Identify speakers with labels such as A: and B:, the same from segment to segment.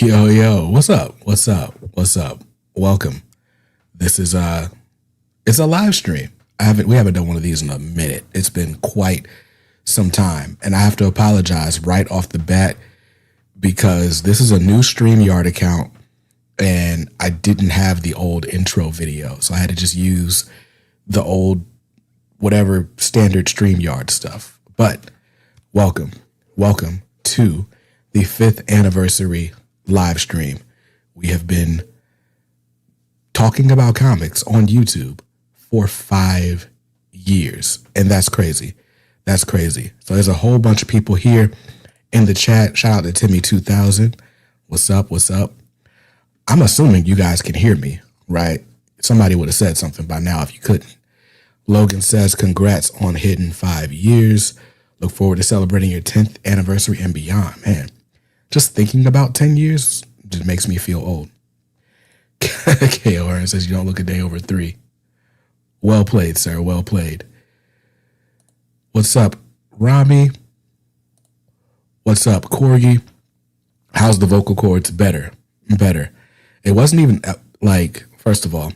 A: Yo, what's up? What's up? What's up? Welcome. This is it's a live stream. We haven't done one of these in a minute. It's been quite some time, and I have to apologize right off the bat because this is a new StreamYard account and I didn't have the old intro video. So I had to just use the old whatever standard StreamYard stuff. But welcome to the 5th anniversary live stream. We have been talking about comics on YouTube for 5 years, and that's crazy. That's crazy. So there's a whole bunch of people here in the chat. Shout out to Timmy 2000. What's up? What's up? I'm assuming you guys can hear me, right? Somebody would have said something by now if you couldn't. Logan says, congrats on hitting 5 years. Look forward to celebrating your 10th anniversary and beyond. Man, just thinking about 10 years just makes me feel old. KOR says, you don't look a day over 3. Well played, sir. Well played. What's up, Rami? What's up, Corgi? How's the vocal cords? Better. It wasn't even like, first of all,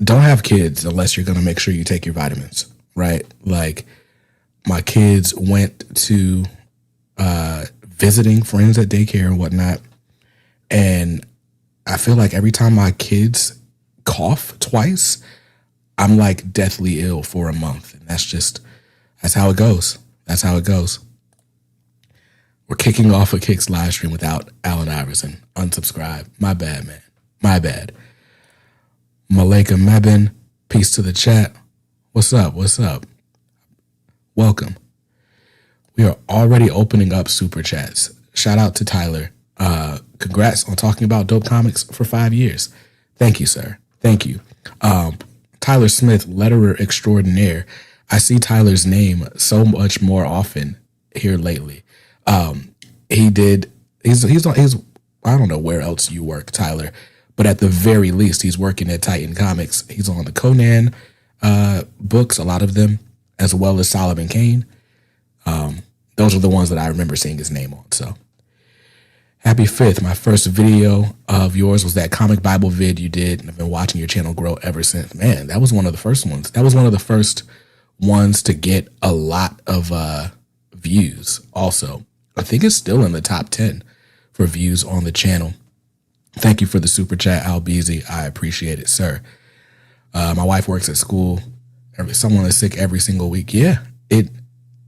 A: don't have kids unless you're going to make sure you take your vitamins, right? Like, my kids went to visiting friends at daycare and whatnot, and I feel like every time my kids cough twice, I'm like deathly ill for a month, and that's how it goes. That's how it goes. We're kicking off a Kicks live stream without Allen Iverson. Unsubscribe. My bad, man. My bad. Malika Mebin, peace to the chat. What's up? What's up? Welcome. We are already opening up super chats. Shout out to Tyler. Congrats on talking about dope comics for 5 years. Thank you, sir. Thank you. Tyler Smith, letterer extraordinaire. I see Tyler's name so much more often here lately. He's I don't know where else you work, Tyler, but at the very least, he's working at Titan Comics. He's on the Conan books, a lot of them, as well as Solomon Kane. Those are the ones that I remember seeing his name on. So happy 5th. My first video of yours was that comic Bible vid you did, and I've been watching your channel grow ever since. Man, that was one of the first ones. That was one of the first ones to get a lot of views also. I think it's still in the top 10 for views on the channel. Thank you for the super chat, Al Beasy. I appreciate it, sir. My wife works at school. Someone is sick every single week. Yeah, it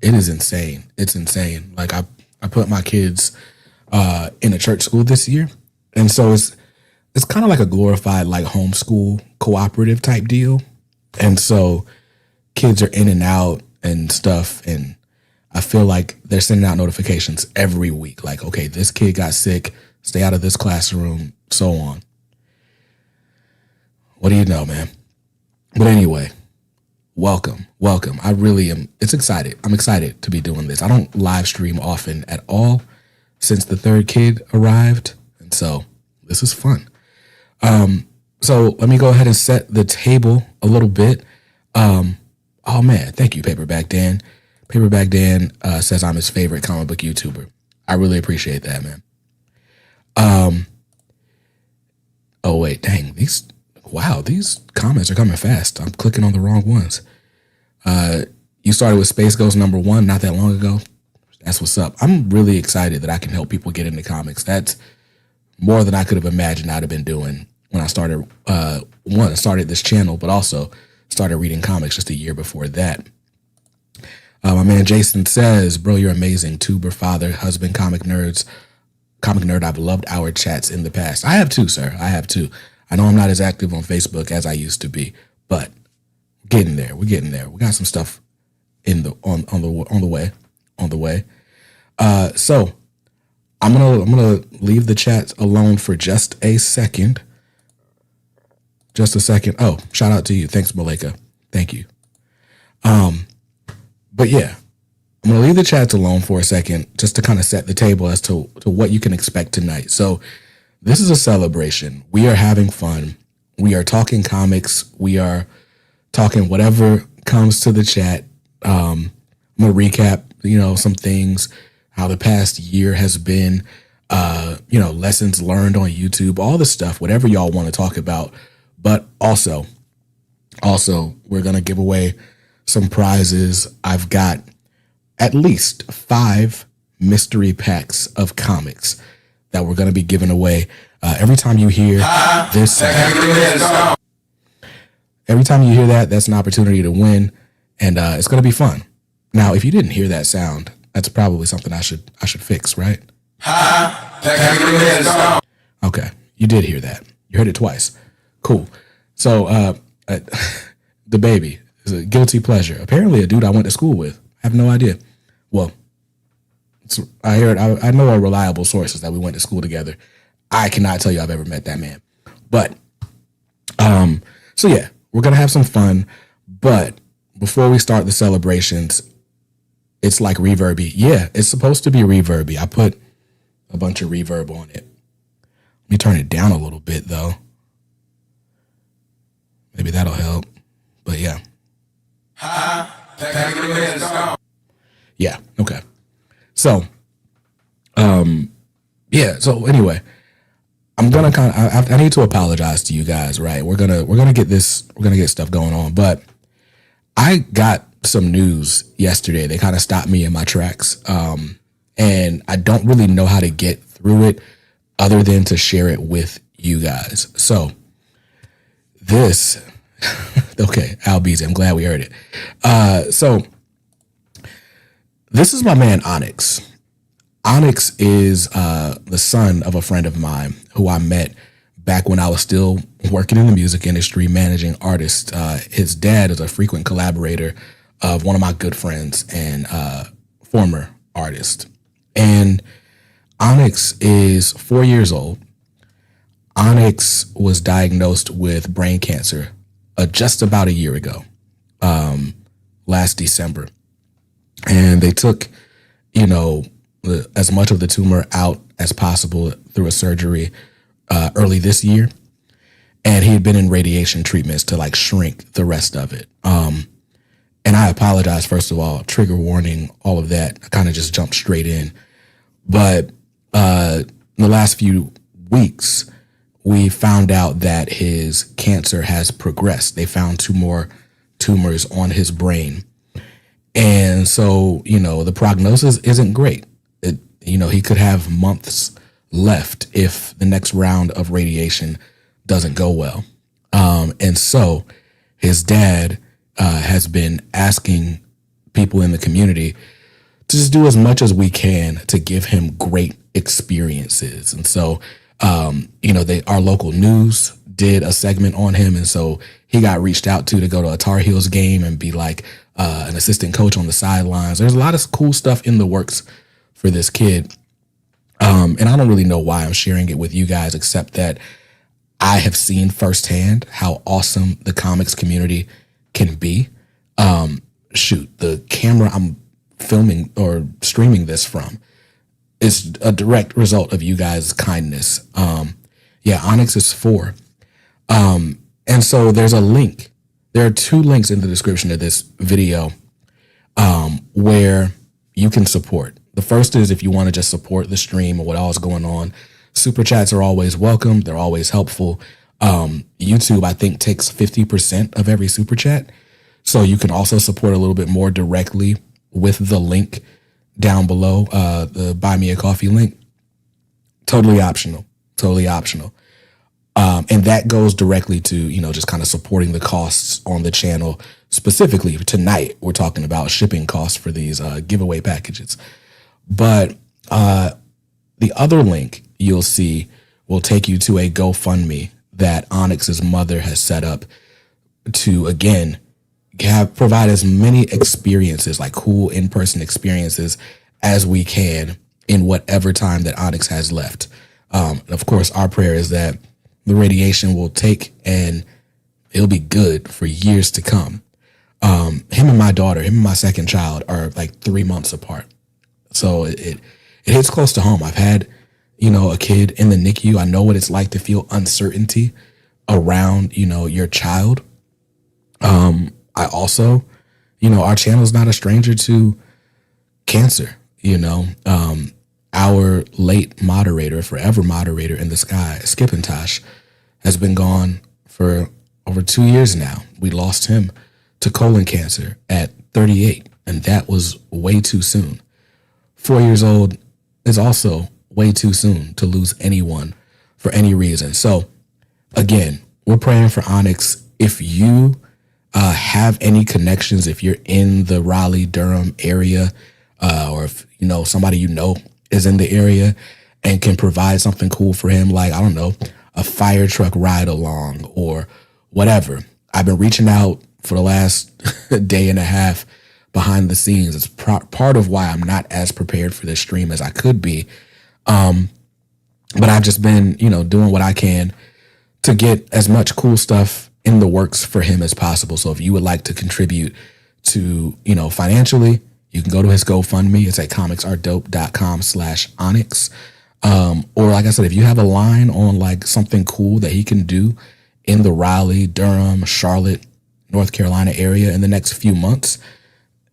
A: is insane. It's insane. Like I put my kids in a church school this year, and so it's kind of like a glorified like homeschool cooperative type deal. And so kids are in and out and stuff, and I feel like they're sending out notifications every week. Like, okay, this kid got sick, stay out of this classroom, so on. What do you know, man? But anyway, welcome. I really am. It's excited. I'm excited to be doing this. I don't live stream often at all since the 3rd kid arrived. And so this is fun. So let me go ahead and set the table a little bit. Oh man, thank you, Paperback Dan. Paperback Dan says I'm his favorite comic book YouTuber. I really appreciate that, man. Oh wait, dang, these comments are coming fast. I'm clicking on the wrong ones. You started with Space Ghost #1 not that long ago. That's what's up. I'm really excited that I can help people get into comics. That's more than I could have imagined I'd have been doing when I started. I started this channel, but also started reading comics just a year before that. My man Jason says, bro, you're amazing. Tuber, father, husband, comic nerd. I've loved our chats in the past. I have too, sir. I have too. I know I'm not as active on Facebook as I used to be, but we're getting there. We're getting there. We got some stuff on the way. So I'm gonna leave the chat alone for just a second. Just a second. Oh, shout out to you. Thanks, Malika. Thank you. But yeah, I'm going to leave the chats alone for a second just to kind of set the table as to what you can expect tonight. So this is a celebration. We are having fun. We are talking comics. We are talking whatever comes to the chat. I'm going to recap, some things, how the past year has been. lessons learned on YouTube, all the stuff, whatever y'all want to talk about. But also, we're going to give away some prizes. I've got at least 5 mystery packs of comics that we're going to be giving away. Every time you hear this, every time you hear that, that's an opportunity to win, and it's going to be fun. Now, if you didn't hear that sound, that's probably something I should fix, right? Okay, you did hear that. You heard it twice. Cool. So, the baby is a guilty pleasure. Apparently, a dude I went to school with. I have no idea. Well, I know a reliable sources that we went to school together. I cannot tell you I've ever met that man. But, so yeah, we're going to have some fun. But before we start the celebrations, it's like reverby. Yeah, it's supposed to be reverby. I put a bunch of reverb on it. Let me turn it down a little bit, though. Maybe that'll help. But yeah. Yeah, okay. So, so anyway, I'm gonna I need to apologize to you guys, right? We're gonna get stuff going on, but I got some news yesterday. They kind of stopped me in my tracks. And I don't really know how to get through it other than to share it with you guys. So this, okay, Al Beasley, I'm glad we heard it. So this is my man, Onyx. Onyx is the son of a friend of mine who I met back when I was still working in the music industry, managing artists. His dad is a frequent collaborator of one of my good friends and former artist. And Onyx is 4 years old. Onyx was diagnosed with brain cancer just about a year ago, last December. And they took, as much of the tumor out as possible through a surgery early this year. And he had been in radiation treatments to shrink the rest of it. And I apologize, first of all, trigger warning, all of that. I kind of just jumped straight in. But in the last few weeks, we found out that his cancer has progressed. They found 2 more tumors on his brain. And so, the prognosis isn't great. He could have months left if the next round of radiation doesn't go well. And so his dad has been asking people in the community to just do as much as we can to give him great experiences. And so, our local news did a segment on him. And so he got reached out to go to a Tar Heels game and be an assistant coach on the sidelines. There's a lot of cool stuff in the works for this kid. And I don't really know why I'm sharing it with you guys, except that I have seen firsthand how awesome the comics community can be. The camera I'm filming or streaming this from is a direct result of you guys' kindness. Onyx is 4. And so there's a link. There are 2 links in the description of this video where you can support. The first is if you want to just support the stream or what all is going on. Super chats are always welcome. They're always helpful. YouTube, I think, takes 50% of every super chat. So you can also support a little bit more directly with the link down below, the Buy Me a Coffee link. Totally optional. And that goes directly to, just kind of supporting the costs on the channel. Specifically tonight, we're talking about shipping costs for these giveaway packages. But the other link you'll see will take you to a GoFundMe that Onyx's mother has set up to, again, provide as many experiences, cool in-person experiences as we can in whatever time that Onyx has left. Of course, our prayer is that the radiation will take and it'll be good for years to come. Him and my second child are 3 months apart. So it hits close to home. I've had, a kid in the NICU. I know what it's like to feel uncertainty around, your child. I also, our channel is not a stranger to cancer. I our late moderator, forever moderator in the sky, Skipintosh, has been gone for over 2 years now. We lost him to colon cancer at 38, and that was way too soon. 4 years old is also way too soon to lose anyone for any reason. So again, we're praying for Onyx. If you have any connections, if you're in the Raleigh, Durham area, or if you know somebody you know is in the area and can provide something cool for him, like, I don't know, a fire truck ride along or whatever. I've been reaching out for the last day and a half behind the scenes. It's part of why I'm not as prepared for this stream as I could be. But I've just been, doing what I can to get as much cool stuff in the works for him as possible. So if you would like to contribute to, financially, you can go to his GoFundMe. It's at comicsartdope.com/Onyx. Or like I said, if you have a line on like something cool that he can do in the Raleigh, Durham, Charlotte, North Carolina area in the next few months,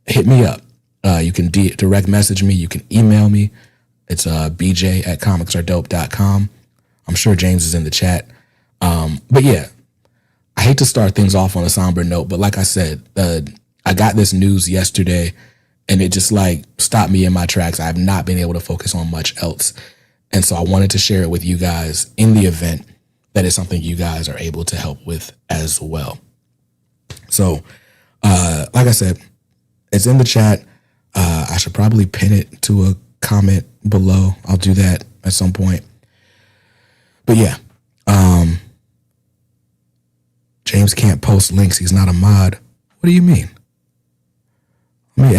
A: hit me up. You can direct message me. You can email me. It's bj@comicsartdope.com. I'm sure James is in the chat. But yeah, I hate to start things off on a somber note, but like I said, I got this news yesterday and it just like stopped me in my tracks. I have not been able to focus on much else. And so I wanted to share it with you guys in the event that is something you guys are able to help with as well. So, like I said, it's in the chat. I should probably pin it to a comment below. I'll do that at some point. But yeah, James can't post links. He's not a mod. What do you mean? I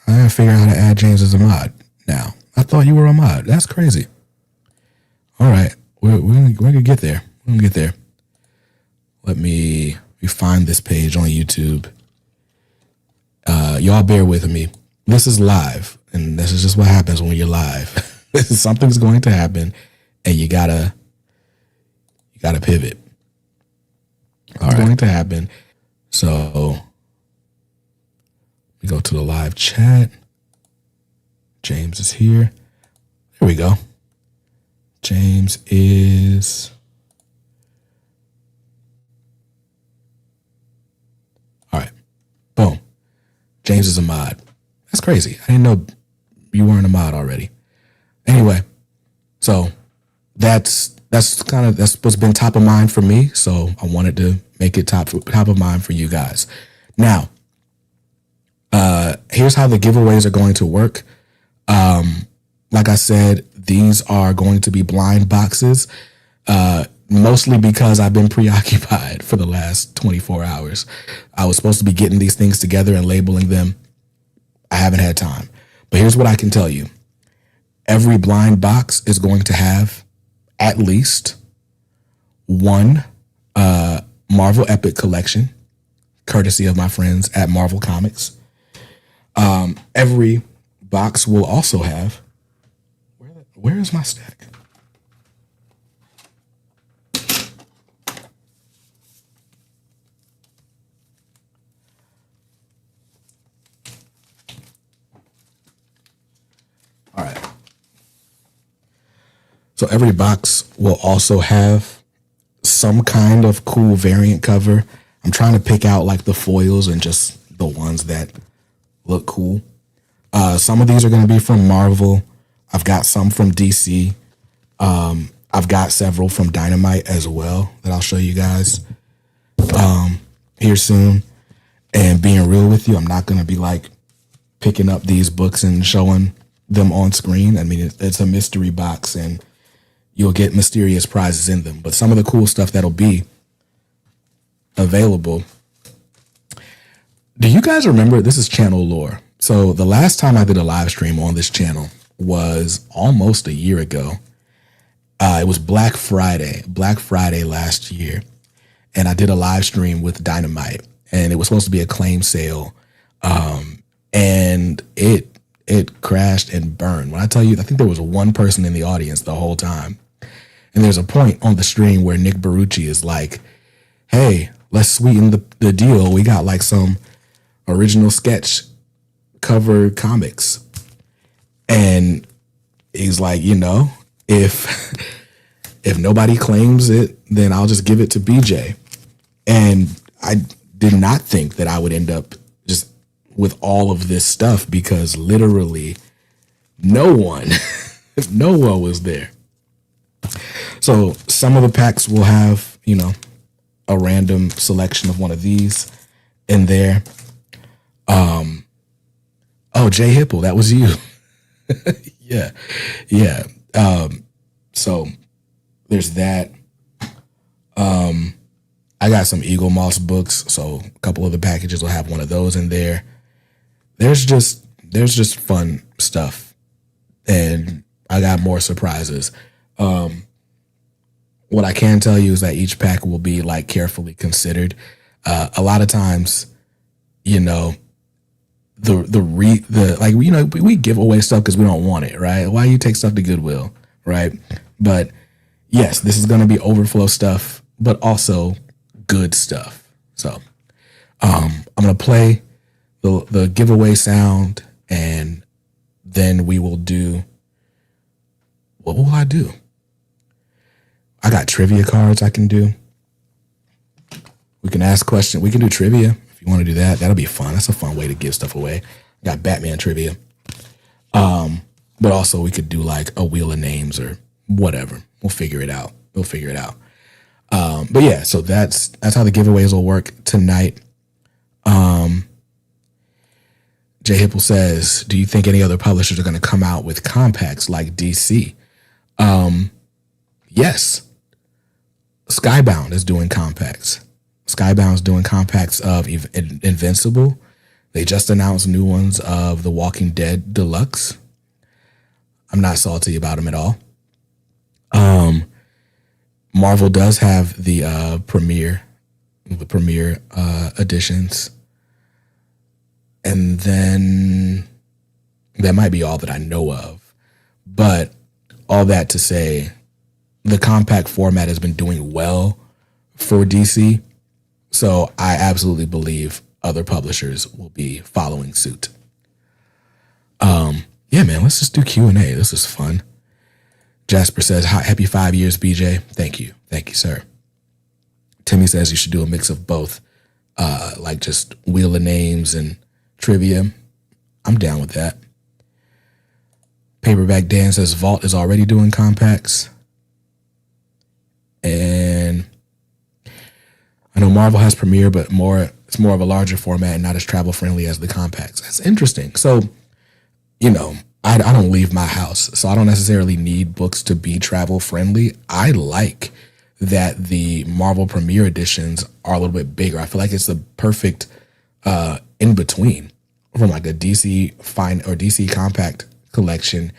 A: gotta figure out how to add James as a mod now. I thought you were a mod. That's crazy. All right, we're gonna get there. We're gonna get there. Let me find this page on YouTube. Y'all bear with me. This is live, and this is just what happens when you're live. Something's going to happen, and you gotta pivot. All right, going to happen. So we go to the live chat. James is here. There we go. James is. All right. Boom. James is a mod. That's crazy. I didn't know you weren't a mod already. Anyway, so that's what's been top of mind for me. So I wanted to make it top of mind for you guys. Now, here's how the giveaways are going to work. Like I said, these are going to be blind boxes, mostly because I've been preoccupied for the last 24 hours. I was supposed to be getting these things together and labeling them. I haven't had time. But here's what I can tell you. Every blind box is going to have at least one Marvel Epic collection, courtesy of my friends at Marvel Comics. Every box will also have, where is my stack? All right. So every box will also have some kind of cool variant cover. I'm trying to pick out like the foils and just the ones that look cool. Some of these are going to be from Marvel. I've got some from DC. I've got several from Dynamite as well that I'll show you guys here soon. And being real with you, I'm not going to be like picking up these books and showing them on screen. I mean, it's a mystery box and you'll get mysterious prizes in them. But some of the cool stuff that'll be available. Do you guys remember? This is channel lore. So the last time I did a live stream on this channel was almost a year ago. It was Black Friday last year. And I did a live stream with Dynamite and it was supposed to be a claim sale. And it crashed and burned. When I tell you, I think there was one person in the audience the whole time. And there's a point on the stream where Nick Barucci is like, hey, let's sweeten the deal. We got like some original sketch cover comics. And He's like, if if nobody claims it, then I'll just give it to BJ. And I did not think that I would end up just with all of this stuff because literally no one, no one was there. So some of the packs will have, a random selection of one of these in there. Oh, Jay Hipple, that was you. Yeah. Yeah. So there's that. I got some Eagle Moss books, so a couple of the packages will have one of those in there. There's just fun stuff, and I got more surprises. What I can tell you is that each pack will be like carefully considered. A lot of times, we give away stuff because we don't want it, right? Why you take stuff to Goodwill, right? But yes, this is going to be overflow stuff, but also good stuff. So I'm going to play the giveaway sound, and then we will do, what will I do? I got trivia cards I can do. We can ask questions. We can do trivia if you want to do that. That'll be fun. That's a fun way to give stuff away. I got Batman trivia. But also we could do like a wheel of names or whatever. We'll figure it out. But yeah, so that's how the giveaways will work tonight. Jay Hipple says, do you think any other publishers are going to come out with compacts like DC? Yes. Skybound is doing compacts. Skybound's doing compacts of Invincible. They just announced new ones of The Walking Dead Deluxe. I'm not salty about them at all. Marvel does have the premiere editions. And then that might be all that I know of. But all that to say, the compact format has been doing well for DC. So I absolutely believe other publishers will be following suit. Yeah, man, let's just do Q&A. This is fun. Jasper says, happy 5 years, BJ. Thank you. Thank you, sir. Timmy says you should do a mix of both, like just wheel of names and trivia. I'm down with that. Paperback Dan says Vault is already doing compacts. And I know Marvel has Premiere, but it's more of a larger format and not as travel friendly as the compacts. That's interesting. So, I don't leave my house, so I don't necessarily need books to be travel friendly. I like that the Marvel Premiere editions are a little bit bigger. I feel like it's the perfect in between from like a DC DC compact collection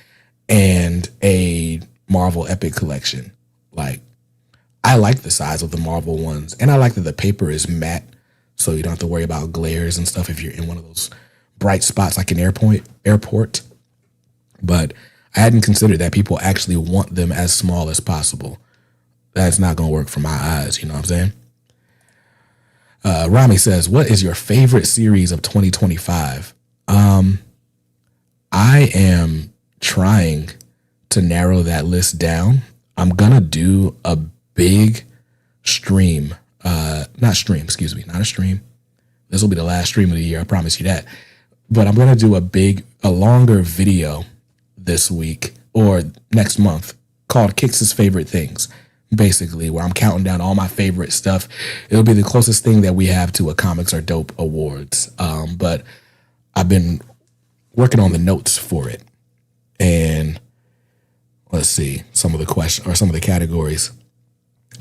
A: and a Marvel Epic collection. Like, I like the size of the Marvel ones, and I like that the paper is matte, so you don't have to worry about glares and stuff if you're in one of those bright spots like an airport. But I hadn't considered that people actually want them as small as possible. That's not going to work for my eyes, you know what I'm saying? Rami says, what is your favorite series of 2025? I am trying to narrow that list down. I'm going to do a big stream. Not a stream. This will be the last stream of the year. I promise you that. But I'm going to do a longer video this week or next month called Kix's Favorite Things, basically, where I'm counting down all my favorite stuff. It'll be the closest thing that we have to a Comics Are Dope Awards. But I've been working on the notes for it. And let's see some of the questions or some of the categories.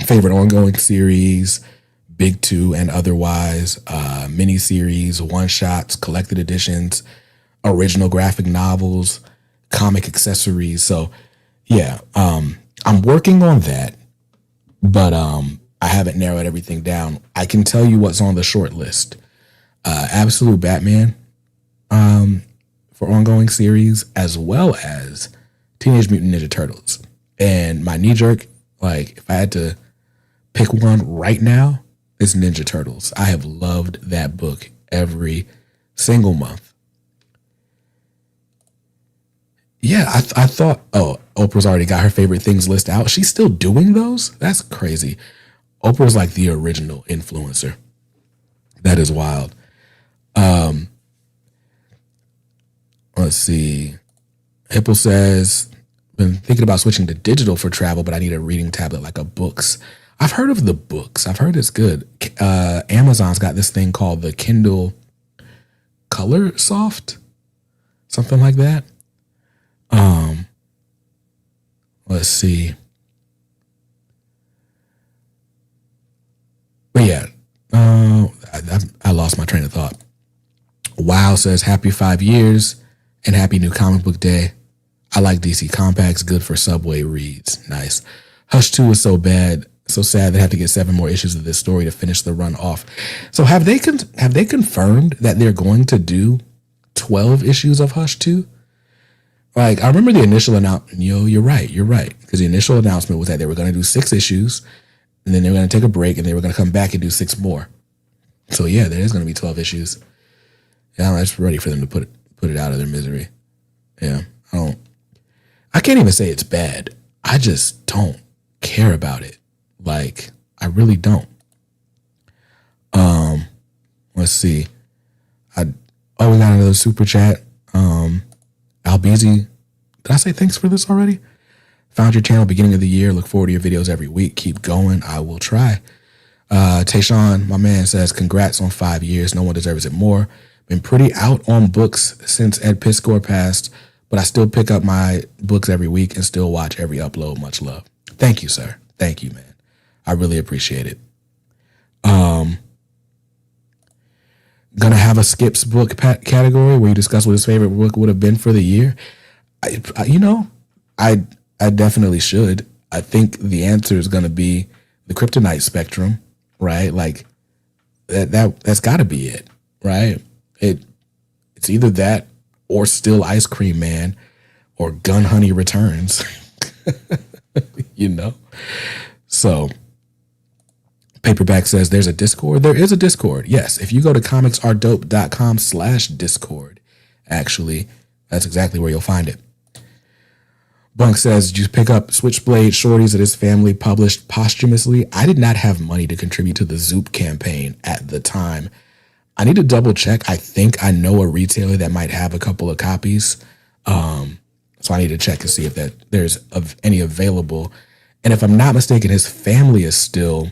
A: Favorite ongoing series, big two and otherwise, mini series, one shots, collected editions, original graphic novels, comic accessories. So yeah, I'm working on that, but I haven't narrowed everything down. I can tell you what's on the short list. Absolute Batman for ongoing series, as well as Teenage Mutant Ninja Turtles. And my knee jerk, like if I had to pick one right now, it's Ninja Turtles. I have loved that book every single month. Yeah, I thought, oh, Oprah's already got her favorite things list out. She's still doing those? That's crazy. Oprah's like the original influencer. That is wild. Let's see. Hipple says, been thinking about switching to digital for travel, but I need a reading tablet like a books. I've heard of the books. I've heard it's good. Amazon's got this thing called the Kindle Color Soft, something like that. Let's see. But yeah, I lost my train of thought. Wow says happy 5 years and happy new comic book day. I like DC Compacts, good for Subway reads. Nice. Hush 2 is so bad, so sad they have to get 7 more issues of this story to finish the run off. So have they confirmed that they're going to do 12 issues of Hush 2? Like, I remember the initial announcement. You're right. Because the initial announcement was that they were going to do 6 issues, and then they were going to take a break, and they were going to come back and do 6 more. So yeah, there is going to be 12 issues. Yeah, I'm just ready for them to put it out of their misery. Yeah, I can't even say it's bad. I just don't care about it. Like, I really don't. Let's see. We got another super chat. Albeezy, did I say thanks for this already? Found your channel beginning of the year. Look forward to your videos every week. Keep going. I will try. Tayshawn, my man, says, congrats on 5 years. No one deserves it more. Been pretty out on books since Ed Piscor passed, but I still pick up my books every week and still watch every upload. Much love. Thank you, sir. Thank you, man. I really appreciate it. Gonna have a Skips book category where you discuss what his favorite book would have been for the year. I definitely should. I think the answer is gonna be the Kryptonite Spectrum, right? Like that's got to be it, right? It's either that or Still Ice Cream Man or Gun Honey Returns. So Paperback says there's a Discord. There is a Discord. Yes. If you go to comicsaredope.com/Discord, actually, that's exactly where you'll find it. Bunk says, did you pick up Switchblade Shorties that his family published posthumously? I did not have money to contribute to the Zoop campaign at the time. I need to double check. I think I know a retailer that might have a couple of copies. So I need to check and see if there's any available. And if I'm not mistaken, his family is still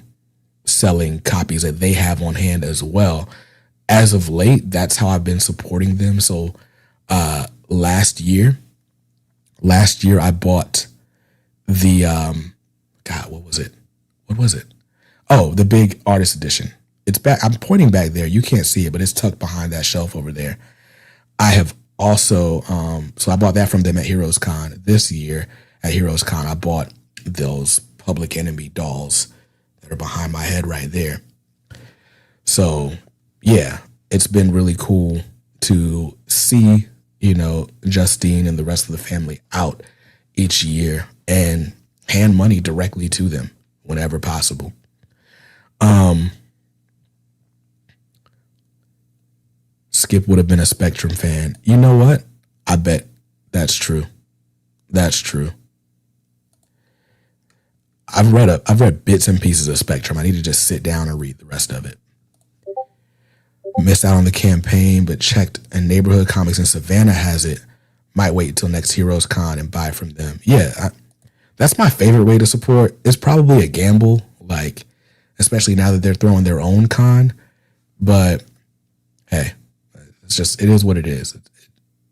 A: selling copies that they have on hand as well. As of late, that's how I've been supporting them. So last year I bought the what was it? Oh, the big artist edition. It's back. I'm pointing back there. You can't see it, but it's tucked behind that shelf over there. I have also so I bought that from them at Heroes Con this year. At Heroes Con, I bought those Public Enemy dolls that are behind my head right there. So yeah, it's been really cool to see, Justine and the rest of the family out each year and hand money directly to them whenever possible. Skip would have been a Spectrum fan. You know what? I bet that's true. That's true. I've read bits and pieces of Spectrum. I need to just sit down and read the rest of it. Missed out on the campaign, but checked and Neighborhood Comics in Savannah has it. Might wait until next Heroes Con and buy from them. Yeah, that's my favorite way to support. It's probably a gamble, like, especially now that they're throwing their own con. But hey, it is what it is. It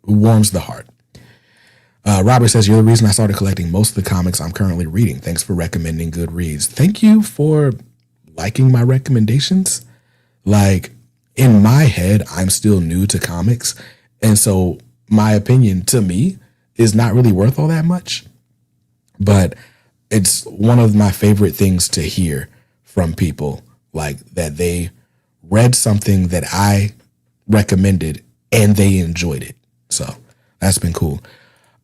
A: warms the heart. Robert says, you're the reason I started collecting most of the comics I'm currently reading. Thanks for recommending good reads. Thank you for liking my recommendations. Like, in my head, I'm still new to comics. And so my opinion to me is not really worth all that much. But it's one of my favorite things to hear from people, like that they read something that I recommended and they enjoyed it. So that's been cool.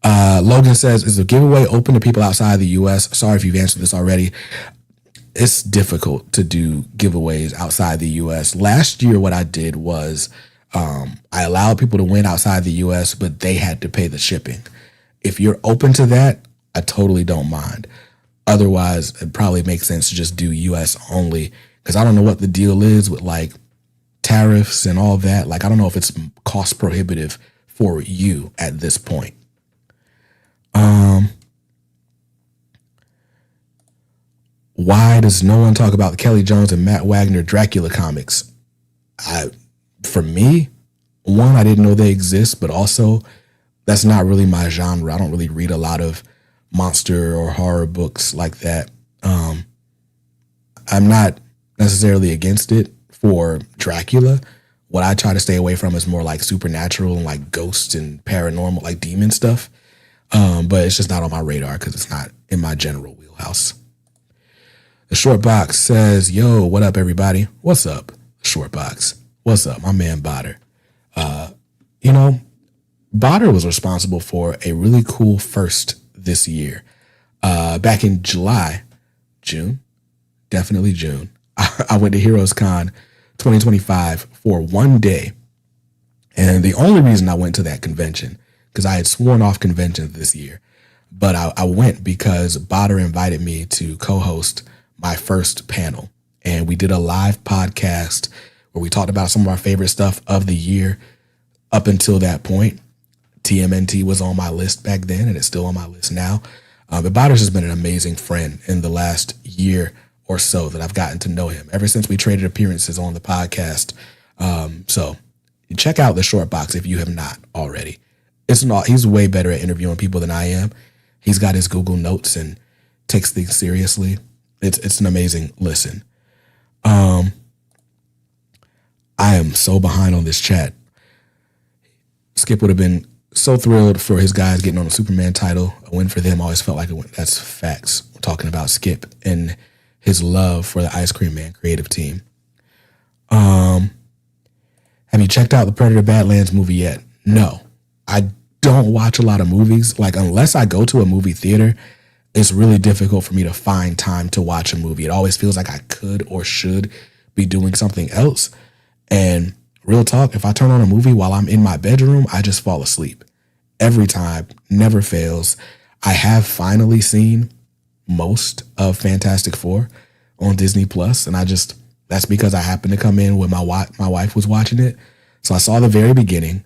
A: Logan says, is the giveaway open to people outside the U.S.? Sorry if you've answered this already. It's difficult to do giveaways outside the U.S. Last year, what I did was I allowed people to win outside the U.S., but they had to pay the shipping. If you're open to that, I totally don't mind. Otherwise, it probably makes sense to just do US only, because I don't know what the deal is with like tariffs and all that. Like, I don't know if it's cost prohibitive for you at this point. Why does no one talk about the Kelly Jones and Matt Wagner Dracula comics? For me, one, I didn't know they exist, but also that's not really my genre. I don't really read a lot of monster or horror books like that. I'm not necessarily against it for Dracula. What I try to stay away from is more like supernatural and like ghosts and paranormal, like demon stuff. But it's just not on my radar because it's not in my general wheelhouse. The Short Box says, yo, what up, everybody? What's up, Short Box? What's up, my man Botter? Botter was responsible for a really cool first this year. Back in June, definitely June, I went to Heroes Con 2025 for one day. And the only reason I went to that convention, because I had sworn off conventions this year, but I went because Botter invited me to co-host my first panel. And we did a live podcast where we talked about some of our favorite stuff of the year up until that point. TMNT was on my list back then, and it's still on my list now. But Botters has been an amazing friend in the last year or so that I've gotten to know him ever since we traded appearances on the podcast. So check out the Short Box if you have not already. He's way better at interviewing people than I am. He's got his Google Notes and takes things seriously. It's an amazing listen. I am so behind on this chat. Skip would have been so thrilled for his guys getting on the Superman title. A win for them always felt like a win. That's facts. We're talking about Skip and his love for the Ice Cream Man creative team. Have you checked out the Predator Badlands movie yet? No. I don't watch a lot of movies. Like, unless I go to a movie theater, it's really difficult for me to find time to watch a movie. It always feels like I could or should be doing something else. And real talk, if I turn on a movie while I'm in my bedroom, I just fall asleep. Every time, never fails. I have finally seen most of Fantastic Four on Disney Plus, and that's because I happened to come in when my wife was watching it. So I saw the very beginning.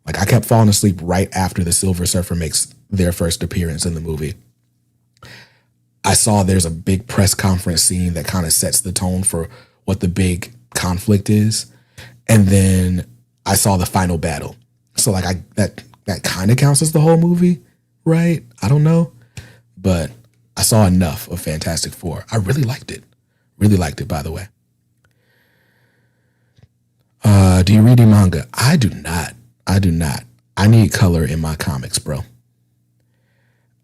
A: Like, I kept falling asleep right after the Silver Surfer makes their first appearance in the movie. I saw there's a big press conference scene that kind of sets the tone for what the big conflict is. And then I saw the final battle. So like that kind of counts as the whole movie, right? I don't know. But I saw enough of Fantastic Four. I really liked it. Really liked it, by the way. Do you read any manga? I do not. I need color in my comics, bro.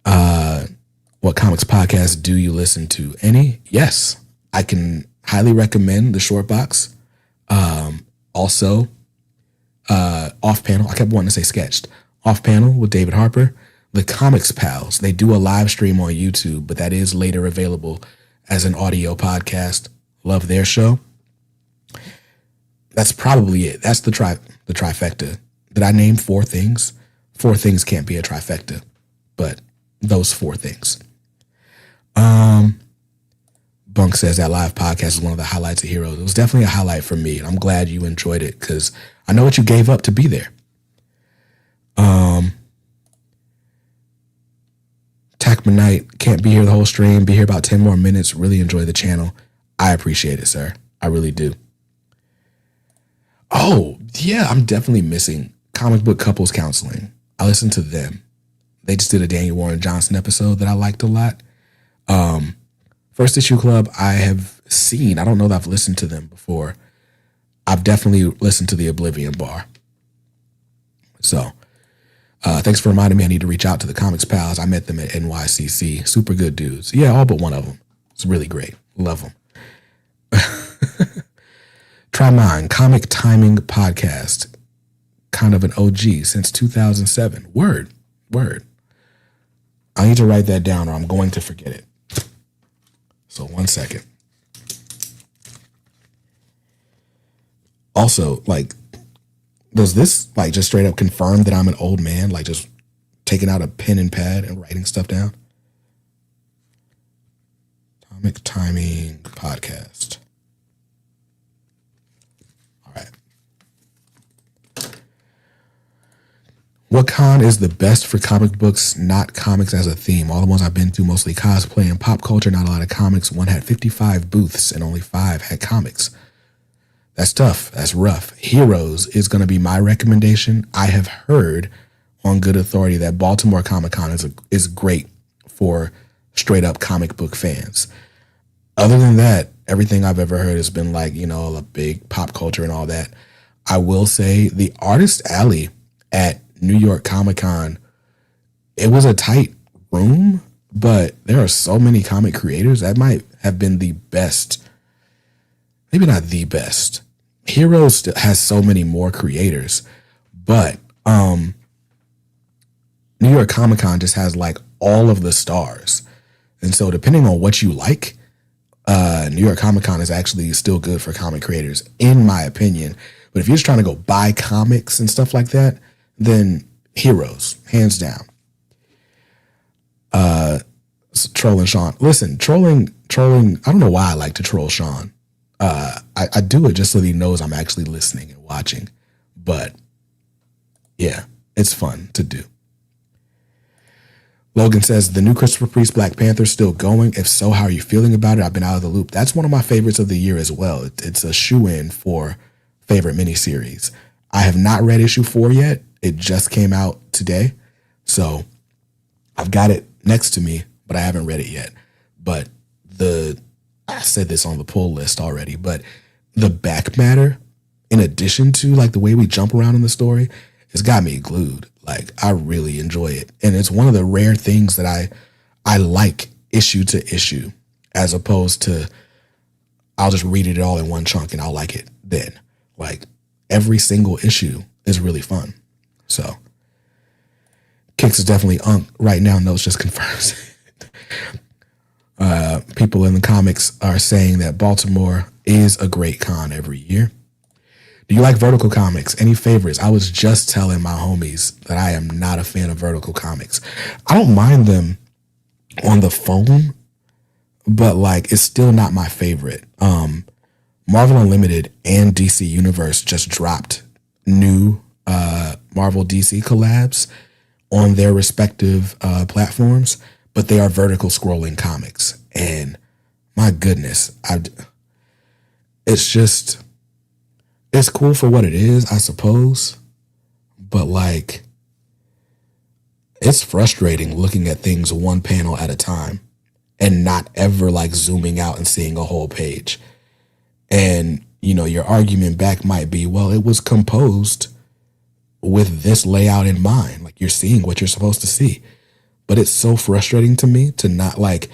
A: What comics podcasts do you listen to? Any? Yes. I can highly recommend the Short Box. Also, Off Panel. I kept wanting to say Sketched. Off Panel with David Harper. The Comics Pals. They do a live stream on YouTube, but that is later available as an audio podcast. Love their show. That's probably it. That's the trifecta. Did I name 4 things? 4 things can't be a trifecta, but those 4 things. Bunk says that live podcast is one of the highlights of Heroes. It was definitely a highlight for me, and I'm glad you enjoyed it because I know what you gave up to be there. Tackmanite can't be here the whole stream. Be here about 10 more minutes. Really enjoy the channel. I appreciate it, sir. I really do. Oh, yeah, I'm definitely missing Comic Book Couples Counseling. I listened to them. They just did a Daniel Warren Johnson episode that I liked a lot. First Issue Club, I have seen. I don't know that I've listened to them before. I've definitely listened to the Oblivion Bar. So, thanks for reminding me I need to reach out to the Comics Pals. I met them at NYCC. Super good dudes. Yeah, all but one of them. It's really great. Love them. Try mine. Comic Timing Podcast. Kind of an OG since 2007. Word. I need to write that down or I'm going to forget it. So 1 second. Also, like, does this like just straight up confirm that I'm an old man? Like, just taking out a pen and pad and writing stuff down. Atomic Timing Podcast. All right. What con is the best for comic books, not comics as a theme? All the ones I've been to, mostly cosplay and pop culture, not a lot of comics. One had 55 booths and only 5 had comics. That's tough. That's rough. Heroes is going to be my recommendation. I have heard on good authority that Baltimore Comic Con is great for straight up comic book fans. Other than that, everything I've ever heard has been like, a big pop culture and all that. I will say the Artist Alley at New York Comic Con, it was a tight room, but there are so many comic creators. That might have been the best. Maybe not the best. Heroes still has so many more creators, but New York Comic Con just has like all of the stars. And so depending on what you like, New York Comic Con is actually still good for comic creators, in my opinion. But if you're just trying to go buy comics and stuff like that, then Heroes, hands down. Trolling Sean. Listen, trolling, I don't know why I like to troll Sean. I do it just so that he knows I'm actually listening and watching. But yeah, it's fun to do. Logan says, the new Christopher Priest Black Panther still going? If so, how are you feeling about it? I've been out of the loop. That's one of my favorites of the year as well. It's a shoe-in for favorite miniseries. I have not read issue 4 yet. It just came out today. So I've got it next to me, but I haven't read it yet. But I said this on the pull list already, but the back matter, in addition to like the way we jump around in the story, it's got me glued. Like, I really enjoy it. And it's one of the rare things that I like issue to issue, as opposed to I'll just read it all in one chunk and I'll like it then. Like, every single issue is really fun. So Kicks is definitely right now. Notes just confirms. People in the comments are saying that Baltimore is a great con every year. Do you like Vertical Comics? Any favorites? I was just telling my homies that I am not a fan of Vertical Comics. I don't mind them on the phone, but like, it's still not my favorite. Marvel Unlimited and DC Universe just dropped new Marvel DC collabs on their respective platforms, but they are vertical scrolling comics. And my goodness, it's cool for what it is, I suppose. But like, it's frustrating looking at things one panel at a time and not ever like zooming out and seeing a whole page. And, your argument back might be, well, it was composed with this layout in mind. Like, you're seeing what you're supposed to see. But it's so frustrating to me to not, like,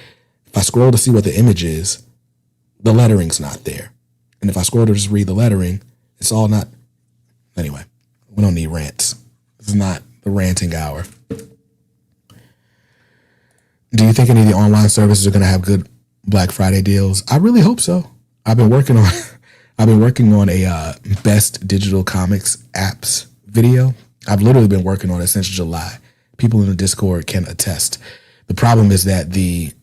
A: if I scroll to see what the image is, the lettering's not there. And if I scroll to just read the lettering, it's all not. Anyway, we don't need rants. This is not the ranting hour. Do you think any of the online services are going to have good Black Friday deals? I really hope so. I've been working on a best digital comics apps video. I've literally been working on it since July. People in the Discord can attest. The problem is that the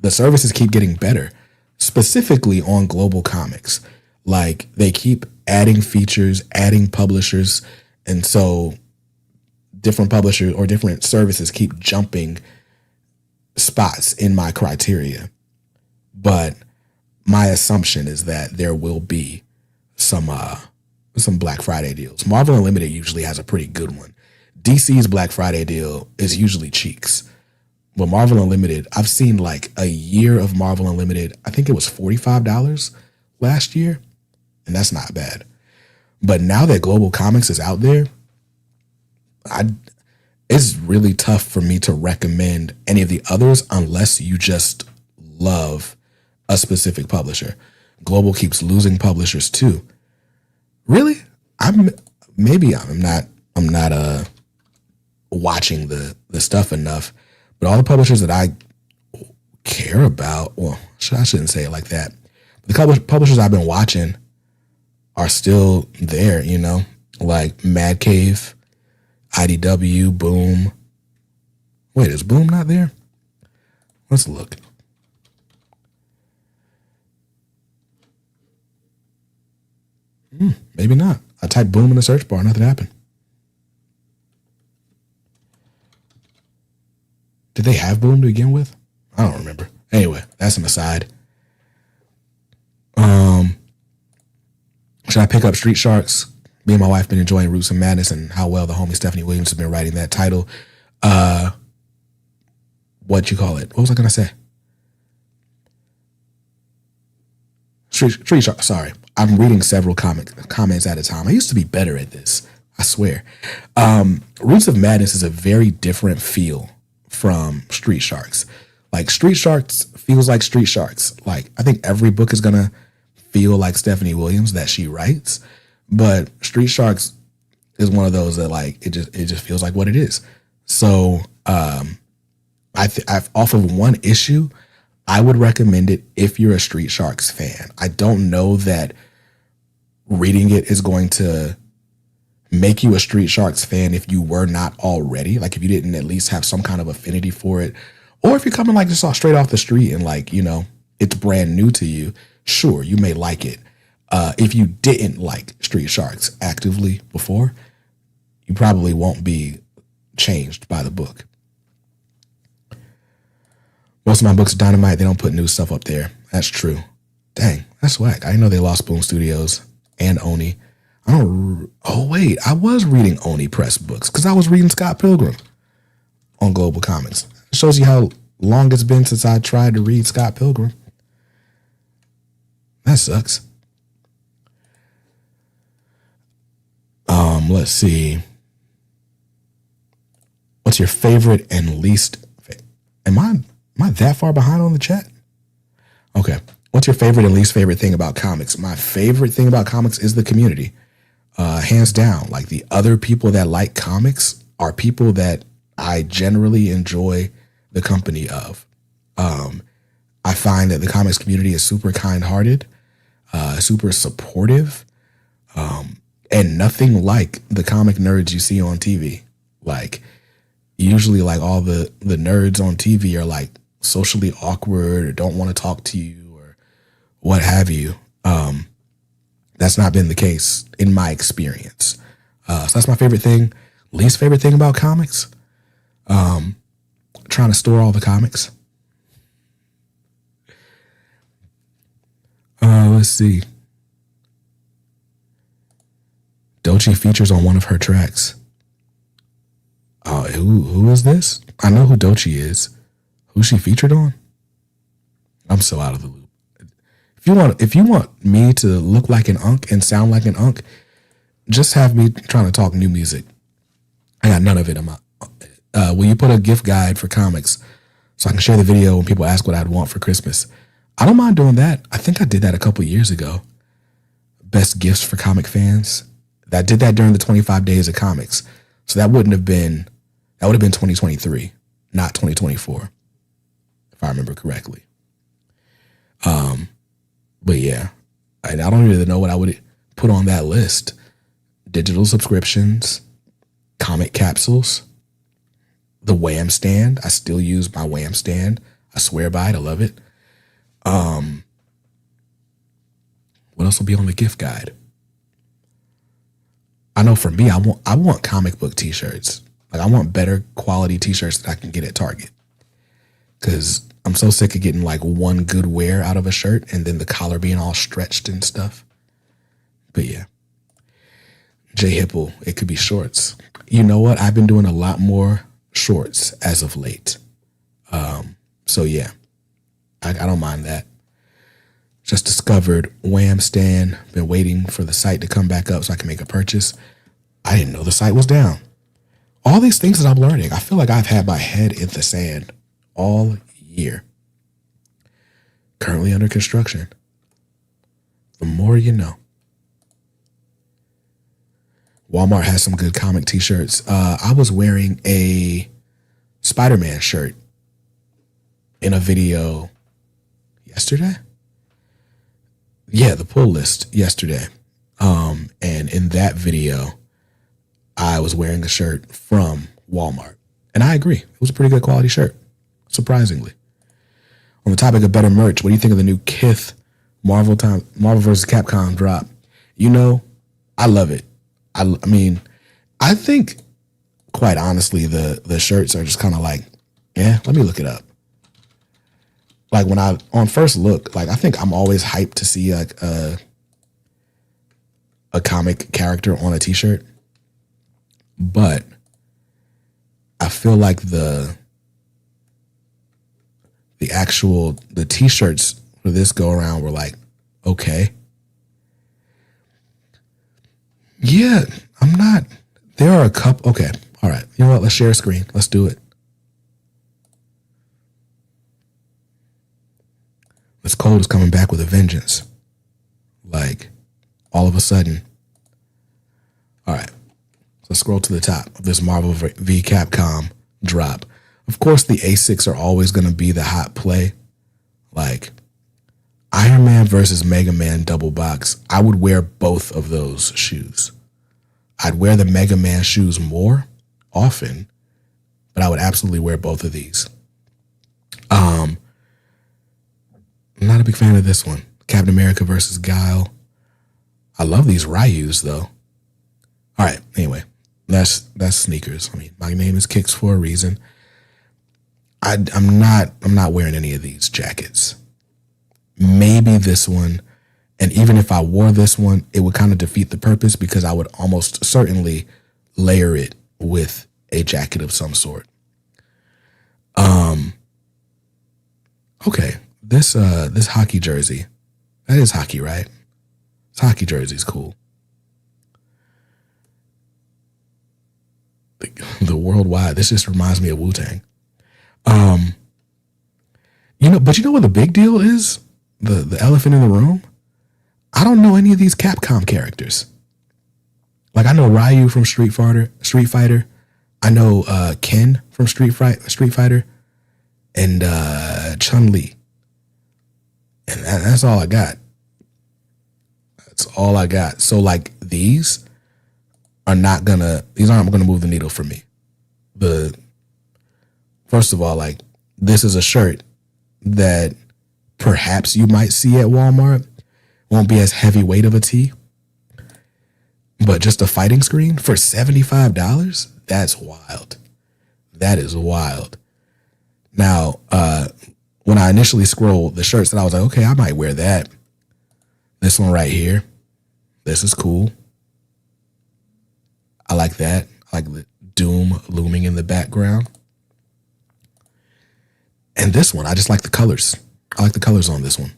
A: services keep getting better, specifically on global comics. Like, they keep adding features, adding publishers, and so different publishers or different services keep jumping spots in my criteria. But my assumption is that there will be some Black Friday deals. Marvel Unlimited usually has a pretty good one. DC's Black Friday deal is usually cheeks. But Marvel Unlimited, I've seen like a year of Marvel Unlimited. I think it was $45 last year, and that's not bad. But now that Global Comics is out there, it's really tough for me to recommend any of the others unless you just love a specific publisher. Global keeps losing publishers too. Really? I'm not watching the stuff enough, but all the publishers that I care about, well, I shouldn't say it like that. The publishers I've been watching are still there, like Mad Cave. IDW, Boom. Wait, is Boom not there? Let's look. Maybe not. I typed Boom in the search bar. Nothing happened. Did they have Boom to begin with? I don't remember. Anyway, that's an aside. Should I pick up Street Sharks? Me and my wife been enjoying Roots of Madness and how well the homie Stephanie Williams has been writing that title. What you call it? What was I gonna say? Street Sharks. Sorry, I'm reading several comments at a time. I used to be better at this. I swear. Roots of Madness is a very different feel from Street Sharks. Like Street Sharks feels like Street Sharks. Like I think every book is gonna feel like Stephanie Williams that she writes, but Street Sharks is one of those that like it just feels like what it is. So I've off of one issue, I would recommend it if you're a Street Sharks fan. I don't know that reading it is going to make you a Street Sharks fan if you were not already. Like if you didn't at least have some kind of affinity for it, or if you're coming like just straight off the street and like, you know, it's brand new to you. Sure, you may like it. If you didn't like Street Sharks actively before, you probably won't be changed by the book. Most of my books are Dynamite. They don't put new stuff up there. That's true. Dang, that's whack. I didn't know they lost Boom Studios and Oni. Oh, wait. I was reading Oni Press books because I was reading Scott Pilgrim on Global Comics. It shows you how long it's been since I tried to read Scott Pilgrim. That sucks. Let's see. What's your favorite and least? Am I that far behind on the chat? Okay. What's your favorite and least favorite thing about comics? My favorite thing about comics is the community. Hands down. Like the other people that like comics are people that I generally enjoy the company of. I find that the comics community is super kind-hearted, super supportive, and nothing like the comic nerds you see on TV. Like usually like all the nerds on TV are like socially awkward or don't want to talk to you or what have you. That's not been the case in my experience. So that's my favorite thing. Least favorite thing about comics, trying to store all the comics. Let's see. Doechii features on one of her tracks. Who is this? I know who Doechii is. Who's she featured on? I'm so out of the loop. If you want me to look like an unk and sound like an unk, just have me trying to talk new music. I got none of it in my. Will you put a gift guide for comics so I can share the video when people ask what I'd want for Christmas? I don't mind doing that. I think I did that a couple years ago. Best gifts for comic fans. I did that during the 25 days of comics. So that would have been 2023, not 2024, if I remember correctly. But yeah, I don't really know what I would put on that list. Digital subscriptions, comic capsules, the Wham stand. I still use my Wham stand. I swear by it. I love it. What else will be on the gift guide? I know for me, I want comic book t-shirts. Like I want better quality t-shirts that I can get at Target. Cause I'm so sick of getting like one good wear out of a shirt and then the collar being all stretched and stuff. But yeah. J Hipple, it could be shorts. You know what? I've been doing a lot more shorts as of late. So yeah, I don't mind that. Just discovered Wham stand. Been waiting for the site to come back up so I can make a purchase. I didn't know the site was down. All these things that I'm learning, I feel like I've had my head in the sand all year. Currently under construction. The more you know. Walmart has some good comic t-shirts. I was wearing a Spider-Man shirt in a video yesterday. Yeah, the pull list yesterday. And in that video, I was wearing a shirt from Walmart. And I agree. It was a pretty good quality shirt, surprisingly. On the topic of better merch, what do you think of the new Kith Marvel vs. Capcom drop? You know, I love it. I mean, I think, quite honestly, the shirts are just kind of like, let me look it up. Like when I, on first look, like I think I'm always hyped to see like a comic character on a t-shirt. But I feel like the t-shirts for this go around were like, okay. Yeah, I'm not. There are a couple. Okay. All right. You know what? Let's share a screen. Let's do it. This cold is coming back with a vengeance. Like, all of a sudden. All right. Let's scroll to the top of this Marvel v. Capcom drop. Of course, the Asics are always going to be the hot play. Like, Iron Man versus Mega Man double box. I would wear both of those shoes. I'd wear the Mega Man shoes more often, but I would absolutely wear both of these. I'm not a big fan of this one. Captain America versus Guile. I love these Ryus though. All right. Anyway, that's sneakers. I mean, my name is Kicks for a reason. I'm not wearing any of these jackets. Maybe this one. And even if I wore this one, it would kind of defeat the purpose because I would almost certainly layer it with a jacket of some sort. Okay. This hockey jersey. That is hockey, right? This hockey jersey is cool. The worldwide. This just reminds me of Wu-Tang. But you know what the big deal is? The elephant in the room? I don't know any of these Capcom characters. Like I know Ryu from Street Fighter. I know Ken from Street Fighter, and Chun-Li. And that's all I got. That's all I got. So like these aren't gonna move the needle for me. First of all, like this is a shirt that perhaps you might see at Walmart. Won't be as heavyweight of a tee. But just a fighting screen for $75? That's wild. That is wild. Now, when I initially scrolled the shirts, that I was like, okay, I might wear that. This one right here. This is cool. I like that. I like the Doom looming in the background. And this one, I just like the colors. I like the colors on this one.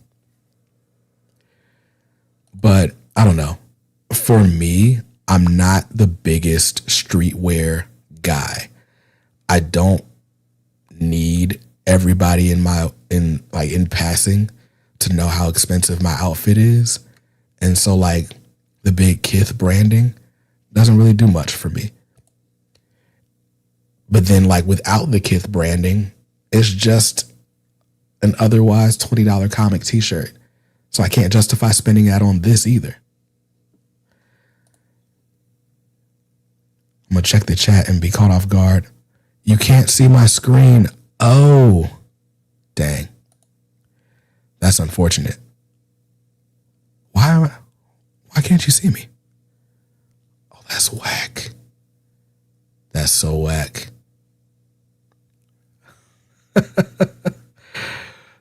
A: But I don't know. For me, I'm not the biggest streetwear guy. I don't need everybody in passing to know how expensive my outfit is. And so like the big Kith branding doesn't really do much for me. But then like without the Kith branding, it's just an otherwise $20 comic t-shirt. So I can't justify spending that on this either. I'm going to check the chat and be caught off guard. You can't see my screen. Oh, dang. That's unfortunate. Why can't you see me? Oh, that's whack. That's so whack. The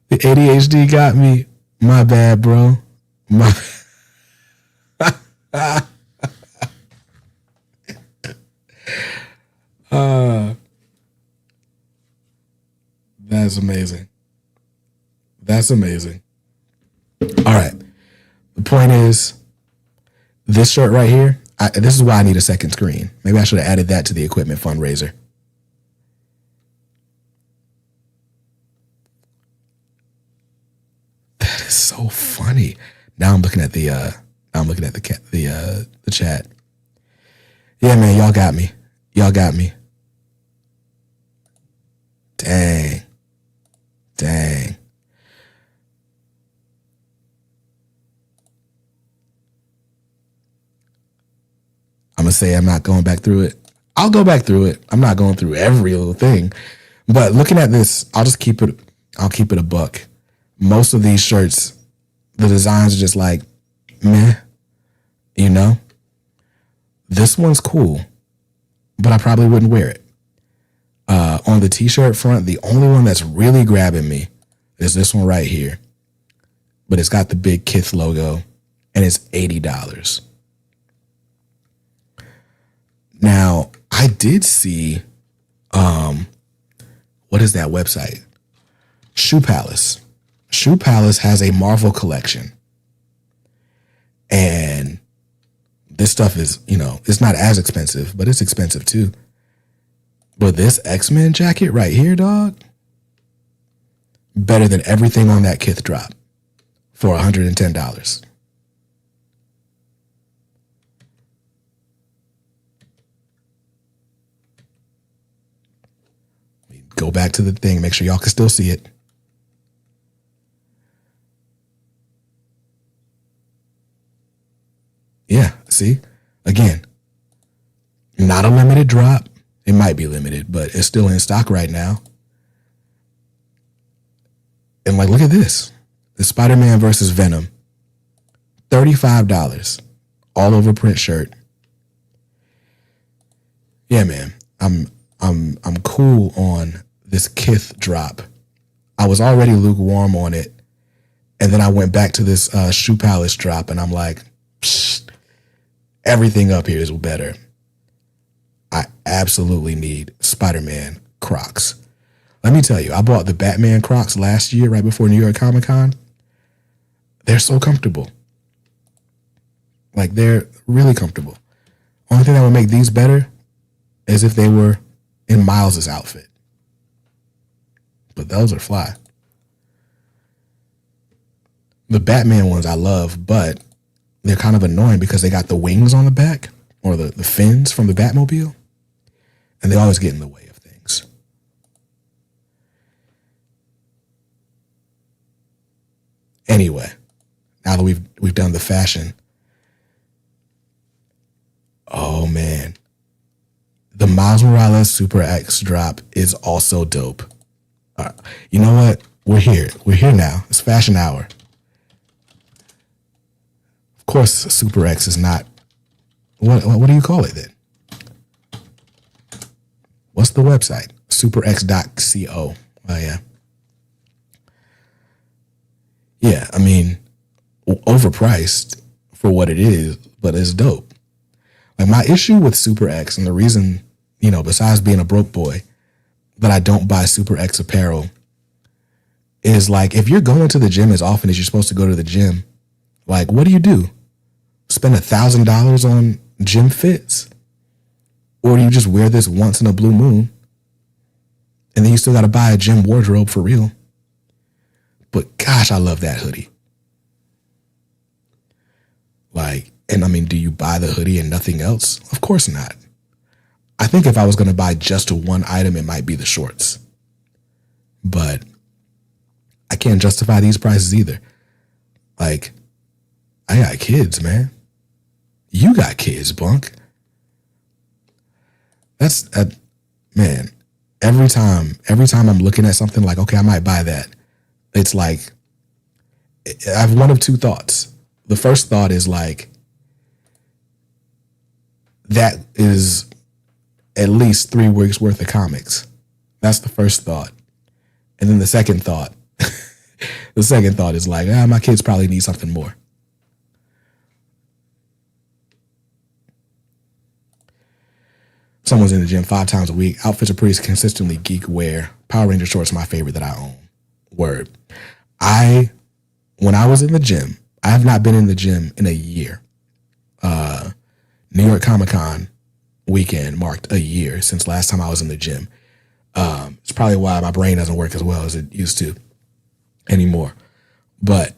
A: ADHD got me. My bad, bro. That's amazing. That's amazing. All right. The point is, this shirt right here, this is why I need a second screen. Maybe I should have added that to the equipment fundraiser. That is so funny. Now I'm looking at the chat. Yeah, man, y'all got me. Y'all got me. Dang. I'm gonna say I'm not going back through it. I'll go back through it. I'm not going through every little thing, but looking at this, I'll keep it a buck. Most of these shirts, the designs are just like, meh, you know? This one's cool, but I probably wouldn't wear it. On the t-shirt front, the only one that's really grabbing me is this one right here. But it's got the big Kith logo, and it's $80. Now, I did see, what is that website? Shoe Palace. Shoe Palace has a Marvel collection. And this stuff is, it's not as expensive, but it's expensive too. But this X-Men jacket right here, dog, better than everything on that Kith drop for $110. Go back to the thing. Make sure y'all can still see it. Yeah, see? Again, not a limited drop. It might be limited, but it's still in stock right now. And look at this. The Spider-Man versus Venom. $35. All over print shirt. Yeah, man. I'm cool on this Kith drop. I was already lukewarm on it. And then I went back to this Shoe Palace drop, and I'm like, everything up here is better. I absolutely need Spider-Man Crocs. Let me tell you, I bought the Batman Crocs last year, right before New York Comic Con. They're so comfortable. They're really comfortable. Only thing that would make these better is if they were in Miles's outfit. But those are fly. The Batman ones I love, but they're kind of annoying because they got the wings on the back, or the fins from the Batmobile, and they always get in the way of things. Anyway, now that we've done the fashion, oh man, the Miles Morales Super X drop is also dope. You know what? We're here. We're here now. It's fashion hour. Of course, Super X is not. What do you call it then? What's the website? superx.co. Oh, yeah. Yeah, I mean, overpriced for what it is, but it's dope. My issue with Super X, and the reason, besides being a broke boy, that I don't buy Super X apparel is if you're going to the gym as often as you're supposed to go to the gym, what do? Spend $1,000 on gym fits? Or do you just wear this once in a blue moon and then you still got to buy a gym wardrobe for real? But gosh, I love that hoodie. And I mean, do you buy the hoodie and nothing else? Of course not. I think if I was going to buy just one item, it might be the shorts. But I can't justify these prices either. I got kids, man. You got kids, Bunk. That's man. Every time I'm looking at something okay, I might buy that. It's I have one of two thoughts. The first thought is that is at least 3 weeks worth of comics. That's the first thought. And then the second thought, is my kids probably need something more. Someone's in the gym 5 times a week. Outfits are pretty consistently geek wear. Power Ranger shorts are my favorite that I own. Word. When I was in the gym, I have not been in the gym in a year. New York Comic Con weekend marked a year since last time I was in the gym. It's probably why my brain doesn't work as well as it used to anymore. But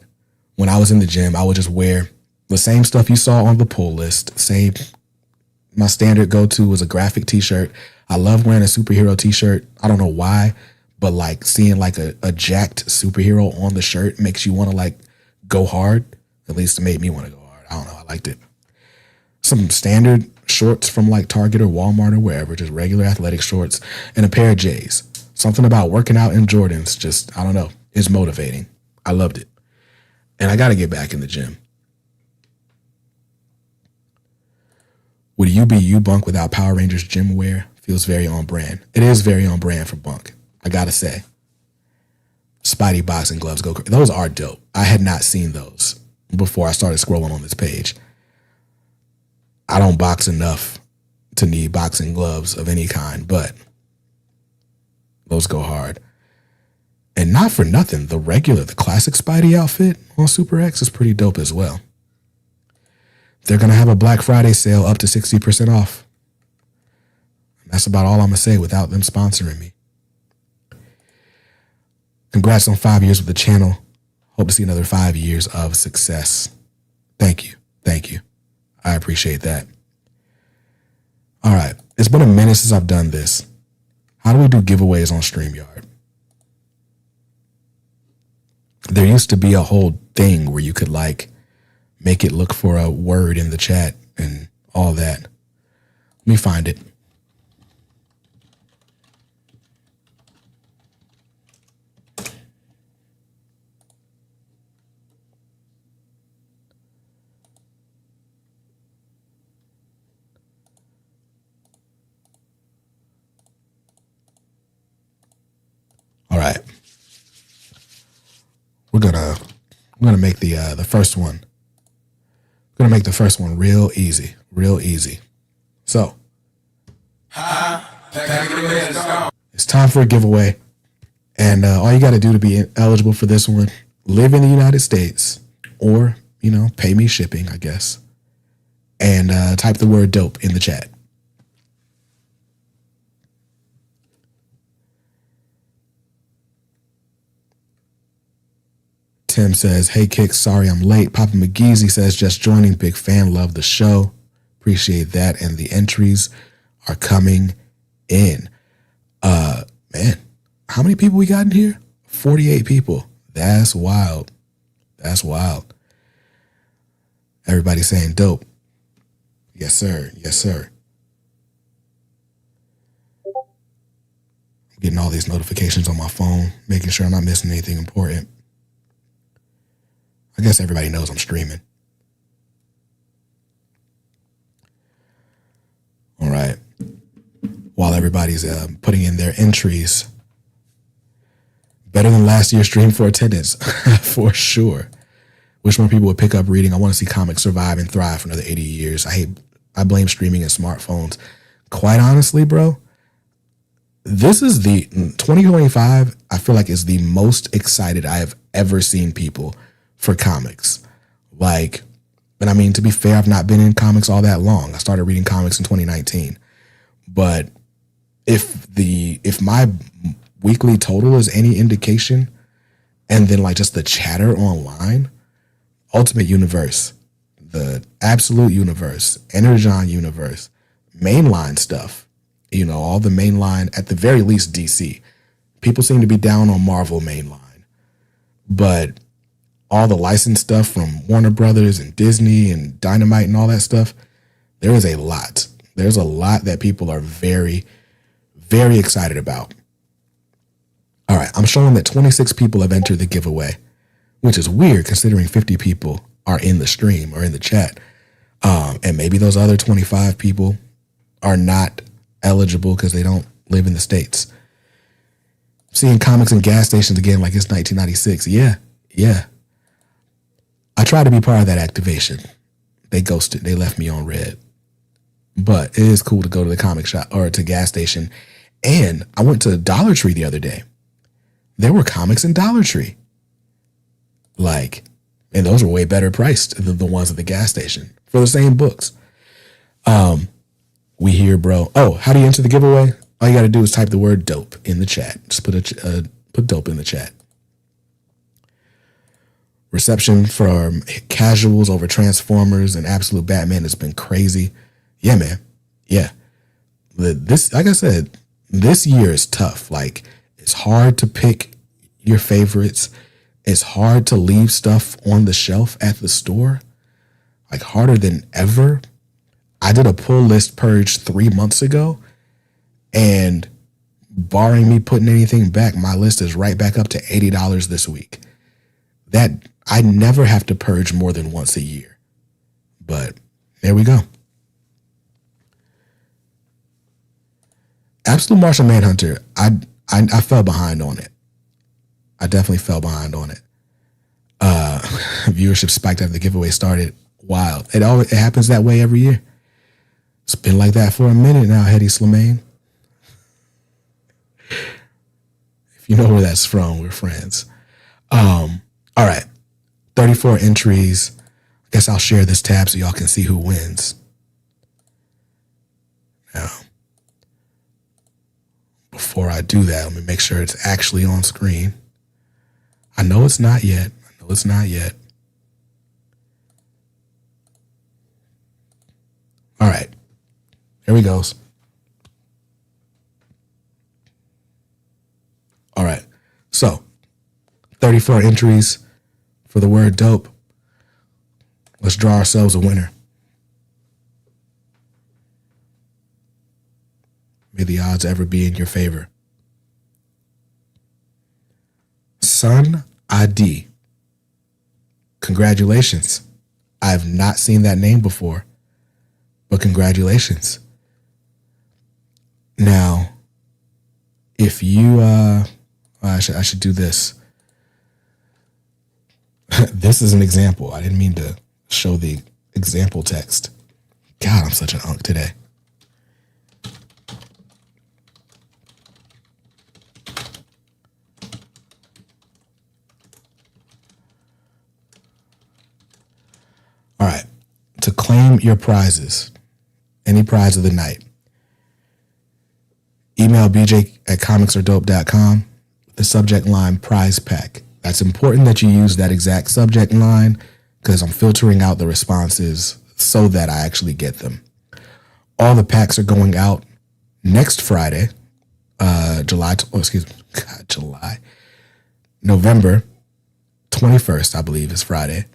A: when I was in the gym, I would just wear the same stuff you saw on the pull list. My standard go-to was a graphic t-shirt. I love wearing a superhero t-shirt. I don't know why, but seeing a jacked superhero on the shirt makes you want to go hard. At least it made me want to go hard. I don't know. I liked it. Some standard shorts from like Target or Walmart or wherever, just regular athletic shorts, and a pair of J's. Something about working out in Jordans just, I don't know, is motivating. I loved it. And I got to get back in the gym. Would you be you, Bunk, without Power Rangers gym wear? Feels very on brand. It is very on brand for Bunk, I got to say. Spidey boxing gloves go crazy. Those are dope. I had not seen those before I started scrolling on this page. I don't box enough to need boxing gloves of any kind, but those go hard. And not for nothing, the classic Spidey outfit on Super X is pretty dope as well. They're going to have a Black Friday sale up to 60% off. And that's about all I'm going to say without them sponsoring me. Congrats on 5 years with the channel. Hope to see another 5 years of success. Thank you. Thank you. I appreciate that. All right. It's been a minute since I've done this. How do we do giveaways on StreamYard? There used to be a whole thing where you could like make it look for a word in the chat and all that. Let me find it. All right. I'm gonna make the first one. I'm gonna make the first one real easy. So it's time for a giveaway. And all you gotta do to be eligible for this one, live in the United States, or, pay me shipping, I guess. And type the word dope in the chat. Tim says, hey, Kicks, sorry I'm late. Papa McGeezy says, just joining. Big fan, love the show. Appreciate that. And the entries are coming in. Man, how many people we got in here? 48 people. That's wild. That's wild. Everybody saying dope. Yes, sir. Yes, sir. I'm getting all these notifications on my phone, making sure I'm not missing anything important. I guess everybody knows I'm streaming. All right. While everybody's putting in their entries, better than last year's stream for attendance, for sure. Wish more people would pick up reading. I want to see comics survive and thrive for another 80 years. I blame streaming and smartphones. Quite honestly, bro, this is the 2025, I feel like is the most excited I have ever seen people for comics. Like, and I mean, to be fair, I've not been in comics all that long. I started reading comics in 2019. But if my weekly total is any indication, and then like just the chatter online, Ultimate Universe, the Absolute Universe, Energon Universe, mainline stuff, all the mainline, at the very least DC. People seem to be down on Marvel mainline. But all the licensed stuff from Warner Brothers and Disney and Dynamite and all that stuff, there is a lot. There's a lot that people are very, very excited about. All right, I'm showing that 26 people have entered the giveaway, which is weird considering 50 people are in the stream or in the chat. And maybe those other 25 people are not eligible because they don't live in the States. Seeing comics in gas stations again like it's 1996. Yeah. I tried to be part of that activation. They ghosted. They left me on red. But it is cool to go to the comic shop or to gas station. And I went to Dollar Tree the other day. There were comics in Dollar Tree. And those were way better priced than the ones at the gas station for the same books. We here, bro. Oh, how do you enter the giveaway? All you got to do is type the word dope in the chat. Just put dope in the chat. Reception from casuals over Transformers and Absolute Batman has been crazy. Yeah, man. Yeah. This, like I said, this year is tough. Like, it's hard to pick your favorites. It's hard to leave stuff on the shelf at the store. Like, harder than ever. I did a pull list purge 3 months ago, and barring me putting anything back, my list is right back up to $80 this week. That I never have to purge more than once a year. But there we go. Absolute Martian Manhunter, I fell behind on it. I definitely fell behind on it. Viewership spiked after the giveaway started. Wild. It happens that way every year. It's been like that for a minute now, Hedy Slimane. If you know where that's from, we're friends. All right. 34 entries. I guess I'll share this tab so y'all can see who wins. Now, before I do that, let me make sure it's actually on screen. I know it's not yet. All right. Here we goes. All right. So, 34 entries for the word dope. Let's draw ourselves a winner. May the odds ever be in your favor. Sun ID. Congratulations. I have not seen that name before, but congratulations. Now, if you, I should do this. This is an example. I didn't mean to show the example text. God, I'm such an unk today. All right. To claim your prizes, any prize of the night, email bj@comicsardope.com, the subject line prize pack. That's important that you use that exact subject line because I'm filtering out the responses so that I actually get them. All the packs are going out next Friday, November 21st, I believe is Friday.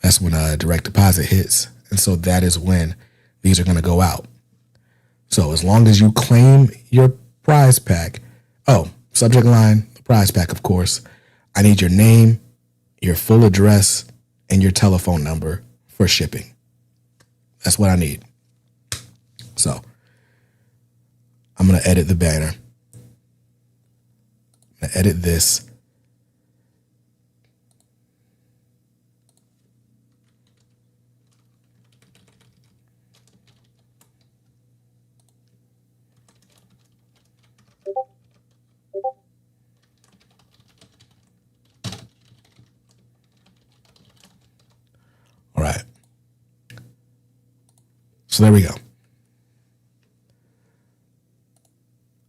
A: That's when direct deposit hits. And so that is when these are going to go out. So as long as you claim your prize pack, subject line, prize pack, of course, I need your name, your full address, and your telephone number for shipping. That's what I need. So I'm going to edit the banner. I'm going to edit this. All right. So there we go.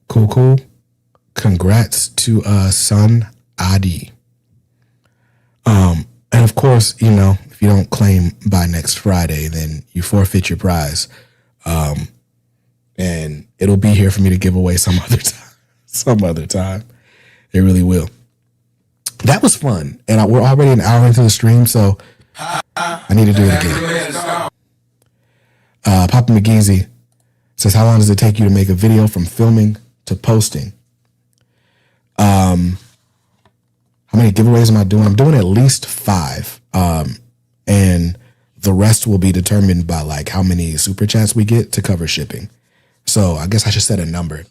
A: Cool. Congrats to Sun ID. And of course, if you don't claim by next Friday, then you forfeit your prize. And it'll be here for me to give away some other time. It really will. That was fun. And we're already an hour into the stream, so I need to do it again. Papa McGeezy says, how long does it take you to make a video from filming to posting? How many giveaways am I doing? I'm doing at least 5. And the rest will be determined by like how many super chats we get to cover shipping. So I guess I should set a number.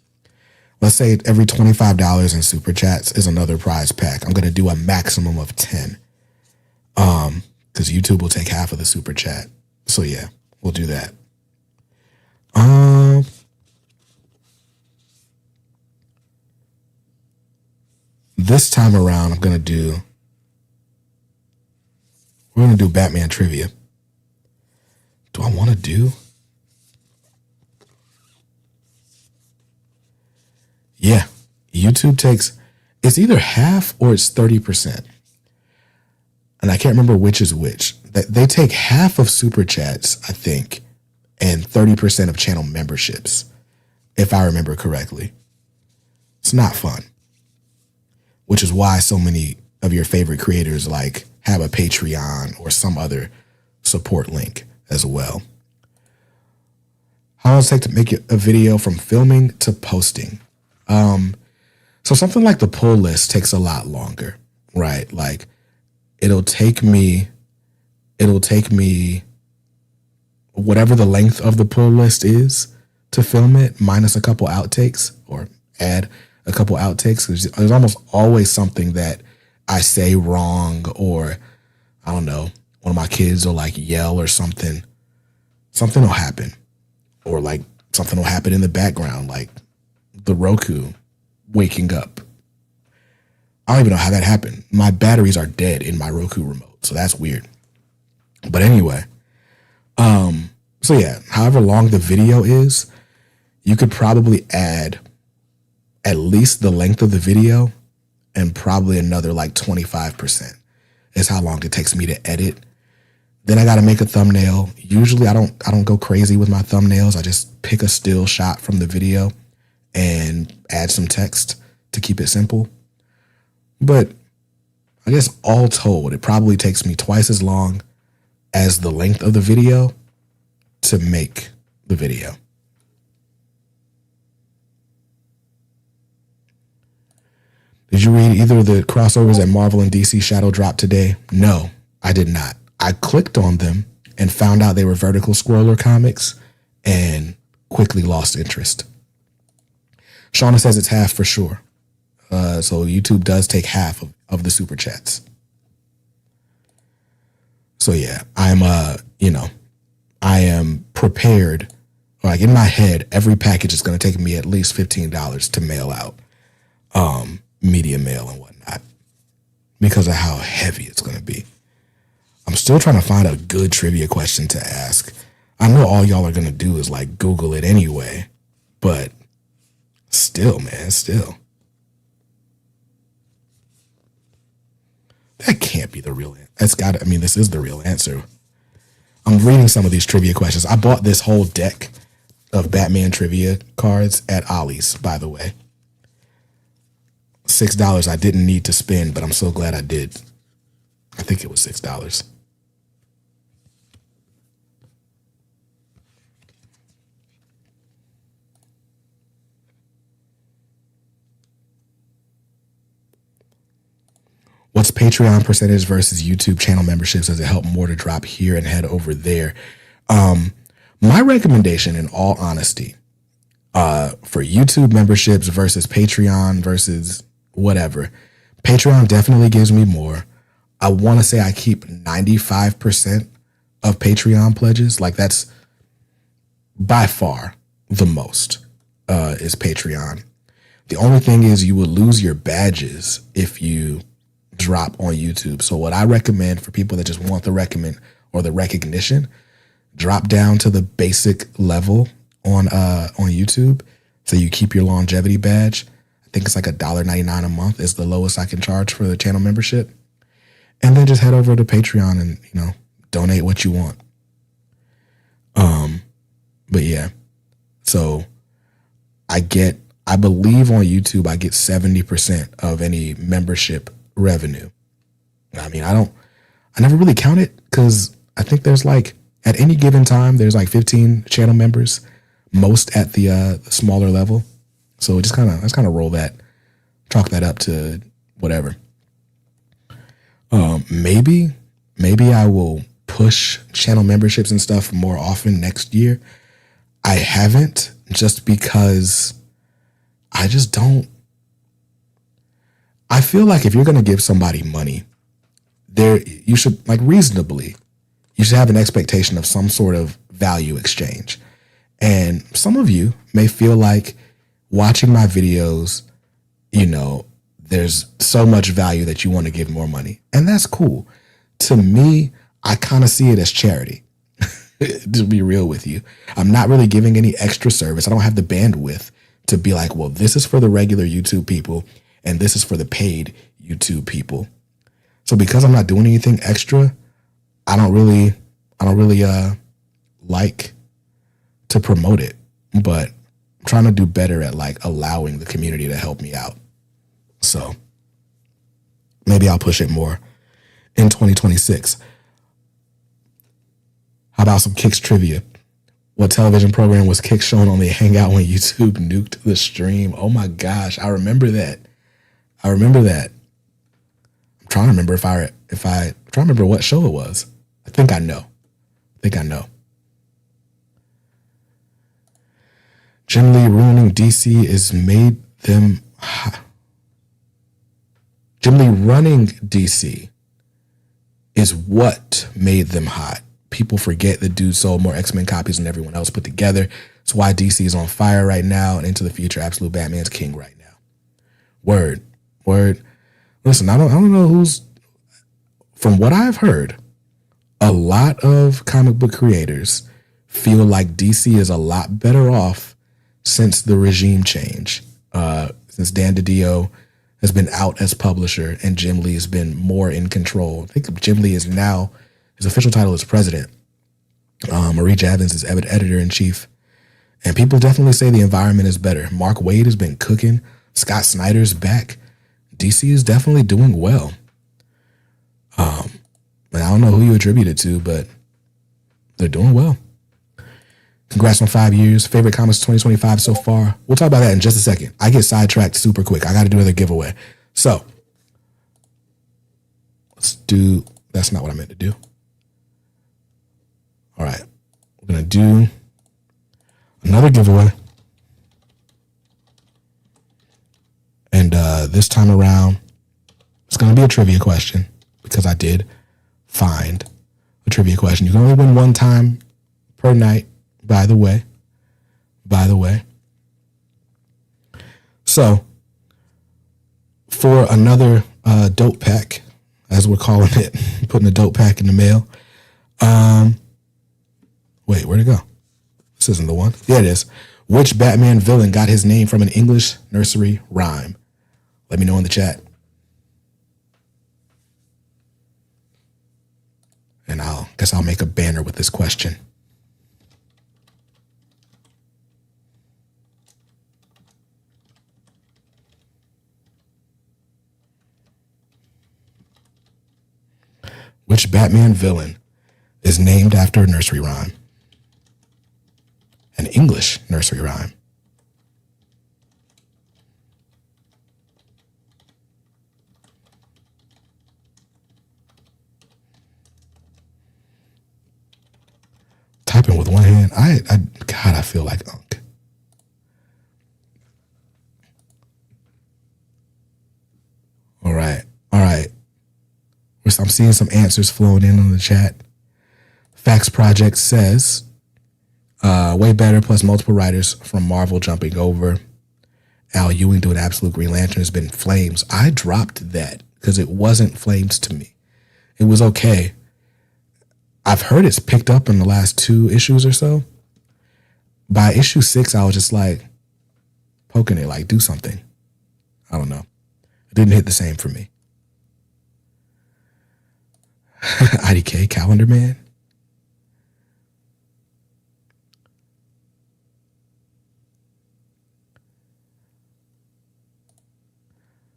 A: Let's say every $25 in super chats is another prize pack. I'm going to do a maximum of 10. Because YouTube will take half of the super chat. So yeah, we'll do that. This time around, we're going to do Batman trivia. Do I want to do? Yeah, YouTube takes, it's either half or it's 30%. And I can't remember which is which. They take half of super chats, I think, and 30% of channel memberships, if I remember correctly. It's not fun. Which is why so many of your favorite creators have a Patreon or some other support link as well. How long does it take to make a video from filming to posting? So something like the pull list takes a lot longer, right? Like it'll take me whatever the length of the pull list is to film it, minus a couple outtakes or add a couple outtakes. There's almost always something that I say wrong, or I don't know, one of my kids will like yell or something. Something will happen, or like something will happen in the background, like the Roku waking up. I don't even know how that happened. My batteries are dead in my Roku remote, so that's weird. But anyway, so yeah, however long the video is, you could probably add at least the length of the video and probably another like 25% is how long it takes me to edit. Then I got to make a thumbnail. Usually I don't go crazy with my thumbnails. I just pick a still shot from the video and add some text to keep it simple. But I guess all told, it probably takes me twice as long as the length of the video to make the video. Did you read either of the crossovers that Marvel and DC Shadow dropped today? No, I did not. I clicked on them and found out they were vertical scroller comics and quickly lost interest. Shauna says it's half for sure. So YouTube does take half of the super chats. So yeah, I am prepared. Like in my head, every package is going to take me at least $15 to mail out, media mail and whatnot, because of how heavy it's going to be. I'm still trying to find a good trivia question to ask. I know all y'all are going to do is like Google it anyway, but still, man, still. That can't be the real answer. This is the real answer. I'm reading some of these trivia questions. I bought this whole deck of Batman trivia cards at Ollie's, by the way. $6 I didn't need to spend, but I'm so glad I did. I think it was $6. What's Patreon percentage versus YouTube channel memberships? Does it help more to drop here and head over there? My recommendation, in all honesty, for YouTube memberships versus Patreon versus whatever, Patreon definitely gives me more. I want to say I keep 95% of Patreon pledges. Like that's by far the most is Patreon. The only thing is you will lose your badges if you drop on YouTube. So what I recommend for people that just want the recognition, drop down to the basic level on YouTube. So you keep your longevity badge. I think it's like $1.99 a month is the lowest I can charge for the channel membership. And then just head over to Patreon and, donate what you want. But yeah, so I believe on YouTube, I get 70% of any membership revenue. I never really count it because I think there's like, at any given time, there's like 15 channel members, most at the smaller level. So let's kind of chalk that up to whatever. Maybe I will push channel memberships and stuff more often next year. I haven't, just because I just don't. I feel like if you're going to give somebody money, you should reasonably, you should have an expectation of some sort of value exchange. And some of you may feel like watching my videos, there's so much value that you want to give more money. And that's cool. To me, I kind of see it as charity, to be real with you. I'm not really giving any extra service. I don't have the bandwidth to be like, well, this is for the regular YouTube people and this is for the paid YouTube people. So because I'm not doing anything extra, I don't really like to promote it, but I'm trying to do better at allowing the community to help me out. So maybe I'll push it more in 2026. How about some Kicks trivia? What television program was Kick shown on the Hangout when YouTube nuked the stream? Oh my gosh, I remember that. I'm trying to remember I'm trying to remember what show it was. I think I know. Jim Lee ruining DC is made them hot. Jim Lee running DC is what made them hot. People forget the dude sold more X-Men copies than everyone else put together. It's why DC is on fire right now and into the future. Absolute Batman's king right now. Word. Listen, I don't know who's. From what I've heard, a lot of comic book creators feel like DC is a lot better off since the regime change. Since Dan DiDio has been out as publisher and Jim Lee has been more in control. I think Jim Lee is now, his official title is president. Marie Javins is editor-in-chief. And people definitely say the environment is better. Mark Waid has been cooking. Scott Snyder's back. DC is definitely doing well. And I don't know who you attribute it to, but they're doing well. Congrats on 5 years. Favorite comics 2025 so far. We'll talk about that in just a second. I get sidetracked super quick. I got to do another giveaway. So let's do, that's not what I meant to do. All right. We're going to do another giveaway. And this time around, it's going to be a trivia question because I did find a trivia question. You can only win one time per night, by the way. So, for another dope pack, as we're calling it, putting a dope pack in the mail. Wait, where'd it go? This isn't the one. Yeah, it is. Which Batman villain got his name from an English nursery rhyme? Let me know in the chat. And I'll make a banner with this question. Which Batman villain is named after a nursery rhyme? An English nursery rhyme. Typing with one hand. I feel like Unc. All right. I'm seeing some answers flowing in on the chat. Facts Project says, way better, plus multiple writers from Marvel jumping over. Al Ewing doing Absolute Green Lantern has been Flames. I dropped that because it wasn't Flames to me. It was okay. I've heard it's picked up in the last 2 issues or so. By issue 6, I was just like poking it, like do something. I don't know. It didn't hit the same for me. IDK Calendar Man.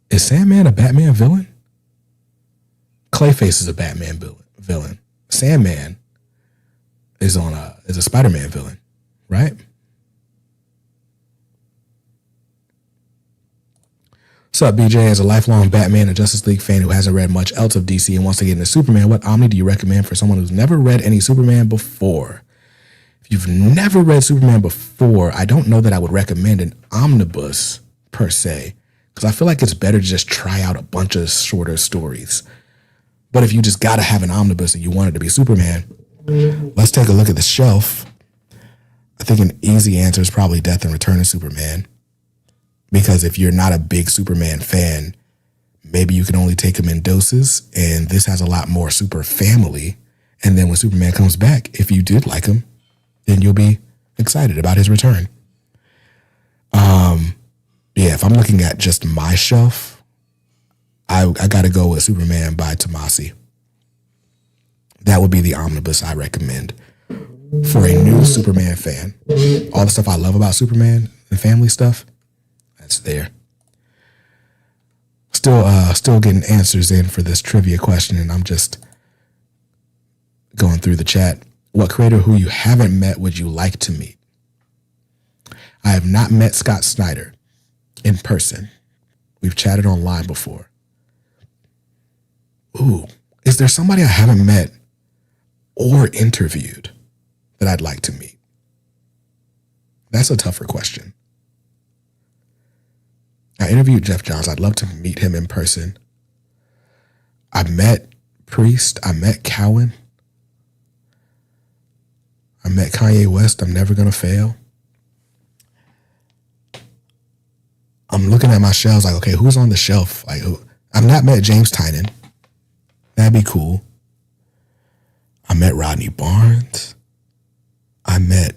A: Is Sandman a Batman villain? Clayface is a Batman villain. Sandman is a Spider-Man villain, right? What's up, BJ? As a lifelong Batman and Justice League fan who hasn't read much else of DC and wants to get into Superman, what Omni do you recommend for someone who's never read any Superman before? If you've never read Superman before, I don't know that I would recommend an omnibus per se, because I feel like it's better to just try out a bunch of shorter stories. But if you just got to have an omnibus and you want it to be Superman, let's take a look at the shelf. I think an easy answer is probably Death and Return of Superman. Because if you're not a big Superman fan, maybe you can only take him in doses, and this has a lot more super family. And then when Superman comes back, if you did like him, then you'll be excited about his return. Yeah, if I'm looking at just my shelf, I got to go with Superman by Tomasi. That would be the omnibus I recommend for a new Superman fan. All the stuff I love about Superman, the family stuff, that's there. Still getting answers in for this trivia question, and I'm just going through the chat. What creator who you haven't met would you like to meet? I have not met Scott Snyder in person. We've chatted online before. Ooh, is there somebody I haven't met or interviewed that I'd like to meet? That's a tougher question. I interviewed Jeff Johns. I'd love to meet him in person. I met Priest. I met Cowan. I met Kanye West. I'm never going to fail. I'm looking at my shelves like, okay, who's on the shelf? Like, who? I've not met James Tynan. That'd be cool. I met Rodney Barnes. I met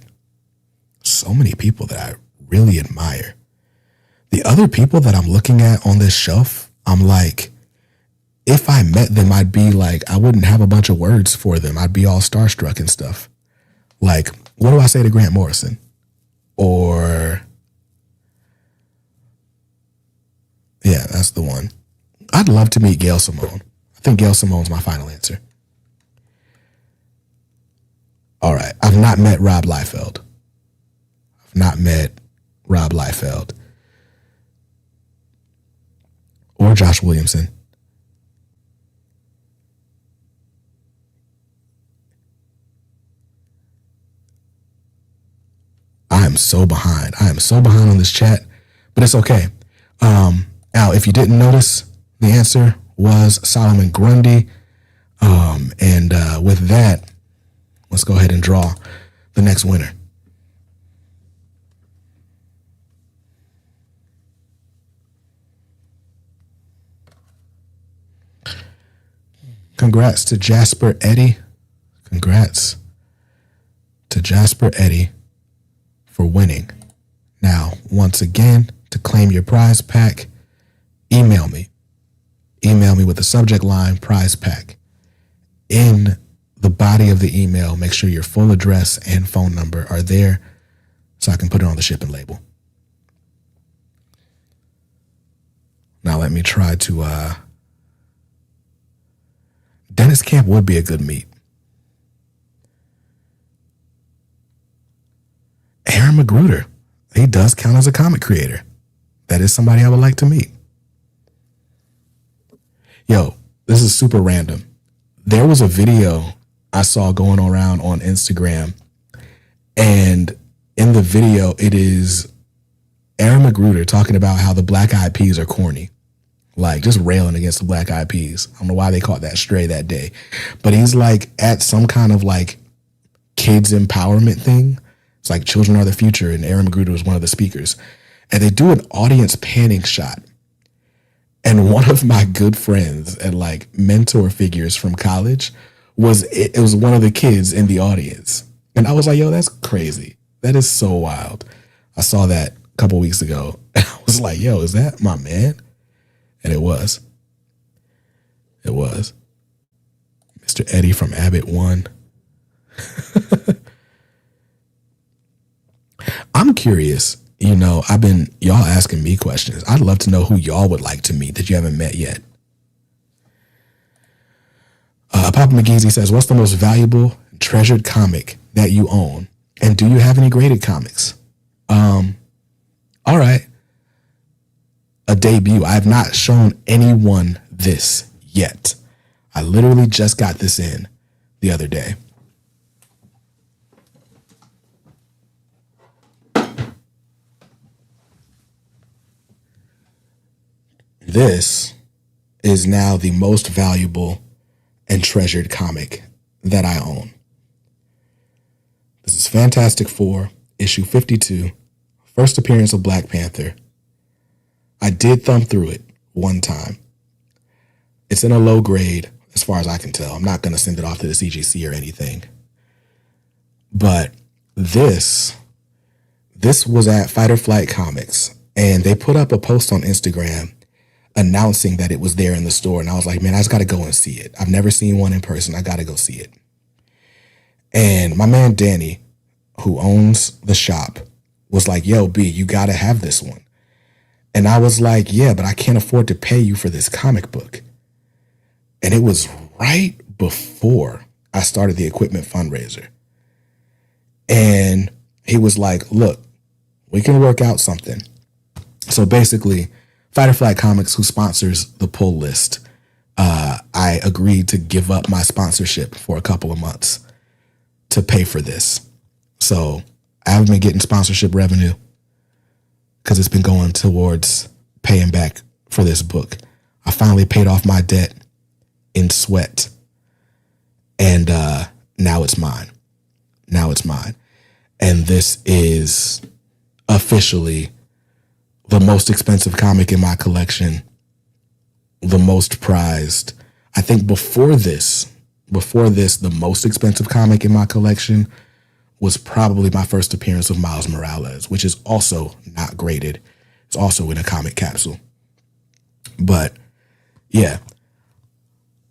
A: so many people that I really admire. The other people that I'm looking at on this shelf, I'm like, if I met them, I'd be like, I wouldn't have a bunch of words for them. I'd be all starstruck and stuff. Like, what do I say to Grant Morrison? Or, yeah, that's the one. I'd love to meet Gail Simone. I think Gail Simone's my final answer. All right, I've not met Rob Liefeld. I've not met Rob Liefeld. Or Josh Williamson. I am so behind. I am so behind on this chat, but it's okay. Al, if you didn't notice, the answer was Solomon Grundy. And with that, let's go ahead and draw the next winner. Congrats to Jasper Eddy. Congrats to Jasper Eddy for winning. Now, once again, to claim your prize pack, email me. Email me with the subject line prize pack. In the body of the email, make sure your full address and phone number are there so I can put it on the shipping label. Now let me try to Dennis Camp would be a good meet. Aaron Magruder, he does count as a comic creator. That is somebody I would like to meet. Yo, this is super random. There was a video I saw going around on Instagram, and in the video, it is Aaron Magruder talking about how the Black Eyed Peas are corny. Like, just railing against the Black Eyed Peas. I don't know why they caught that stray that day. But he's like at some kind of like kids empowerment thing. It's like children are the future, and Aaron Magruder was one of the speakers. And they do an audience panning shot. And one of my good friends and like mentor figures from college it was one of the kids in the audience. And I was like, yo, that's crazy. That is so wild. I saw that a couple weeks ago. And I was like, yo, is that my man? And it was. It was. Mr. Eddie from Abbott won. I'm curious, y'all asking me questions. I'd love to know who y'all would like to meet that you haven't met yet. Papa McGeezy says, what's the most valuable, treasured comic that you own? And do you have any graded comics? All right. A debut. I have not shown anyone this yet. I literally just got this in the other day. This is now the most valuable and treasured comic that I own. This is Fantastic Four, issue 52, first appearance of Black Panther. I did thumb through it one time. It's in a low grade, as far as I can tell. I'm not going to send it off to the CGC or anything. But this was at Fight or Flight Comics, and they put up a post on Instagram announcing that it was there in the store. And I was like, man, I just got to go and see it. I've never seen one in person. I got to go see it. And my man, Danny, who owns the shop, was like, yo, B, you got to have this one. And I was like, yeah, but I can't afford to pay you for this comic book. And it was right before I started the equipment fundraiser. And he was like, look, we can work out something. So basically, Fight or Flight Comics, who sponsors the pull list, I agreed to give up my sponsorship for a couple of months to pay for this. So I haven't been getting sponsorship revenue because it's been going towards paying back for this book. I finally paid off my debt in sweat. And now it's mine. Now it's mine. And this is officially the most expensive comic in my collection, the most prized. I think before this, the most expensive comic in my collection was probably my first appearance of Miles Morales, which is also not graded. It's also in a comic capsule. But yeah,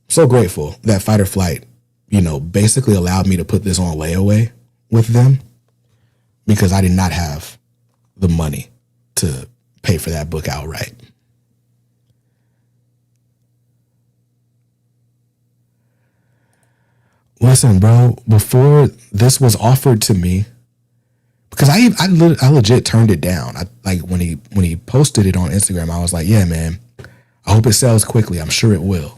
A: so grateful that Fight or Flight, basically allowed me to put this on layaway with them because I did not have the money to pay for that book outright. Listen, bro, before this was offered to me, because I legit turned it down. When he posted it on Instagram, I was like, yeah, man, I hope it sells quickly. I'm sure it will.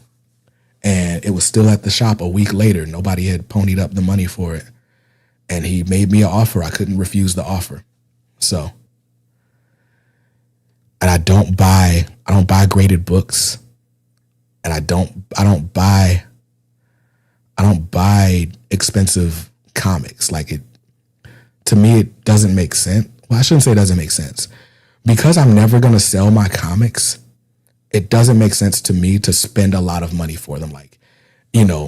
A: And it was still at the shop a week later. Nobody had ponied up the money for it. And he made me an offer. I couldn't refuse the offer. So, and I don't buy graded books. And I don't buy expensive comics. To me, it doesn't make sense. Well, I shouldn't say it doesn't make sense. Because I'm never going to sell my comics, it doesn't make sense to me to spend a lot of money for them.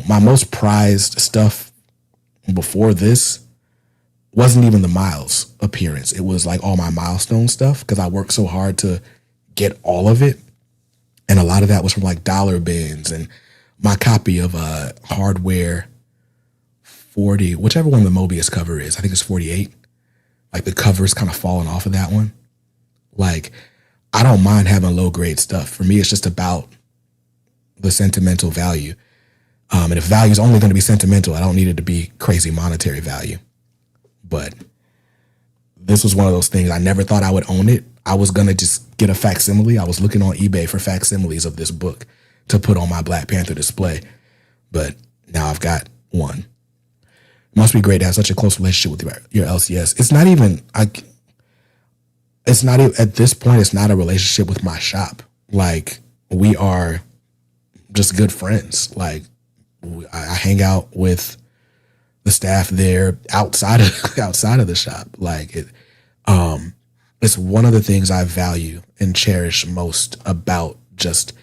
A: My most prized stuff before this wasn't even the Miles appearance. It was all my milestone stuff because I worked so hard to get all of it. And a lot of that was from dollar bins and my copy of Hardware 40, whichever one the Mobius cover is. I think it's 48. The cover's kind of falling off of that one. I don't mind having low grade stuff. For me, it's just about the sentimental value. And if value is only going to be sentimental, I don't need it to be crazy monetary value. But this was one of those things. I never thought I would own it. I was going to just get a facsimile. I was looking on eBay for facsimiles of this book to put on my Black Panther display. But now I've got one. It must be great to have such a close relationship with your LCS. At this point, it's not a relationship with my shop. We are just good friends. I hang out with the staff there outside of the shop. It's one of the things I value and cherish most about just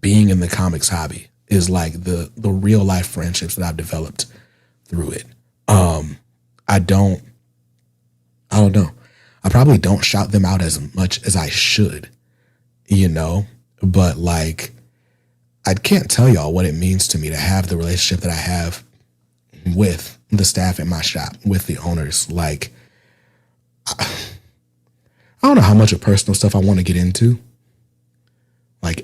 A: being in the comics hobby is the real life friendships that I've developed through it. I don't know. I probably don't shout them out as much as I should, but I can't tell y'all what it means to me to have the relationship that I have with the staff in my shop, with the owners. I don't know how much of personal stuff I want to get into,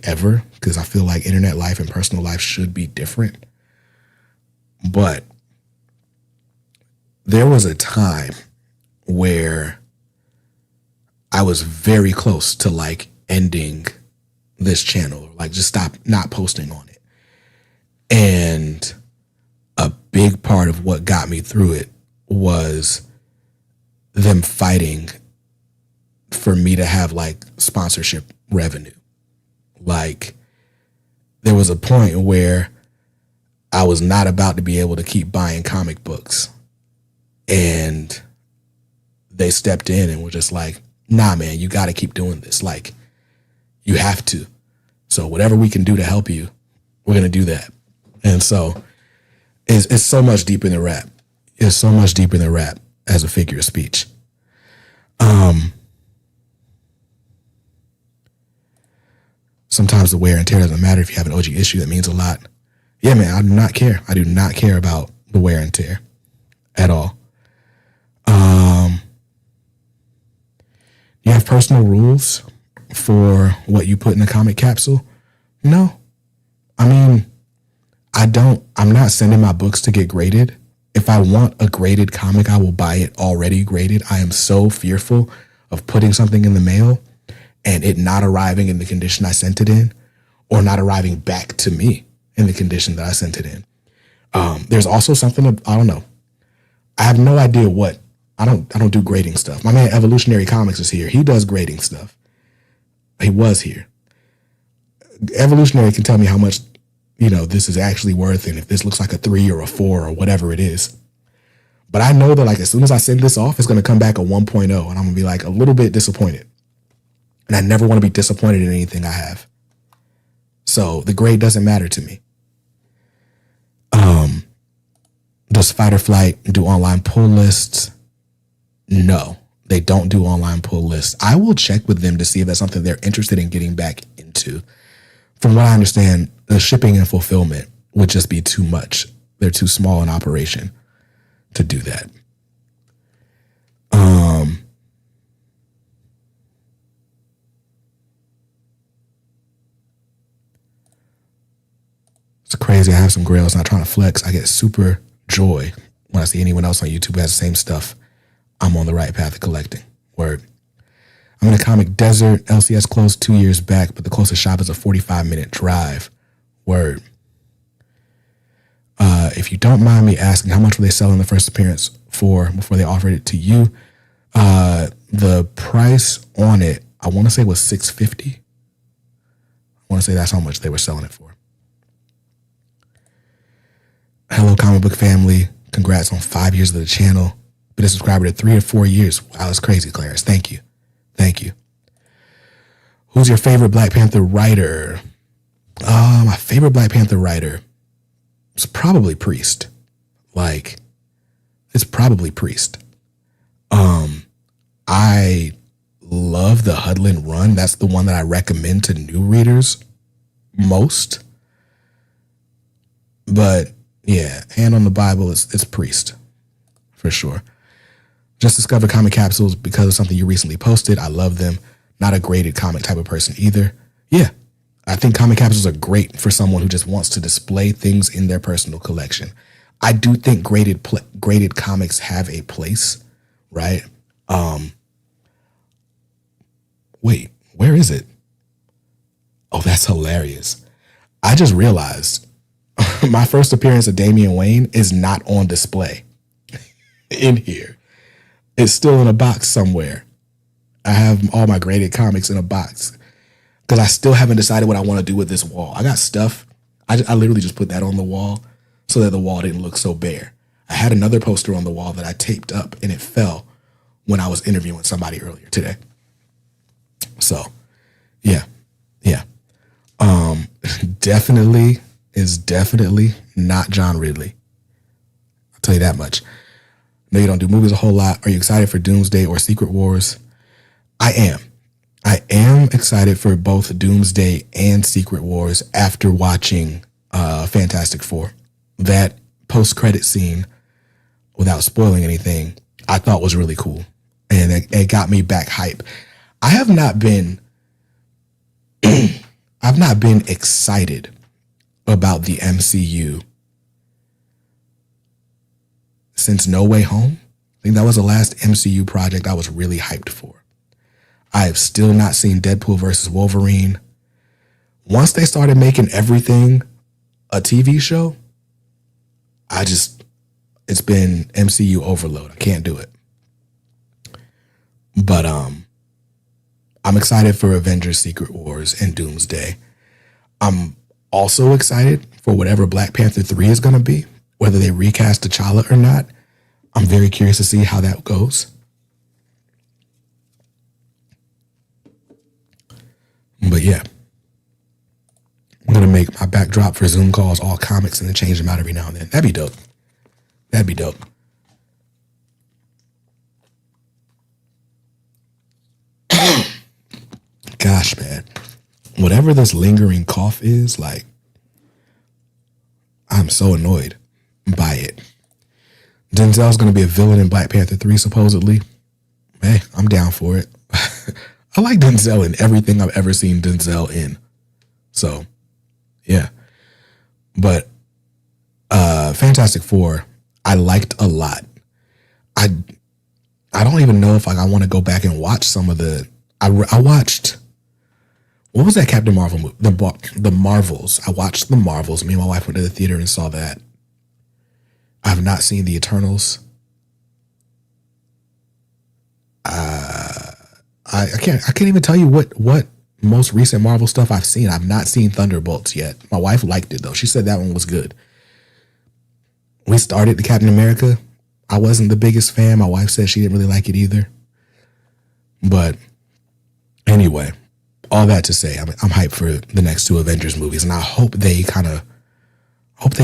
A: ever, because I feel like internet life and personal life should be different. But there was a time where I was very close to ending this channel, just stop not posting on it. And a big part of what got me through it was them fighting for me to have sponsorship revenue. There was a point where I was not about to be able to keep buying comic books. And they stepped in and were just nah, man, you got to keep doing this. You have to. So whatever we can do to help you, we're going to do that. And so it's so much deeper than rap. It's so much deeper than rap as a figure of speech. Sometimes the wear and tear doesn't matter if you have an OG issue. That means a lot. Yeah, man, I do not care. I do not care about the wear and tear at all. You have personal rules for what you put in a comic capsule? No. I mean, I'm not sending my books to get graded. If I want a graded comic, I will buy it already graded. I am so fearful of putting something in the mail and it not arriving in the condition I sent it in, or not arriving back to me in the condition that I sent it in. There's also something, I don't know. I have no idea what. I don't do grading stuff. My man Evolutionary Comics is here. He does grading stuff. He was here. Evolutionary can tell me how much, this is actually worth, and if this looks like a 3 or a 4 or whatever it is. But I know that, like, as soon as I send this off, it's going to come back a 1.0, and I'm going to be like a little bit disappointed. And I never want to be disappointed in anything I have. So the grade doesn't matter to me. Does Fight or Flight do online pull lists? No, they don't do online pull lists. I will check with them to see if that's something they're interested in getting back into. From what I understand, the shipping and fulfillment would just be too much. They're too small in operation to do that. It's crazy. I have some grails, not trying to flex. I get super joy when I see anyone else on YouTube who has the same stuff. I'm on the right path of collecting. Word. I'm in a comic desert. LCS closed 2 years back, but the closest shop is a 45-minute drive. Word. If you don't mind me asking, how much were they selling the first appearance for before they offered it to you? The price on it, I want to say, was $650. I want to say that's how much they were selling it for. Hello, comic book family. Congrats on 5 years of the channel. Been a subscriber to 3 or 4 years. Wow, that's crazy, Clarence. Thank you. Thank you. Who's your favorite Black Panther writer? My favorite Black Panther writer is probably Priest. It's probably Priest. I love the Hudlin run. That's the one that I recommend to new readers most. But yeah, hand on the Bible, it's Priest for sure. Just discovered comic capsules because of something you recently posted. I love them. Not a graded comic type of person either. Yeah, I think comic capsules are great for someone who just wants to display things in their personal collection. I do think graded comics have a place, right? Wait, where is it? Oh, that's hilarious. I just realized my first appearance of Damian Wayne is not on display in here. It's still in a box somewhere. I have all my graded comics in a box because I still haven't decided what I want to do with this wall. I got stuff. I literally just put that on the wall so that the wall didn't look so bare. I had another poster on the wall that I taped up and it fell when I was interviewing somebody earlier today. So, yeah. Definitely not John Ridley. I'll tell you that much. No, you don't do movies a whole lot. Are you excited for Doomsday or Secret Wars? I am excited for both Doomsday and Secret Wars after watching Fantastic Four. That post-credit scene, without spoiling anything, I thought was really cool. And it got me back hype. I've not been excited about the MCU since No Way Home. I think that was the last MCU project I was really hyped for. I have still not seen Deadpool versus Wolverine. Once they started making everything a TV show, it's been MCU overload. I can't do it. But I'm excited for Avengers Secret Wars and Doomsday. I'm also excited for whatever Black Panther 3 is going to be, whether they recast T'Challa or not. I'm very curious to see how that goes. But yeah, I'm going to make my backdrop for Zoom calls all comics and then change them out every now and then. That'd be dope. Gosh, man. Whatever this lingering cough is, I'm so annoyed by it. Denzel's going to be a villain in Black Panther 3, supposedly. Hey, I'm down for it. I like Denzel in everything I've ever seen Denzel in. So, yeah. But Fantastic Four, I liked a lot. I I don't even know if like I want to go back and watch some of the. I watched. What was that Captain Marvel movie? The Marvels. I watched the Marvels. Me and my wife went to the theater and saw that. I have not seen the Eternals. I can't even tell you what most recent Marvel stuff I've seen. I've not seen Thunderbolts yet. My wife liked it though. She said that one was good. We started the Captain America. I wasn't the biggest fan. My wife said she didn't really like it either. But anyway, all that to say, I'm hyped for the next two Avengers movies, and I hope they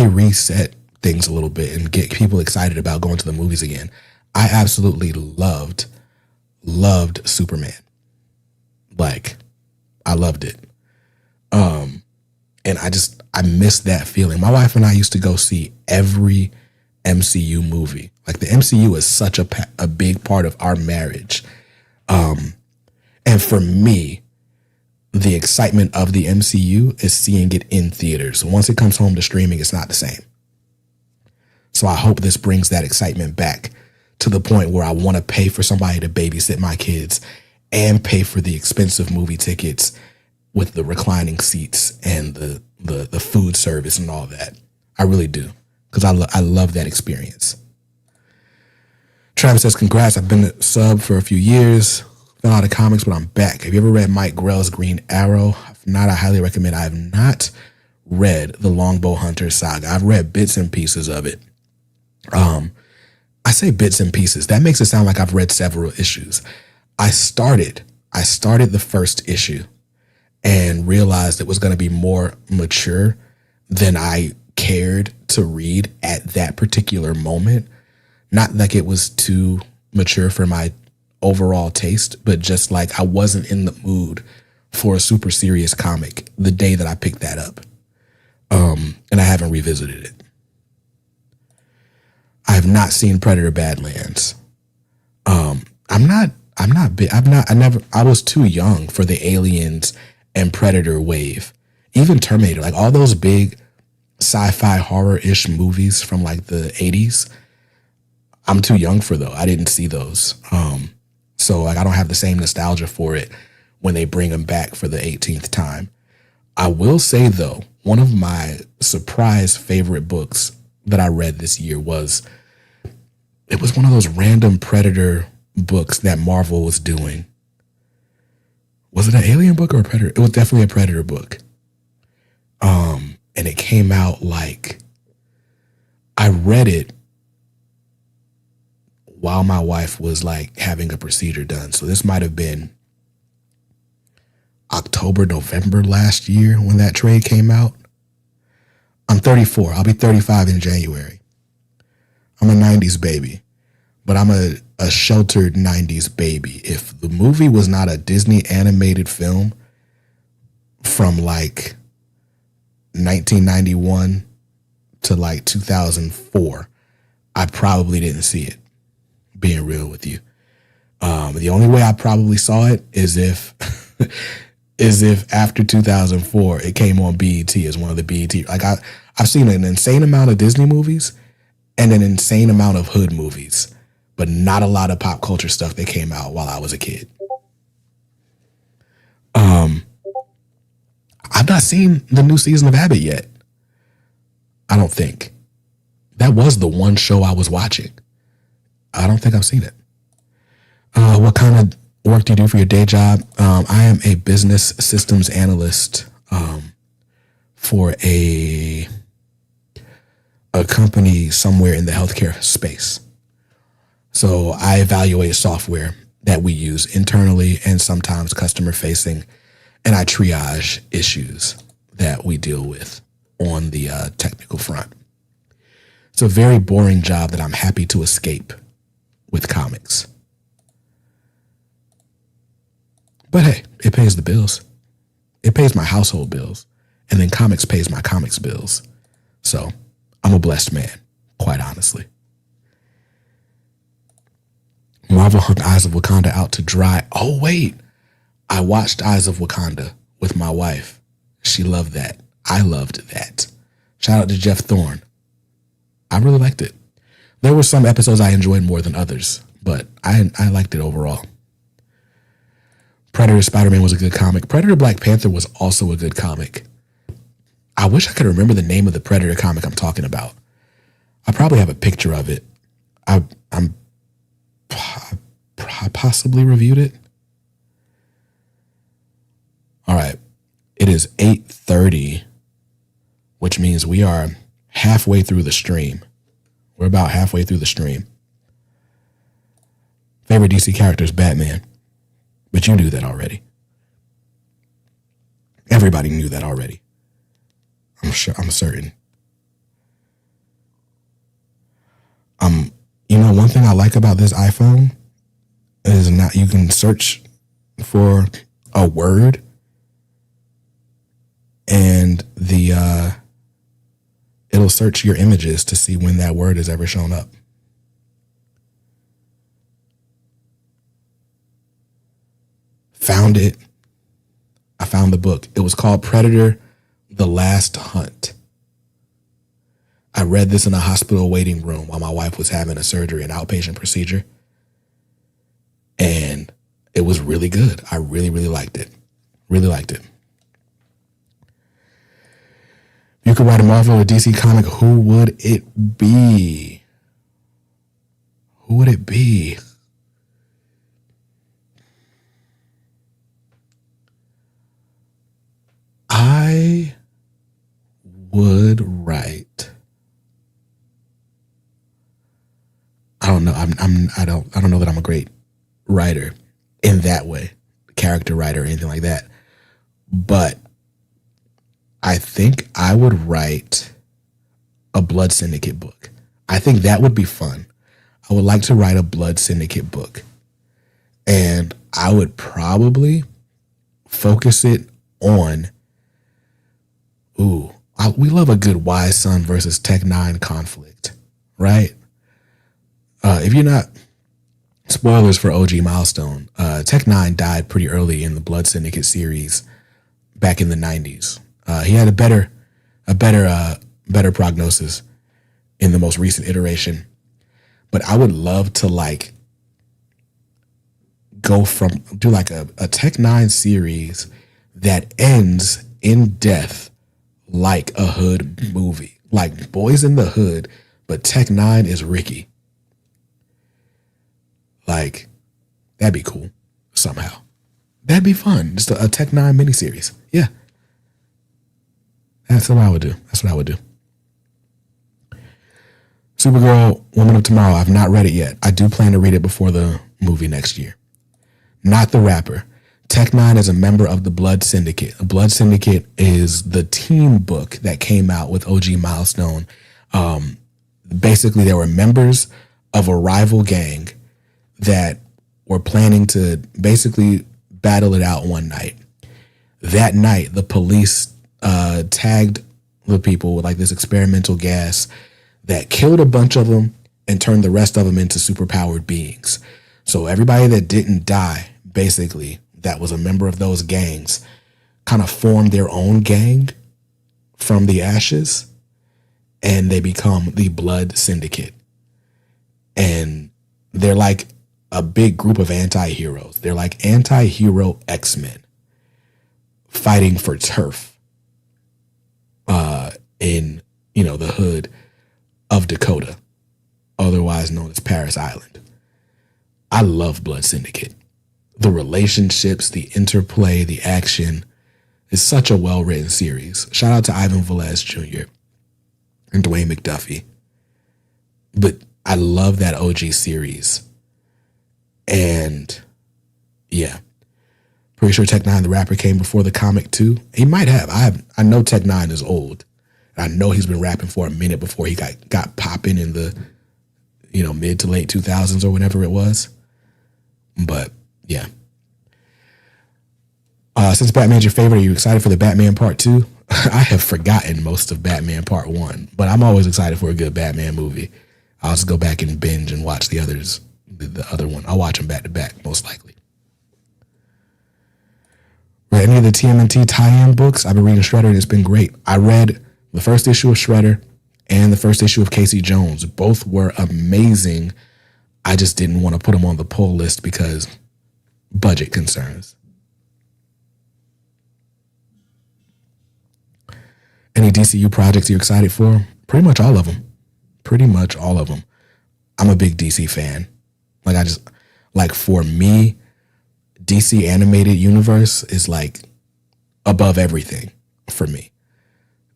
A: reset things a little bit and get people excited about going to the movies again. I absolutely loved Superman. Like, I loved it. And I missed that feeling. My wife and I used to go see every MCU movie. Like, the MCU is such a big part of our marriage. And for me, the excitement of the MCU is seeing it in theaters. Once it comes home to streaming, it's not the same. So I hope this brings that excitement back to the point where I want to pay for somebody to babysit my kids and pay for the expensive movie tickets with the reclining seats and the food service and all that. I really do, because I love that experience. Travis says, congrats. I've been a sub for a few years. Been out of comics, but I'm back. Have you ever read Mike Grell's Green Arrow? If not, I highly recommend. I have not read the Longbow Hunter saga. I've read bits and pieces of it. I say bits and pieces. That makes it sound like I've read several issues. I started the first issue and realized it was going to be more mature than I cared to read at that particular moment. Not like it was too mature for my overall taste, but just like I wasn't in the mood for a super serious comic the day that I picked that up. And I haven't revisited it. I have not seen Predator Badlands. I was too young for the Aliens and Predator wave. Even Terminator, like all those big sci-fi horror-ish movies from like the 80s. I'm too young for those. I didn't see those. So like I don't have the same nostalgia for it when they bring them back for the 18th time. I will say though, one of my surprise favorite books that I read this year was one of those random Predator books that Marvel was doing. Was it an Alien book or a Predator? It was definitely a Predator book. And it came out like, I read it while my wife was like having a procedure done. So this might have been October, November last year when that trade came out. I'm 34. I'll be 35 in January. I'm a 90s baby, but I'm a sheltered 90s baby. If the movie was not a Disney animated film from like 1991 to like 2004, I probably didn't see it, being real with you. The only way I probably saw it is if after 2004 it came on BET as one of the BET. Like I've seen an insane amount of Disney movies and an insane amount of hood movies, but not a lot of pop culture stuff that came out while I was a kid. I've not seen the new season of Abbott yet. I don't think. That was the one show I was watching. I don't think I've seen it. What kind of work do you do for your day job? I am a business systems analyst for a company somewhere in the healthcare space. So I evaluate software that we use internally and sometimes customer facing, and I triage issues that we deal with on the technical front. It's a very boring job that I'm happy to escape with comics. But hey, it pays the bills. It pays my household bills. And then comics pays my comics bills. So I'm a blessed man, quite honestly. Marvel hung Eyes of Wakanda out to dry. Oh, wait. I watched Eyes of Wakanda with my wife. She loved that. I loved that. Shout out to Jeff Thorne. I really liked it. There were some episodes I enjoyed more than others, but I liked it overall. Predator Spider-Man was a good comic. Predator Black Panther was also a good comic. I wish I could remember the name of the Predator comic I'm talking about. I probably have a picture of it. I'm possibly reviewed it. All right. It is 8:30, which means we are halfway through the stream. We're about halfway through the stream. Favorite DC character is Batman, but you knew that already. Everybody knew that already. I'm certain. One thing I like about this iPhone is not you can search for a word and it'll search your images to see when that word has ever shown up. Found it. I found the book. It was called Predator: The Last Hunt. I read this in a hospital waiting room while my wife was having a surgery, an outpatient procedure. And it was really good. I really, really liked it. Really liked it. If you could write a Marvel or DC comic, who would it be? Who would it be? I would write. I don't know. I don't know that I'm a great writer in that way, character writer or anything like that. But I think I would write a Blood Syndicate book. I think that would be fun. I would like to write a Blood Syndicate book. And I would probably focus it on, we love a good Wise Son versus Tech 9 conflict, right? If you're not, spoilers for OG Milestone, Tech 9 died pretty early in the Blood Syndicate series back in the 90s. He had a better prognosis in the most recent iteration. But I would love to do a Tech 9 series that ends in death like a hood movie. Like Boys in the Hood, but Tech 9 is Ricky. Like, that'd be cool somehow. That'd be fun. Just a Tech 9 miniseries. Yeah. That's what I would do. Supergirl, Woman of Tomorrow. I've not read it yet. I do plan to read it before the movie next year. Not the rapper. Tech 9 is a member of the Blood Syndicate. Blood Syndicate is the team book that came out with OG Milestone. Basically, they were members of a rival gang that were planning to basically battle it out one night. That night, the police tagged the people with this experimental gas that killed a bunch of them and turned the rest of them into superpowered beings. So everybody that didn't die, basically, that was a member of those gangs, kind of formed their own gang from the ashes, and they become the Blood Syndicate. And they're like a big group of anti-heroes. They're like anti-hero X-Men fighting for turf in, the hood of Dakota, otherwise known as Paris Island. I love Blood Syndicate. The relationships, the interplay, the action is such a well-written series. Shout out to Ivan Velez Jr. and Dwayne McDuffie. But I love that OG series. And yeah, pretty sure Tech 9 the rapper came before the comic too. He might have. I know Tech 9 is old. I know he's been rapping for a minute before he got popping in the mid to late 2000s or whatever it was. But yeah. Since Batman's your favorite, are you excited for the Batman Part 2? I have forgotten most of Batman Part 1, but I'm always excited for a good Batman movie. I'll just go back and binge and watch the others. The other one. I'll watch them back to back, most likely. Read any of the TMNT tie-in books? I've been reading Shredder and it's been great. I read the first issue of Shredder and the first issue of Casey Jones. Both were amazing. I just didn't want to put them on the pull list because budget concerns. Any DCU projects you're excited for? Pretty much all of them. Pretty much all of them. I'm a big DC fan. For me, DC animated universe is like above everything for me.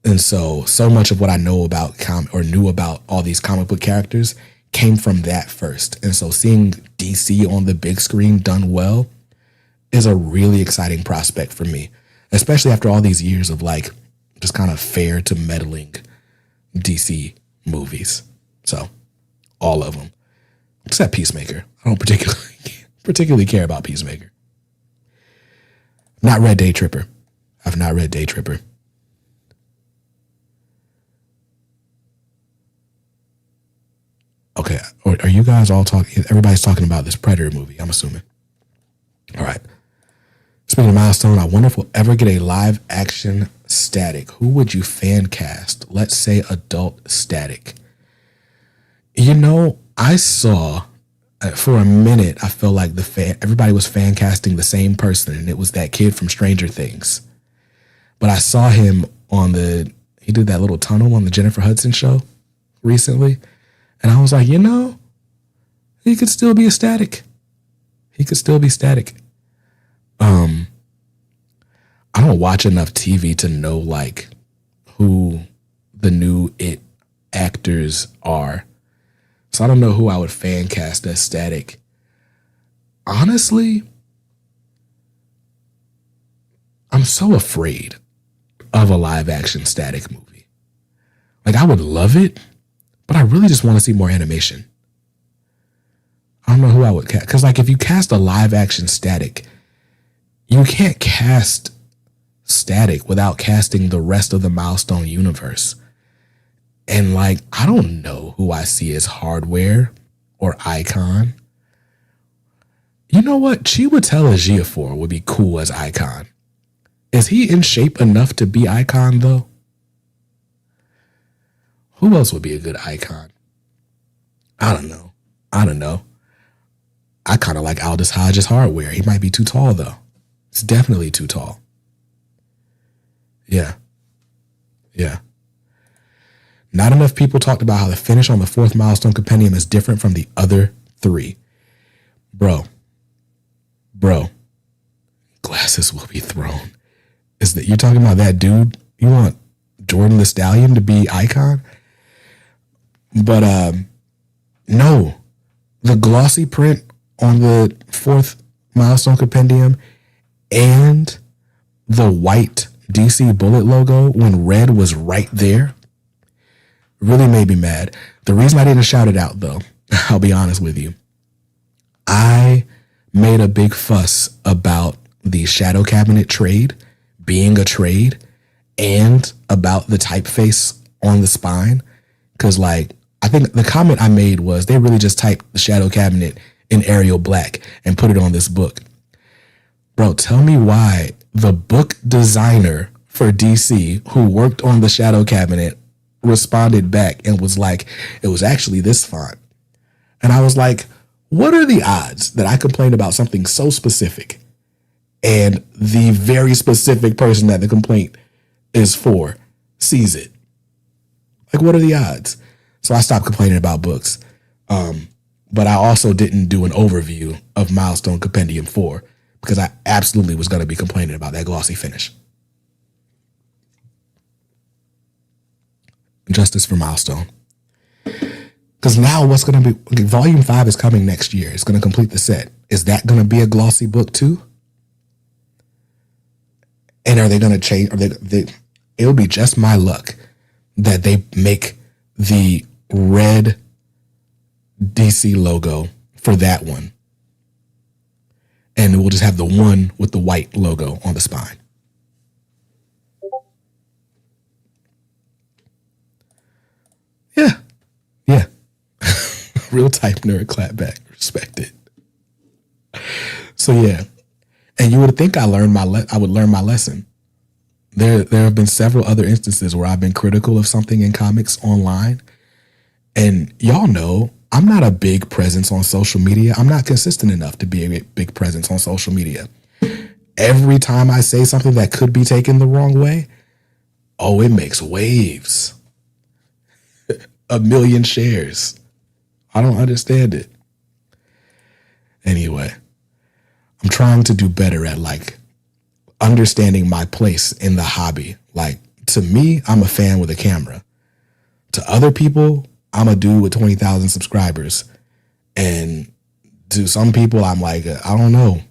A: And so much of what I know about knew about all these comic book characters came from that first. And so seeing DC on the big screen done well is a really exciting prospect for me, especially after all these years of like just kind of fair to meddling DC movies. So all of them, except Peacemaker. I don't particularly care about Peacemaker. Not read Day Tripper. I've not read Day Tripper. Okay, are you guys all talking? Everybody's talking about this Predator movie, I'm assuming. All right. Speaking of Milestone, I wonder if we'll ever get a live action Static. Who would you fan cast? Let's say adult Static. You know, I saw for a minute, I felt like everybody was fan casting the same person, and it was that kid from Stranger Things. But I saw him he did that little tunnel on the Jennifer Hudson show recently. And I was like, he could still be a Static. He could still be Static. I don't watch enough TV to know like who the new It actors are. So I don't know who I would fan cast as Static. Honestly, I'm so afraid of a live action Static movie. Like I would love it, but I really just want to see more animation. I don't know who I would cast. Because like if you cast a live action Static, you can't cast Static without casting the rest of the Milestone universe. And like, I don't know who I see as Hardware or Icon. You know what? Chiwetel Ejiofor would be cool as Icon. Is he in shape enough to be Icon though? Who else would be a good Icon? I don't know. I kind of like Aldous Hodge as Hardware. He might be too tall though. It's definitely too tall. Yeah. Not enough people talked about how the finish on the 4th Milestone Compendium is different from the other 3. Bro. Glasses will be thrown. Is that you're talking about that dude? You want Jordan the Stallion to be Icon? But no. The glossy print on the 4th Milestone Compendium and the white DC Bullet logo when red was right there really made me mad. The reason I didn't shout it out though, I'll be honest with you, I made a big fuss about the Shadow Cabinet trade being a trade and about the typeface on the spine. Cause like, I think the comment I made was they really just typed the Shadow Cabinet in Arial Black and put it on this book. Bro, tell me why the book designer for DC who worked on the Shadow Cabinet responded back and was like, it was actually this font. And I was like, what are the odds that I complained about something so specific and the very specific person that the complaint is for sees it? Like, what are the odds? So I stopped complaining about books. But I also didn't do an overview of Milestone Compendium 4 because I absolutely was going to be complaining about that glossy finish. Justice for Milestone. Because now what's going to be, Volume 5 is coming next year. It's going to complete the set. Is that going to be a glossy book too? And are they going to change? It'll be just my luck that they make the red DC logo for that one. And we'll just have the one with the white logo on the spine. Yeah. Real type nerd clap back. Respect it. So yeah. And you would think I would learn my lesson. There have been several other instances where I've been critical of something in comics online. And y'all know I'm not a big presence on social media. I'm not consistent enough to be a big presence on social media. Every time I say something that could be taken the wrong way, oh, it makes waves. 1,000,000 shares. I don't understand it. Anyway, I'm trying to do better at like understanding my place in the hobby. Like, to me, I'm a fan with a camera. To other people, I'm a dude with 20,000 subscribers. And to some people, I'm like, I don't know.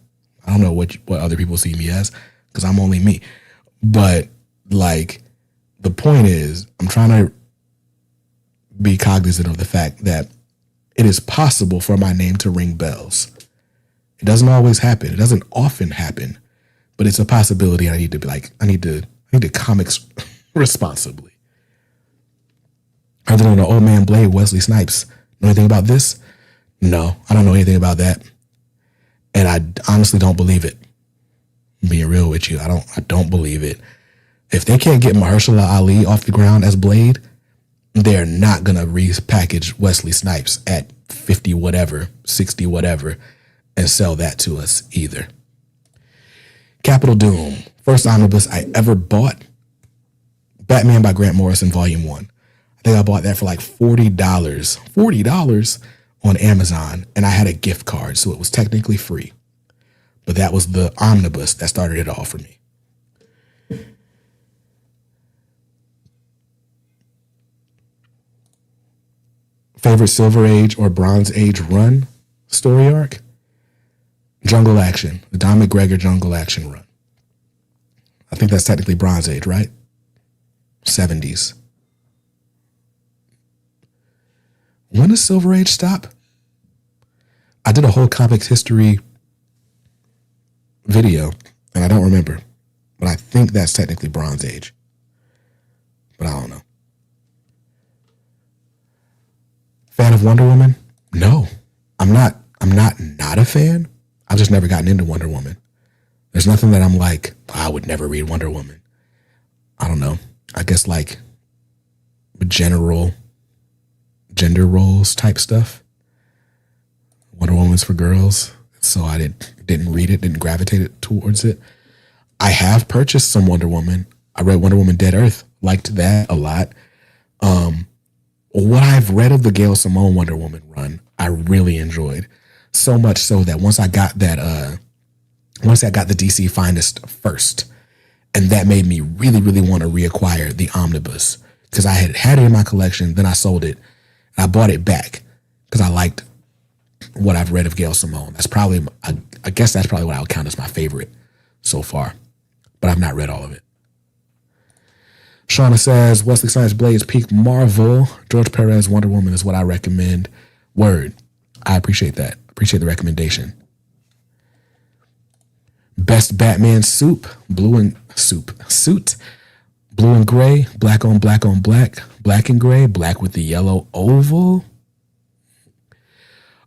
A: I don't know what other people see me as, because I'm only me. But like, the point is, I'm trying to be cognizant of the fact that it is possible for my name to ring bells. It doesn't always happen. It doesn't often happen, but it's a possibility. I need to be like, I need to comics responsibly. Other than the old man Blade, Wesley Snipes. Know anything about this? No, I don't know anything about that. And I honestly don't believe it. I'm being real with you. I don't believe it. If they can't get Mahershala Ali off the ground as Blade, they're not going to repackage Wesley Snipes at 50 whatever, 60 whatever, and sell that to us either. Capital Doom. First omnibus I ever bought. Batman by Grant Morrison, Volume 1. I think I bought that for like $40. $40 on Amazon, and I had a gift card, so it was technically free. But that was the omnibus that started it all for me. Favorite Silver Age or Bronze Age run story arc? Jungle Action, the Don McGregor Jungle Action run. I think that's technically Bronze Age, right? 70s. When does Silver Age stop? I did a whole comics history video, and I don't remember, but I think that's technically Bronze Age. But I don't know. Fan of Wonder Woman? No, I'm not a fan. I've just never gotten into Wonder Woman. There's nothing that I'm like, I would never read Wonder Woman. I don't know. I guess like general gender roles type stuff. Wonder Woman's for girls. So I didn't read it, didn't gravitate towards it. I have purchased some Wonder Woman. I read Wonder Woman Dead Earth. Liked that a lot. What I've read of the Gail Simone Wonder Woman run, I really enjoyed. So much so that once I got the DC Finest first, and that made me really, really want to reacquire the omnibus, because I had it in my collection, then I sold it, and I bought it back because I liked what I've read of Gail Simone. That's probably, I guess that's probably what I would count as my favorite so far, but I've not read all of it. Shauna says, Wesley Snipes Blades peak Marvel. George Perez Wonder Woman is what I recommend. Word. I appreciate that. Appreciate the recommendation. Best Batman suit, blue and gray, black on black on black, black and gray, black with the yellow oval.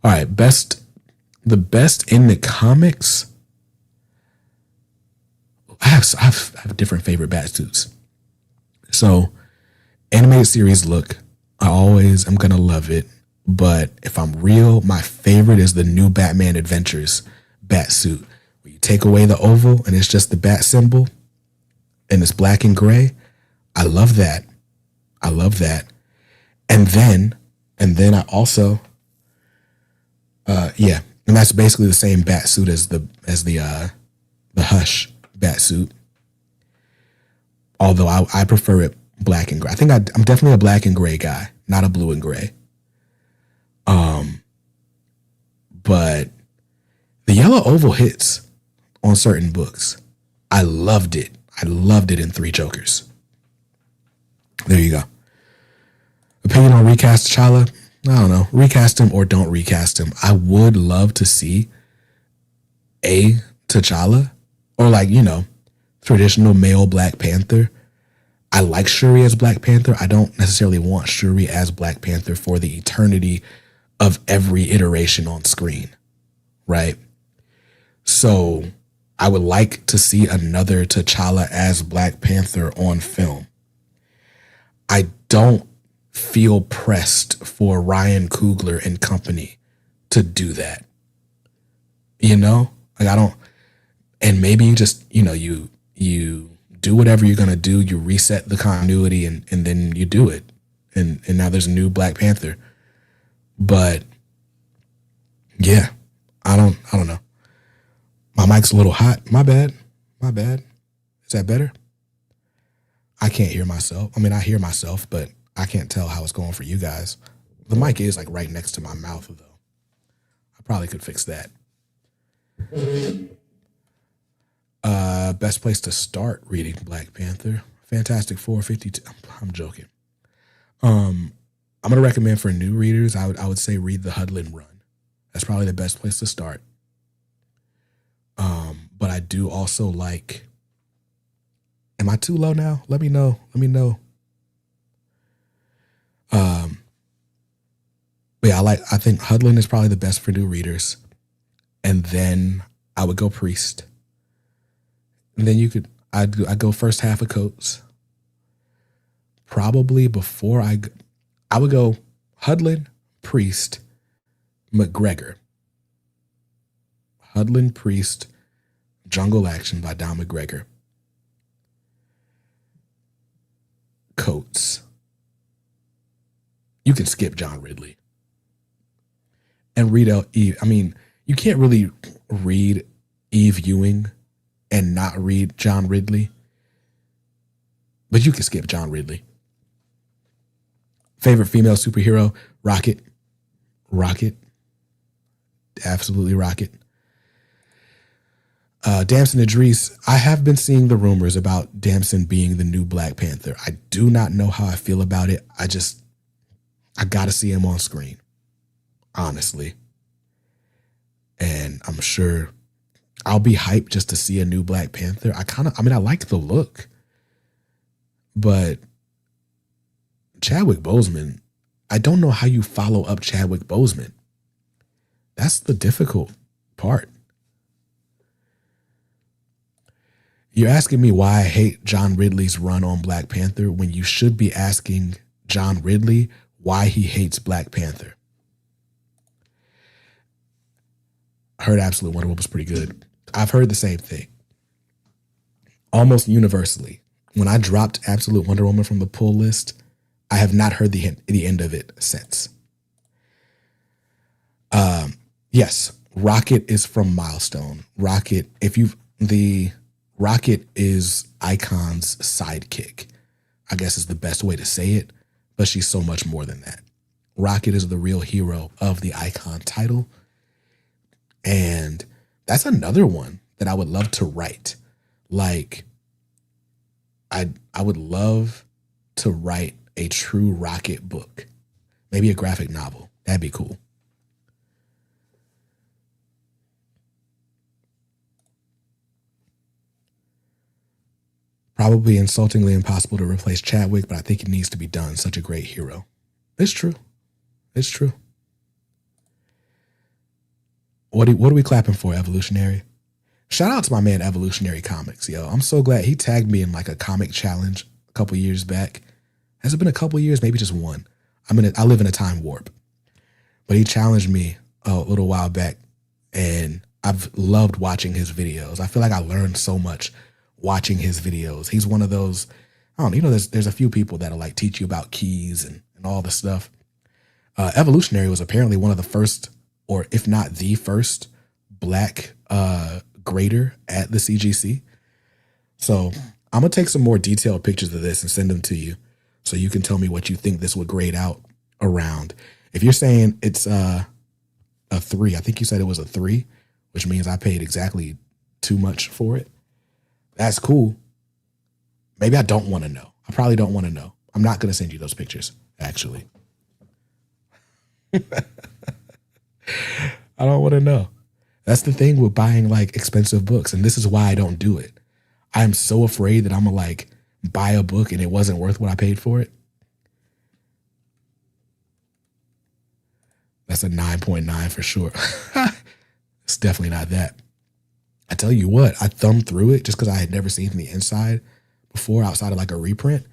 A: All right, the best in the comics. I have different favorite bat suits. So, animated series look, I always am gonna love it. But if I'm real, my favorite is the new Batman Adventures bat suit, where you take away the oval and it's just the bat symbol and it's black and gray. I love that. And then I also, and that's basically the same bat suit as the Hush bat suit. Although I prefer it black and gray. I think I'm definitely a black and gray guy, not a blue and gray. But the yellow oval hits on certain books. I loved it. In Three Jokers. There you go. Opinion on recast T'Challa? I don't know. Recast him or don't recast him. I would love to see a T'Challa, or like, traditional male Black Panther. I like Shuri as Black Panther. I don't necessarily want Shuri as Black Panther for the eternity of every iteration on screen, right? So I would like to see another T'Challa as Black Panther on film. I don't feel pressed for Ryan Coogler and company to do that. You know? Like, I don't, and maybe you just, you do whatever you're gonna do, you reset the continuity and then you do it. And now there's a new Black Panther. But yeah, I don't know. My mic's a little hot. My bad. Is that better? I can't hear myself. I mean, I hear myself, but I can't tell how it's going for you guys. The mic is like right next to my mouth, though. I probably could fix that. Best place to start reading Black Panther. Fantastic Four 52. I'm joking. I'm gonna recommend for new readers. I would say read the Hudlin Run. That's probably the best place to start. But I do also like. Am I too low now? Let me know. But yeah, I think Hudlin is probably the best for new readers. And then I would go Priest. And then I'd go first half of Coates. Probably before I would go Hudlin, Priest, McGregor. Hudlin, Priest, Jungle Action by Don McGregor. Coates. You can skip John Ridley. And read Eve. I mean, you can't really read Eve Ewing and not read John Ridley. But you can skip John Ridley. Favorite female superhero? Rocket. Absolutely Rocket. Damson Idris. I have been seeing the rumors about Damson being the new Black Panther. I do not know how I feel about it. I got to see him on screen, honestly. And I'm sure I'll be hyped just to see a new Black Panther. I like the look. But Chadwick Boseman, I don't know how you follow up Chadwick Boseman. That's the difficult part. You're asking me why I hate John Ridley's run on Black Panther when you should be asking John Ridley why he hates Black Panther. I heard Absolute Wonder Woman was pretty good. I've heard the same thing. Almost universally. When I dropped Absolute Wonder Woman from the pull list, I have not heard the end of it since. Yes, Rocket is from Milestone. Rocket is Icon's sidekick, I guess is the best way to say it, but she's so much more than that. Rocket is the real hero of the Icon title. And that's another one that I would love to write. Like, I would love to write a true Rocket book. Maybe a graphic novel. That'd be cool. Probably insultingly impossible to replace Chadwick, but I think it needs to be done. Such a great hero. It's true. What are we clapping for, Evolutionary? Shout out to my man Evolutionary Comics, yo. I'm so glad he tagged me in like a comic challenge a couple years back. Has it been a couple years? Maybe just one. I live in a time warp. But he challenged me a little while back, and I've loved watching his videos. I feel like I learned so much watching his videos. He's one of those, I don't know, there's a few people that'll like teach you about keys and all the stuff. Evolutionary was apparently one of the first, or if not the first, Black grader at the CGC. So I'm going to take some more detailed pictures of this and send them to you so you can tell me what you think this would grade out around. If you're saying it's a 3, I think you said it was a 3, which means I paid exactly too much for it. That's cool. Maybe I don't want to know. I probably don't want to know. I'm not going to send you those pictures, actually. I don't want to know. That's the thing with buying like expensive books. And this is why I don't do it. I'm so afraid that I'm going to like buy a book and it wasn't worth what I paid for it. That's a 9.9 for sure. It's definitely not that. I tell you what, I thumbed through it just because I had never seen the inside before outside of like a reprint.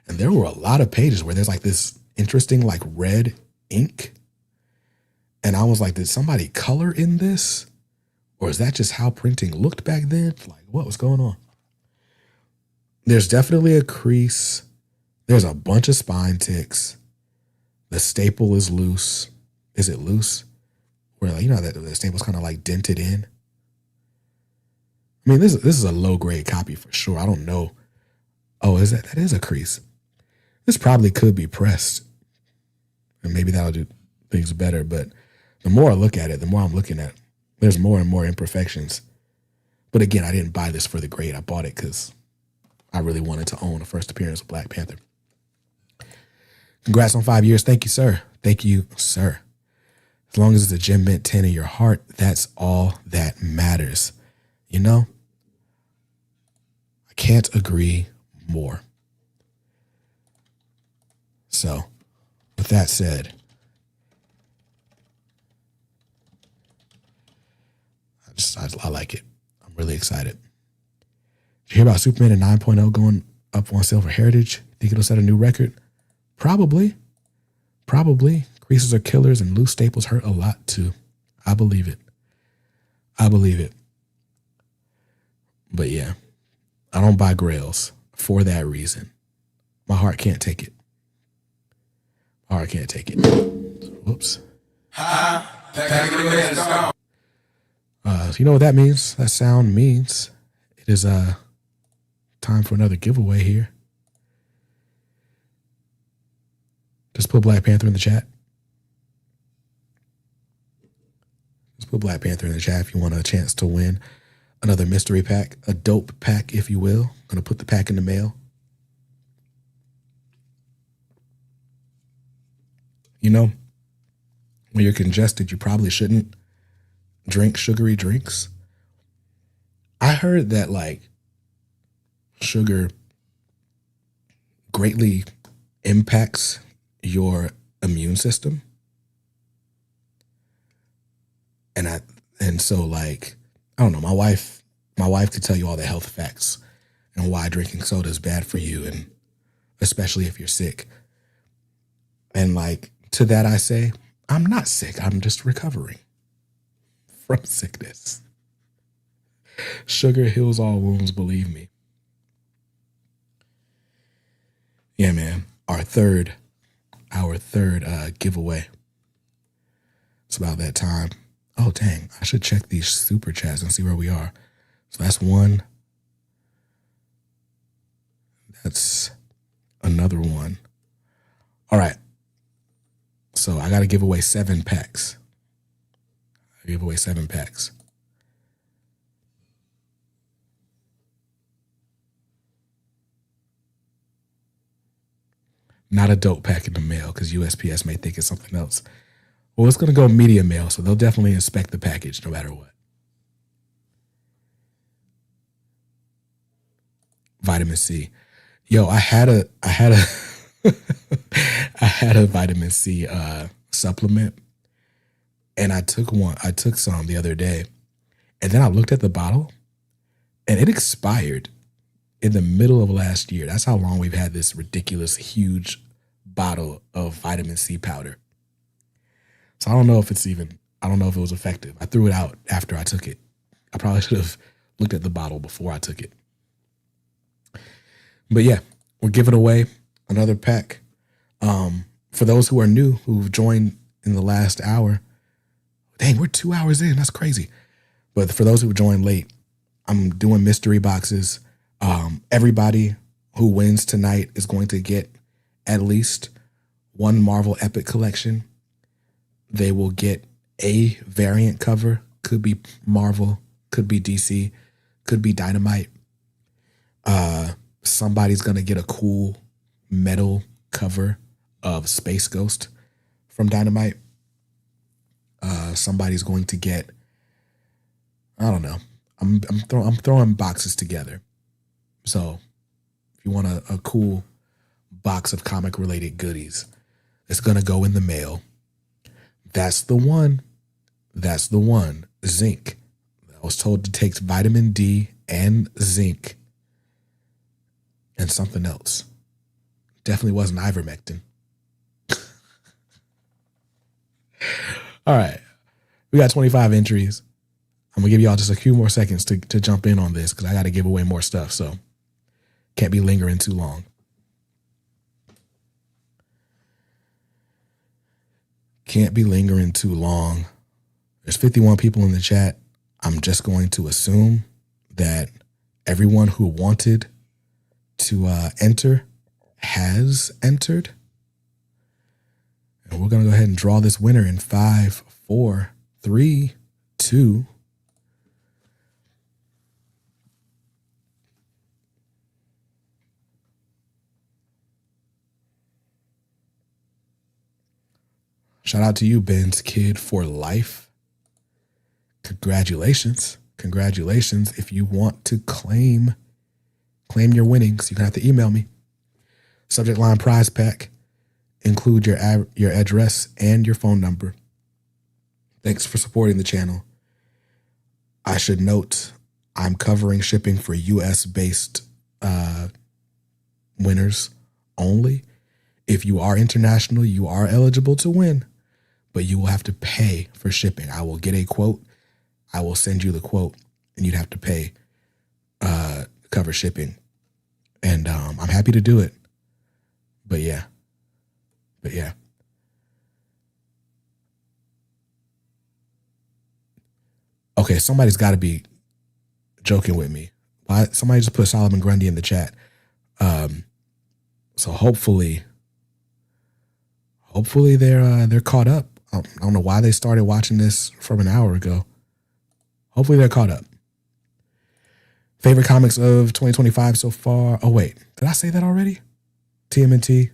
A: And there were a lot of pages where there's like this interesting like red ink. And I was like, did somebody color in this? Or is that just how printing looked back then? Like, what was going on? There's definitely a crease. There's a bunch of spine ticks. The staple is loose. Is it loose? Where like, you know that the staple's kind of like dented in. I mean, this is a low grade copy for sure. I don't know. Oh, that is a crease. This probably could be pressed. And maybe that'll do things better. But the more I look at it, the more I'm looking at, there's more and more imperfections. But again, I didn't buy this for the grade. I bought it because I really wanted to own the first appearance of Black Panther. Congrats on 5 years. Thank you, sir. Thank you, sir. As long as it's a Gem Mint 10 in your heart, that's all that matters. You know? I can't agree more. So, with that said, I like it. I'm really excited. Did you hear about Superman and 9.0 going up on sale for Heritage? Think it'll set a new record? Probably. Creases are killers and loose staples hurt a lot too. I believe it. But yeah, I don't buy grails for that reason. My heart can't take it. Whoops. So you know what that means? That sound means it is time for another giveaway here. Just put Black Panther in the chat. Just put Black Panther in the chat if you want a chance to win another mystery pack, a dope pack, if you will. I'm going to put the pack in the mail. You know, when you're congested, you probably shouldn't drink sugary drinks. I heard that like sugar greatly impacts your immune system. And so like, I don't know, my wife could tell you all the health facts and why drinking soda is bad for you, and especially if you're sick. And like, to that I say, I'm not sick. I'm just recovering from sickness. Sugar heals all wounds, believe me. Yeah, man. Our third giveaway. It's about that time. Oh, dang. I should check these super chats and see where we are. So that's one. That's another one. All right. So I got to give away 7 packs. Not a dope pack in the mail because USPS may think it's something else. Well, it's going to go media mail, so they'll definitely inspect the package no matter what. Vitamin C. Yo, I had a I had a vitamin C supplement, and I took some the other day, and then I looked at the bottle, and it expired in the middle of last year. That's how long we've had this ridiculous, huge bottle of vitamin C powder. So I don't know if it was effective. I threw it out after I took it. I probably should have looked at the bottle before I took it. But yeah, we're giving away another pack. For those who are new, who've joined in the last hour, dang, we're 2 hours in. That's crazy. But for those who joined late, I'm doing mystery boxes. Everybody who wins tonight is going to get at least one Marvel Epic Collection. They will get a variant cover. Could be Marvel, could be DC, could be Dynamite. Somebody's going to get a cool metal cover of Space Ghost from Dynamite. Somebody's going to get, I don't know. I'm throwing boxes together. So if you want a cool box of comic related goodies, it's going to go in the mail. That's the one. Zinc. I was told to take vitamin D and zinc and something else. Definitely wasn't ivermectin. All right. We got 25 entries. I'm going to give y'all just a few more seconds to jump in on this because I got to give away more stuff. So can't be lingering too long. Can't be lingering too long. There's 51 people in the chat. I'm just going to assume that everyone who wanted to enter has entered. And we're going to go ahead and draw this winner in 5, 4, 3, 2. Shout out to you, Ben's Kid for Life. Congratulations. Congratulations. If you want to claim your winnings, you're going to have to email me. Subject line prize pack. Include your address and your phone number. Thanks for supporting the channel. I should note I'm covering shipping for US-based winners only. If you are international, you are eligible to win, but you will have to pay for shipping. I will get a quote. I will send you the quote, and you'd have to pay cover shipping. And I'm happy to do it. But yeah. Okay, somebody's got to be joking with me. Somebody just put Solomon Grundy in the chat. So hopefully they're caught up. I don't know why they started watching this from an hour ago. Hopefully they're caught up. Favorite comics of 2025 so far. Oh wait, did I say that already? TMNT.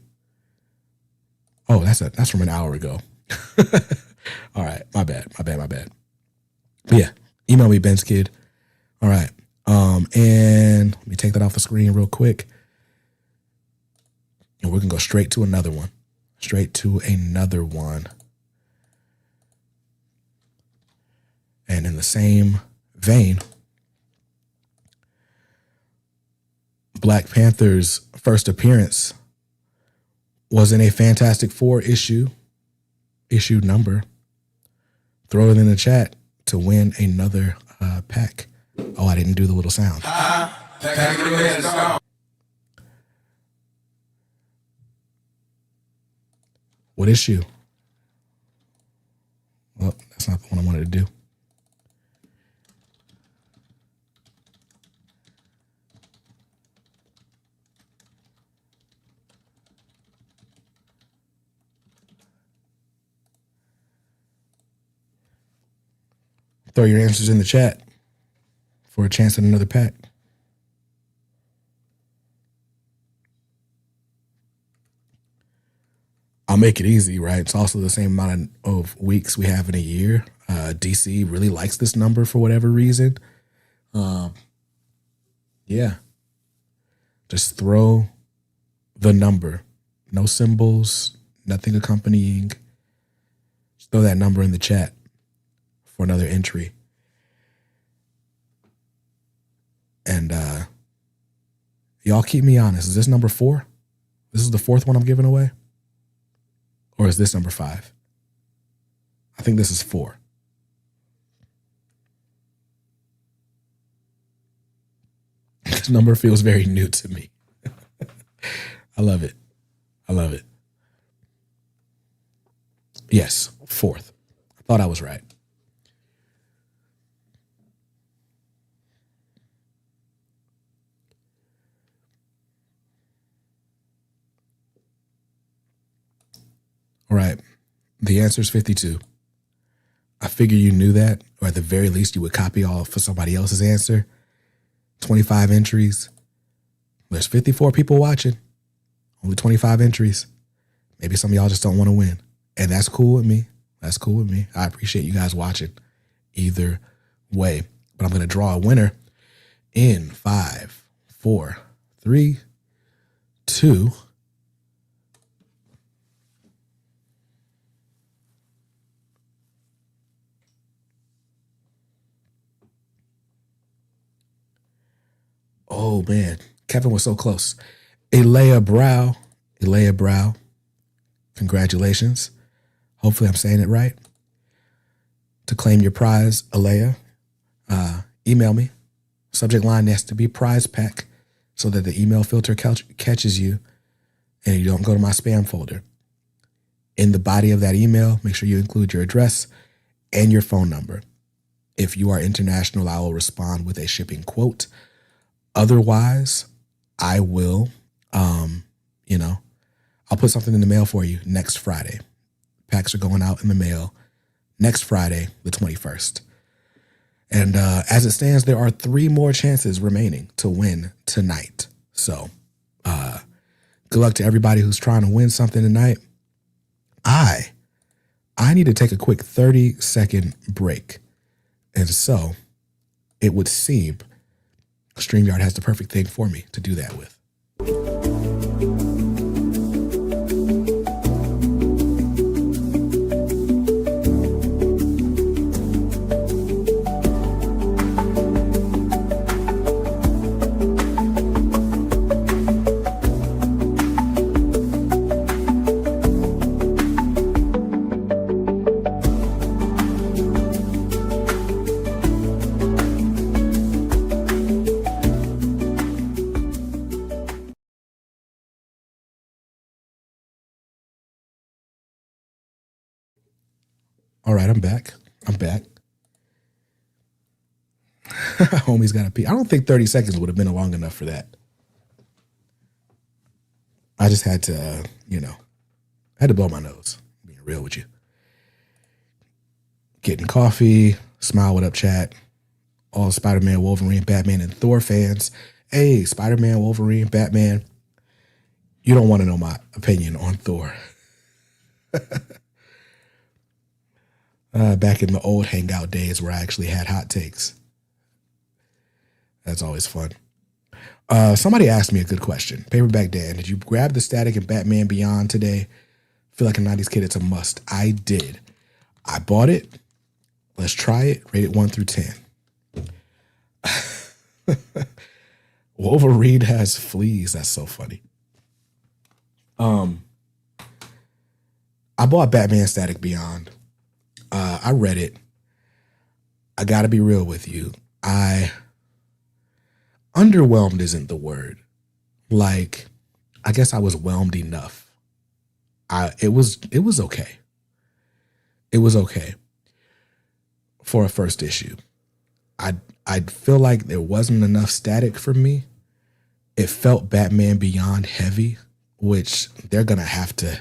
A: Oh, that's from an hour ago. All right, my bad. But yeah, email me, Ben's Kid. All right, and let me take that off the screen real quick, and we're gonna go straight to another one. And in the same vein, Black Panther's first appearance was in a Fantastic Four issue number. Throw it in the chat to win another pack. Oh, I didn't do the little sound. What issue? Well, that's not the one I wanted to do. Throw your answers in the chat for a chance at another pack. I'll make it easy, right? It's also the same amount of weeks we have in a year. DC really likes this number for whatever reason. Yeah. Just throw the number. No symbols, nothing accompanying. Just throw that number in the chat for another entry. And y'all keep me honest. Is this number 4? This is the 4th one I'm giving away? Or is this number 5? I think this is 4. This number feels very new to me. I love it. Yes, 4th. I thought I was right. All right. The answer is 52. I figure you knew that, or at the very least you would copy all for somebody else's answer. 25 entries. There's 54 people watching. Only 25 entries. Maybe some of y'all just don't want to win. And that's cool with me. I appreciate you guys watching either way. But I'm going to draw a winner in 5, 4, 3, 2. Oh man, Kevin was so close. Elea Brow. Elea Brow. Congratulations. Hopefully I'm saying it right. To claim your prize, Elea, email me. Subject line has to be prize pack so that the email filter catches you and you don't go to my spam folder. In the body of that email, make sure you include your address and your phone number. If you are international, I will respond with a shipping quote. Otherwise, I will, I'll put something in the mail for you next Friday. Packs are going out in the mail next Friday, the 21st. And as it stands, there are 3 more chances remaining to win tonight. So good luck to everybody who's trying to win something tonight. I need to take a quick 30-second break. And so it would seem StreamYard has the perfect thing for me to do that with. All right, I'm back. Homie's got to pee. I don't think 30 seconds would have been long enough for that. I just had to, had to blow my nose, being real with you. Getting coffee, smile, what up, chat. All Spider-Man, Wolverine, Batman, and Thor fans. Hey, Spider-Man, Wolverine, Batman. You don't want to know my opinion on Thor. Back in the old Hangout days where I actually had hot takes. That's always fun. Somebody asked me a good question. Paperback Dan, did you grab the Static and Batman Beyond today? Feel like a 90s kid, it's a must. I did. I bought it. Let's try it. Rate it 1 through 10. Wolverine has fleas. That's so funny. I bought Batman Static Beyond. I read it. I gotta be real with you. Underwhelmed isn't the word. Like, I guess I was whelmed enough. It was okay. It was okay for a first issue. I feel like there wasn't enough static for me. It felt Batman Beyond heavy, which they're gonna have to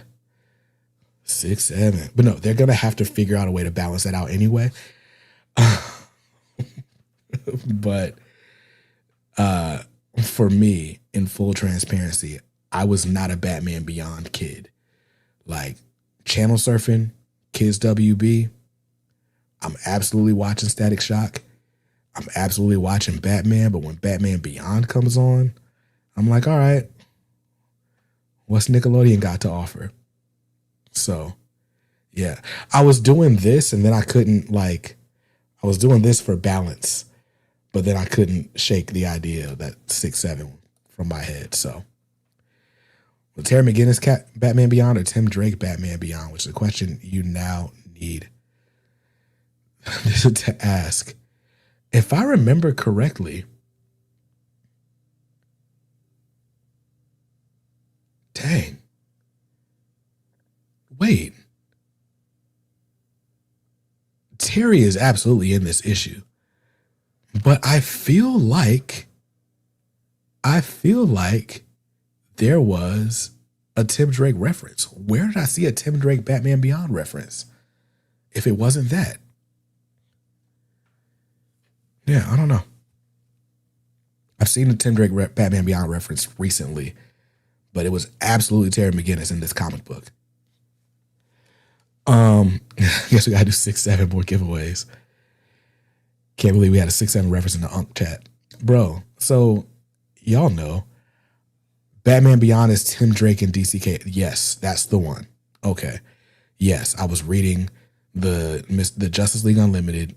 A: 6, 7. But no, they're gonna have to figure out a way to balance that out anyway. But for me, in full transparency, I was not a Batman Beyond kid. Like, channel surfing, Kids WB, I'm absolutely watching Static Shock. I'm absolutely watching Batman, but when Batman Beyond comes on, I'm like, all right, what's Nickelodeon got to offer? So, yeah, I was doing this and then I couldn't, I was doing this for balance, but then I couldn't shake the idea of that 6, 7 from my head. So, was Terry McGinnis Batman Beyond or Tim Drake Batman Beyond, which is a question you now need to ask. If I remember correctly, dang. Wait. Terry is absolutely in this issue. But I feel like there was a Tim Drake reference. Where did I see a Tim Drake Batman Beyond reference? If it wasn't that. Yeah, I don't know. I've seen the Tim Drake Batman Beyond reference recently, but it was absolutely Terry McGinnis in this comic book. I guess we gotta do 6, 7 more giveaways. Can't believe we had a 6, 7 reference in the Unk chat. Bro, so y'all know Batman Beyond is Tim Drake and DCK. Yes, that's the one. Okay. Yes, I was reading the Justice League Unlimited.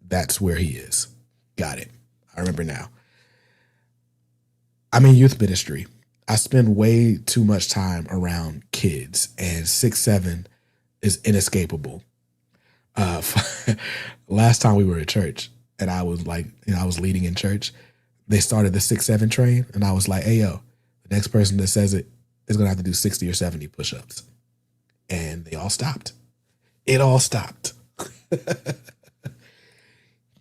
A: That's where he is. Got it. I remember now. I'm in youth ministry. I spend way too much time around kids, and 6'7" is inescapable. Uh, last time we were at church, and I was like, I was leading in church. They started the 6'7" train, and I was like, "Hey, yo, the next person that says it is gonna have to do 60 or 70 push-ups," and they all stopped. It all stopped.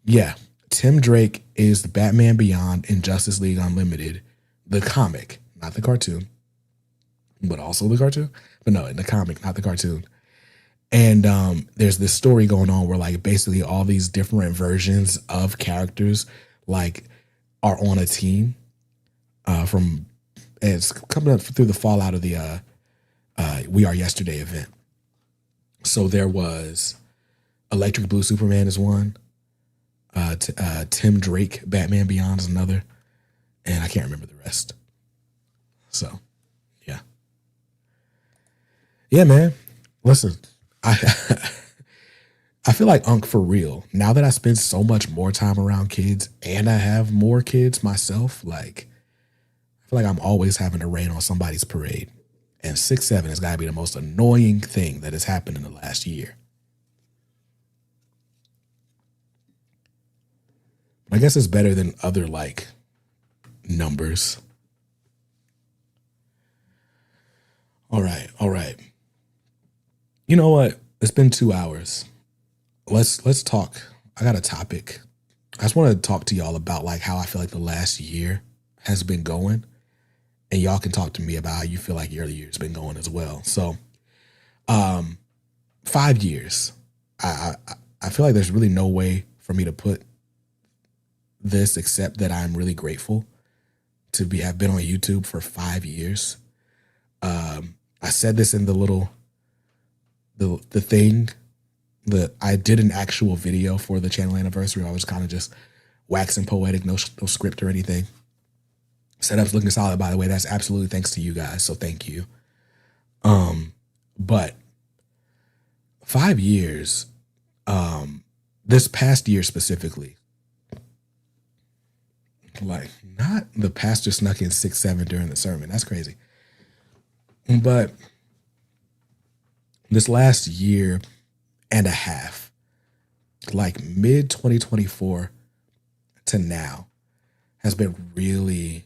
A: Yeah, Tim Drake is the Batman Beyond in Justice League Unlimited, the comic, not the cartoon, but also the cartoon. But no, in the comic, not the cartoon. And there's this story going on where like basically all these different versions of characters like are on a team from it's coming up through the fallout of the We Are Yesterday event. So there was Electric Blue Superman is one. Tim Drake Batman Beyond is another, and I can't remember the rest. So, yeah, man. Listen, I I feel like Unc for real. Now that I spend so much more time around kids, and I have more kids myself, like I feel like I'm always having to rain on somebody's parade. And 6'7" has got to be the most annoying thing that has happened in the last year. I guess it's better than other like numbers. All right. You know what? It's been 2 hours. Let's talk. I got a topic. I just want to talk to y'all about like how I feel like the last year has been going, and y'all can talk to me about how you feel like your year's been going as well. So, 5 years. I feel like there's really no way for me to put this except that I'm really grateful to have been on YouTube for 5 years. I said this in the little the thing that I did an actual video for the channel anniversary. I was kind of just waxing poetic, no script or anything. Setup's looking solid, by the way. That's absolutely thanks to you guys. So thank you. But 5 years, this past year specifically, like not the pastor snuck in 6'7" during the sermon. That's crazy. But this last year and a half, like mid 2024 to now, has been really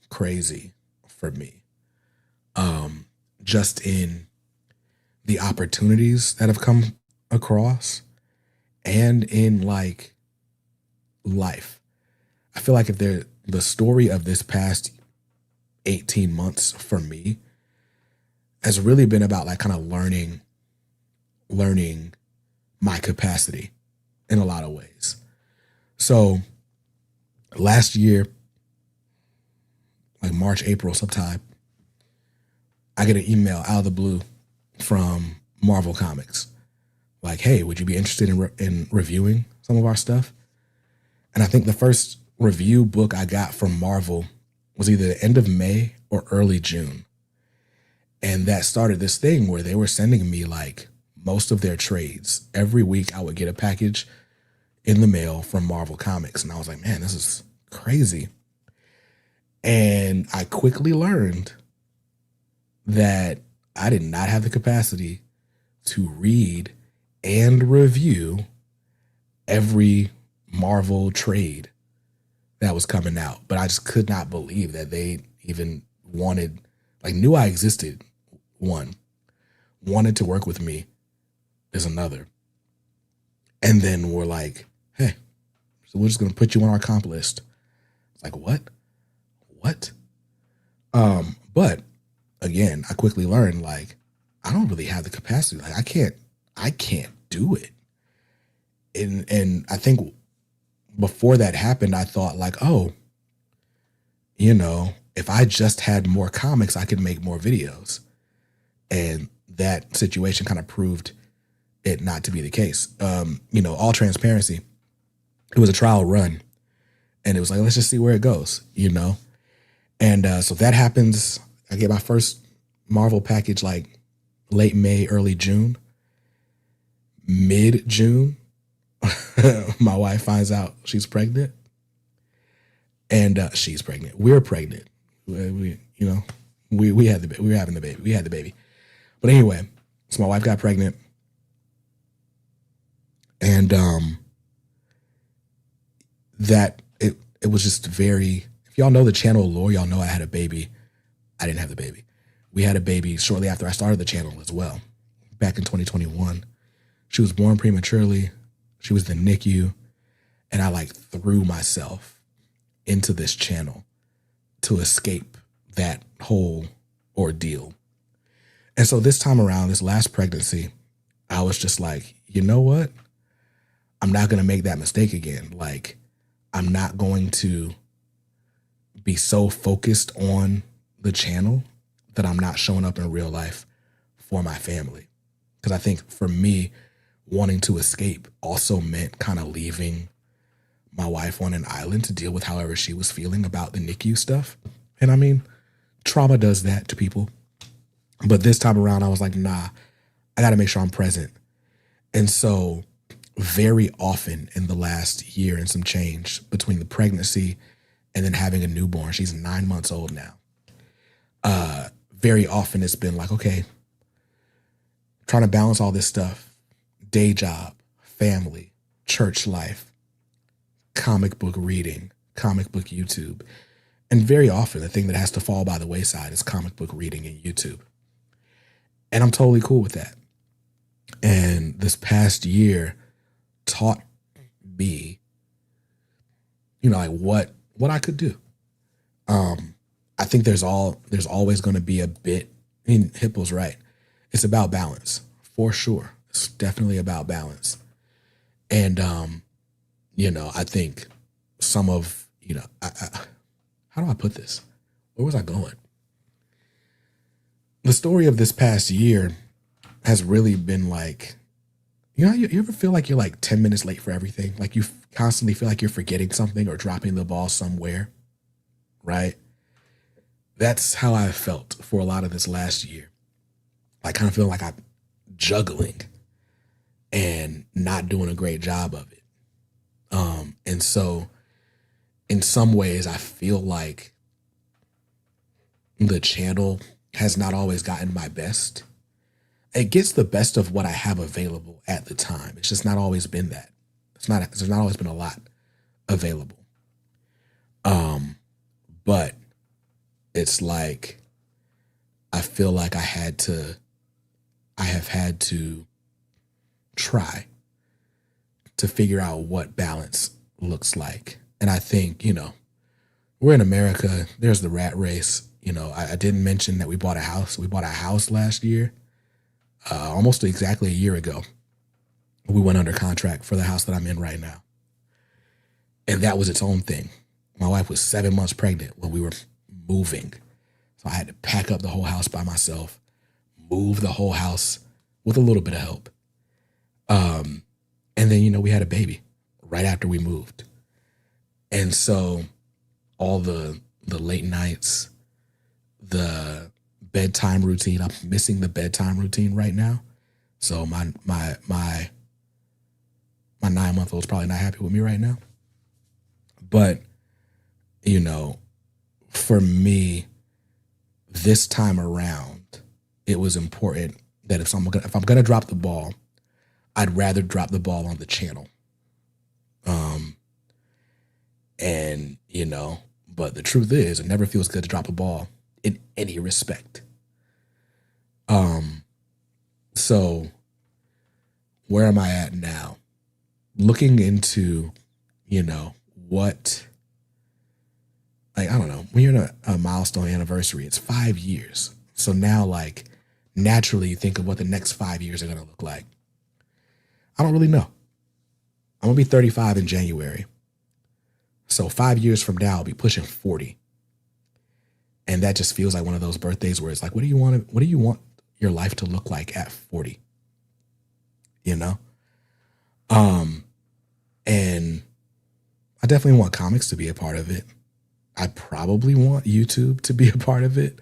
A: crazy for me. Just in the opportunities that have come across and in like life. I feel like the story of this past 18 months for me has really been about like kind of learning my capacity in a lot of ways. So last year, like March, April sometime, I get an email out of the blue from Marvel Comics. Like, hey, would you be interested in reviewing some of our stuff? And I think the first review book I got from Marvel was either the end of May or early June. And that started this thing where they were sending me like most of their trades. Every week I would get a package in the mail from Marvel Comics. And I was like, man, this is crazy. And I quickly learned that I did not have the capacity to read and review every Marvel trade that was coming out. But I just could not believe that they even knew I existed. One, wanted to work with me is another. And then we're like, hey, so we're just going to put you on our comp list. It's like, what? But again, I quickly learned like, I don't really have the capacity. Like I can't do it. And I think before that happened, I thought like, oh, if I just had more comics, I could make more videos. And that situation kind of proved it not to be the case. All transparency, it was a trial run. And it was like, let's just see where it goes, And so that happens. I get my first Marvel package like late May, early June. Mid-June, my wife finds out she's pregnant. And she's pregnant. We're pregnant. we had the we were having the baby. We had the baby. But anyway, so my wife got pregnant, and that it was just very. If y'all know the channel lore, y'all know I had a baby. I didn't have the baby. We had a baby shortly after I started the channel as well, back in 2021. She was born prematurely. She was the NICU, and I like threw myself into this channel to escape that whole ordeal. And so this time around, this last pregnancy, I was just like, you know what? I'm not going to make that mistake again. Like, I'm not going to be so focused on the channel that I'm not showing up in real life for my family. Because I think for me, wanting to escape also meant kind of leaving my wife on an island to deal with however she was feeling about the NICU stuff. And I mean, trauma does that to people. But this time around, I was like, nah, I got to make sure I'm present. And so very often in the last year and some change between the pregnancy and then having a newborn, she's 9 months old now. Very often it's been like, okay, trying to balance all this stuff, day job, family, church life, comic book reading, comic book YouTube. And very often the thing that has to fall by the wayside is comic book reading and YouTube. And I'm totally cool with that. And this past year taught me, like what I could do. I think there's always going to be a bit. I mean, Hippo's right. It's about balance for sure. It's definitely about balance. And I think some of how do I put this? Where was I going? The story of this past year has really been like, you ever feel like you're like 10 minutes late for everything? Like you constantly feel like you're forgetting something or dropping the ball somewhere, right? That's how I felt for a lot of this last year. I kind of feel like I'm juggling and not doing a great job of it. And so in some ways, I feel like the channel has not always gotten my best. It gets the best of what I have available at the time. It's just not always been that. There's not always been a lot available. But it's like, I feel like I have had to try to figure out what balance looks like. And I think, we're in America. There's the rat race. I didn't mention that we bought a house. We bought a house last year, almost exactly a year ago. We went under contract for the house that I'm in right now. And that was its own thing. My wife was 7 months pregnant when we were moving. So I had to pack up the whole house by myself, move the whole house with a little bit of help. And then, we had a baby right after we moved. And so all the late nights, the bedtime routine, I'm missing the bedtime routine right now. So my 9-month-old's probably not happy with me right now. But, for me, this time around, it was important that if I'm gonna drop the ball, I'd rather drop the ball on the channel. But the truth is, it never feels good to drop a ball in any respect. So where am I at now? Looking into, what, like, I don't know, when you're in a milestone anniversary, it's 5 years. So now, like, naturally you think of what the next 5 years are going to look like. I don't really know. I'm going to be 35 in January. So 5 years from now, I'll be pushing 40. And that just feels like one of those birthdays where it's like, what do you want your life to look like at 40? And I definitely want comics to be a part of it. I probably want YouTube to be a part of it.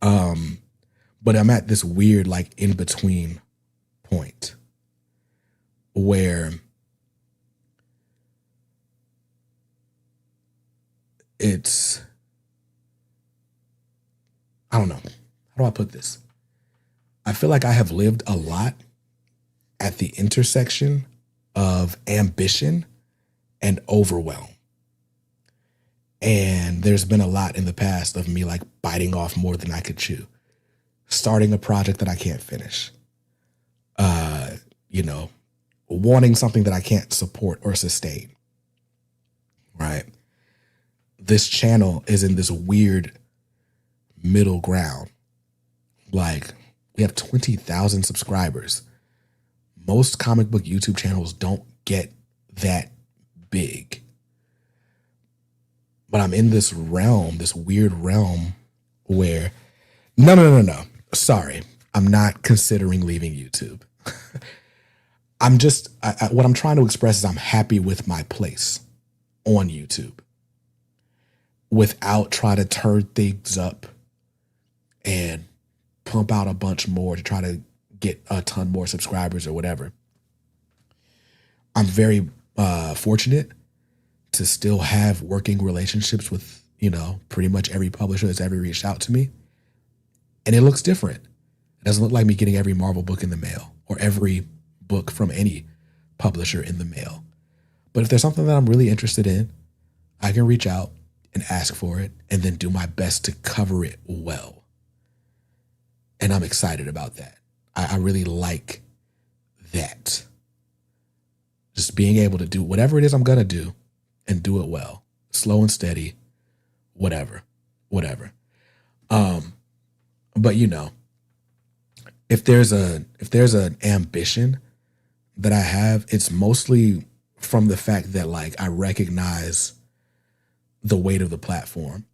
A: But I'm at this weird, like, in between point where it's I don't know. How do I put this? I feel like I have lived a lot at the intersection of ambition and overwhelm. And there's been a lot in the past of me like biting off more than I could chew, starting a project that I can't finish, you know, wanting something that I can't support or sustain, right? This channel is in this weird middle ground. Like, we have 20,000 subscribers. Most comic book YouTube channels don't get that big. But I'm in this realm, this weird realm where, no. Sorry, I'm not considering leaving YouTube. I'm just, what I'm trying to express is I'm happy with my place on YouTube without trying to turn things up and pump out a bunch more to try to get a ton more subscribers or whatever. I'm very fortunate to still have working relationships with, you know, pretty much every publisher that's ever reached out to me. And it looks different. It doesn't look like me getting every Marvel book in the mail or every book from any publisher in the mail. But if there's something that I'm really interested in, I can reach out and ask for it and then do my best to cover it well. And I'm excited about that. I really like that. Just being able to do whatever it is I'm going to do and do it well, slow and steady, whatever. But you know, if there's an ambition that I have, it's mostly from the fact that like I recognize the weight of the platform.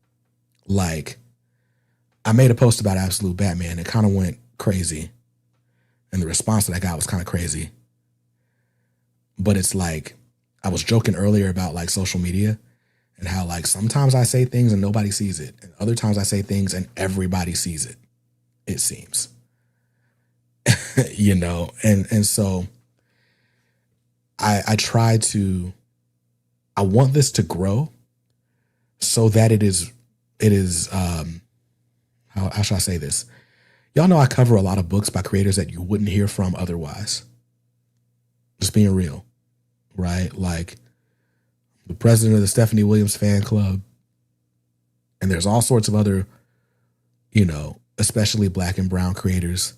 A: Like, I made a post about Absolute Batman. It kind of went crazy. And the response that I got was kind of crazy. But it's like, I was joking earlier about like social media and how like sometimes I say things and nobody sees it. And other times I say things and everybody sees it, it seems. You know, and so I want this to grow so that it is how should I say this? Y'all know I cover a lot of books by creators that you wouldn't hear from otherwise. Just being real, right? Like the president of the Stephanie Williams fan club. And there's all sorts of other, you know, especially Black and brown creators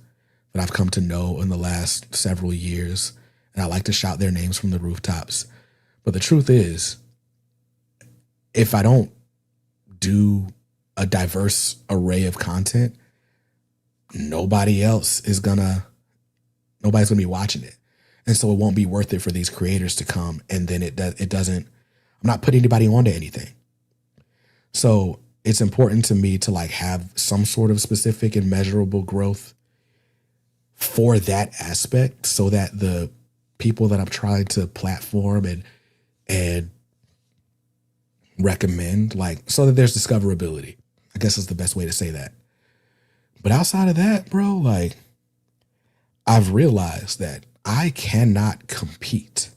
A: that I've come to know in the last several years. And I like to shout their names from the rooftops. But the truth is, if I don't do a diverse array of content, nobody's gonna be watching it. And so it won't be worth it for these creators to come. And then it doesn't, I'm not putting anybody onto anything. So it's important to me to like have some sort of specific and measurable growth for that aspect so that the people that I'm trying to platform and recommend, like, so that there's discoverability, I guess is the best way to say that. But outside of that, bro, like, I've realized that I cannot compete.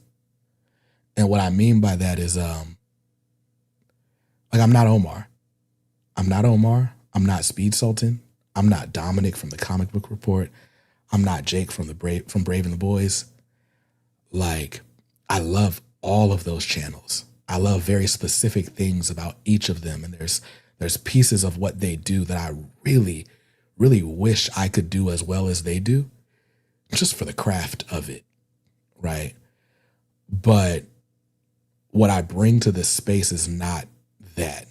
A: And what I mean by that is, like, I'm not Omar. I'm not Speed Sultan. I'm not Dominic from the Comic Book Report. I'm not Jake from Brave and the Boys. Like, I love all of those channels. I love very specific things about each of them. And there's pieces of what they do that I really, really wish I could do as well as they do, just for the craft of it, right? But what I bring to this space is not that.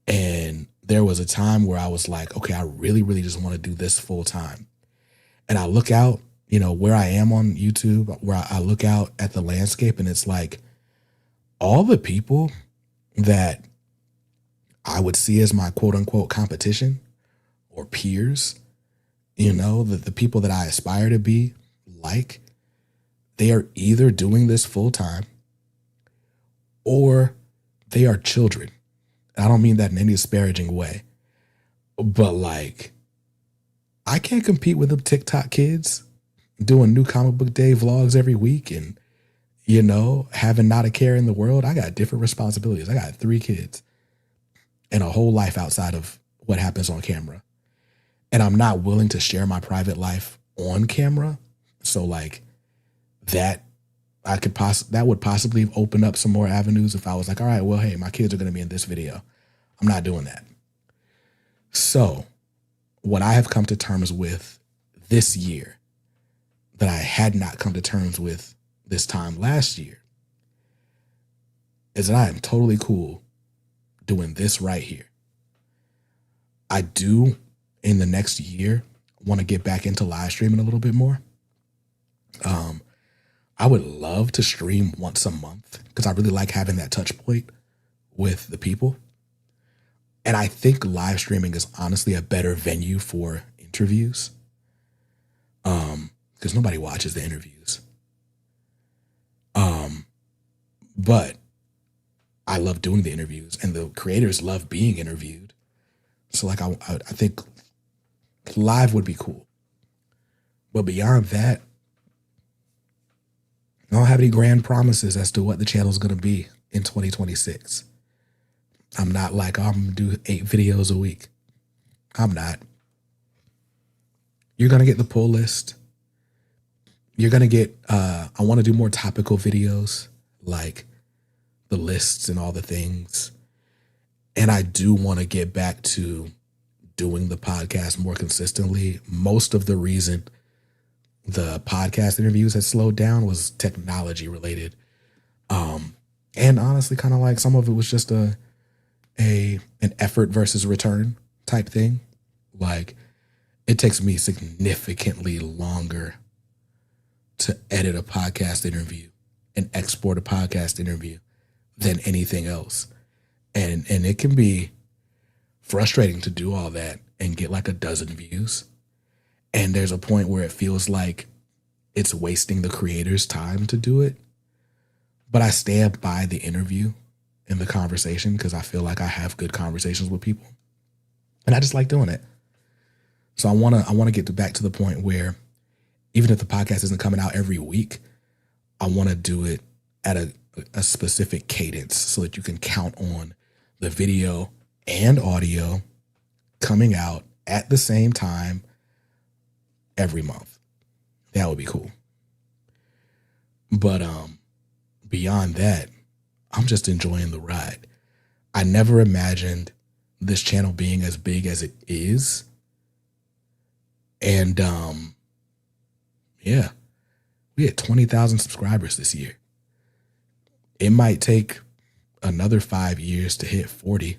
A: And there was a time where I was like, okay, I really, really just want to do this full time. And I look out, you know, where I am on YouTube, where I look out at the landscape, and it's like all the people that I would see as my quote unquote competition or peers, you know, the people that I aspire to be like, they are either doing this full time or they are children. I don't mean that in any disparaging way, but like, I can't compete with them TikTok kids doing new comic book day vlogs every week and, you know, having not a care in the world. I got different responsibilities. I got 3 kids and a whole life outside of what happens on camera. And I'm not willing to share my private life on camera. So like that that would possibly open up some more avenues if I was like, all right, well, hey, my kids are going to be in this video. I'm not doing that. So what I have come to terms with this year that I had not come to terms with this time last year is that I am totally cool doing this right here. I do in the next year want to get back into live streaming a little bit more. I would love to stream once a month because I really like having that touch point with the people. And I think live streaming is honestly a better venue for interviews because nobody watches the interviews. But I love doing the interviews and the creators love being interviewed. So like I think live would be cool. But beyond that, I don't have any grand promises as to what the channel is going to be in 2026. I'm not like, oh, I'm going to do 8 videos a week. I'm not. You're going to get the pull list. You're going to get, I want to do more topical videos, like the lists and all the things. And I do want to get back to doing the podcast more consistently. Most of the reason the podcast interviews had slowed down was technology related. And honestly, kind of like some of it was just an effort versus return type thing. Like it takes me significantly longer to edit a podcast interview and export a podcast interview than anything else. And it can be frustrating to do all that and get like a dozen views. And there's a point where it feels like it's wasting the creator's time to do it. But I stand by the interview and the conversation because I feel like I have good conversations with people. And I just like doing it. So I want to get back to the point where even if the podcast isn't coming out every week, I want to do it at a specific cadence so that you can count on the video and audio coming out at the same time every month. That would be cool. But beyond that, I'm just enjoying the ride. I never imagined this channel being as big as it is. And yeah, we had 20,000 subscribers this year. It might take another 5 years to hit 40,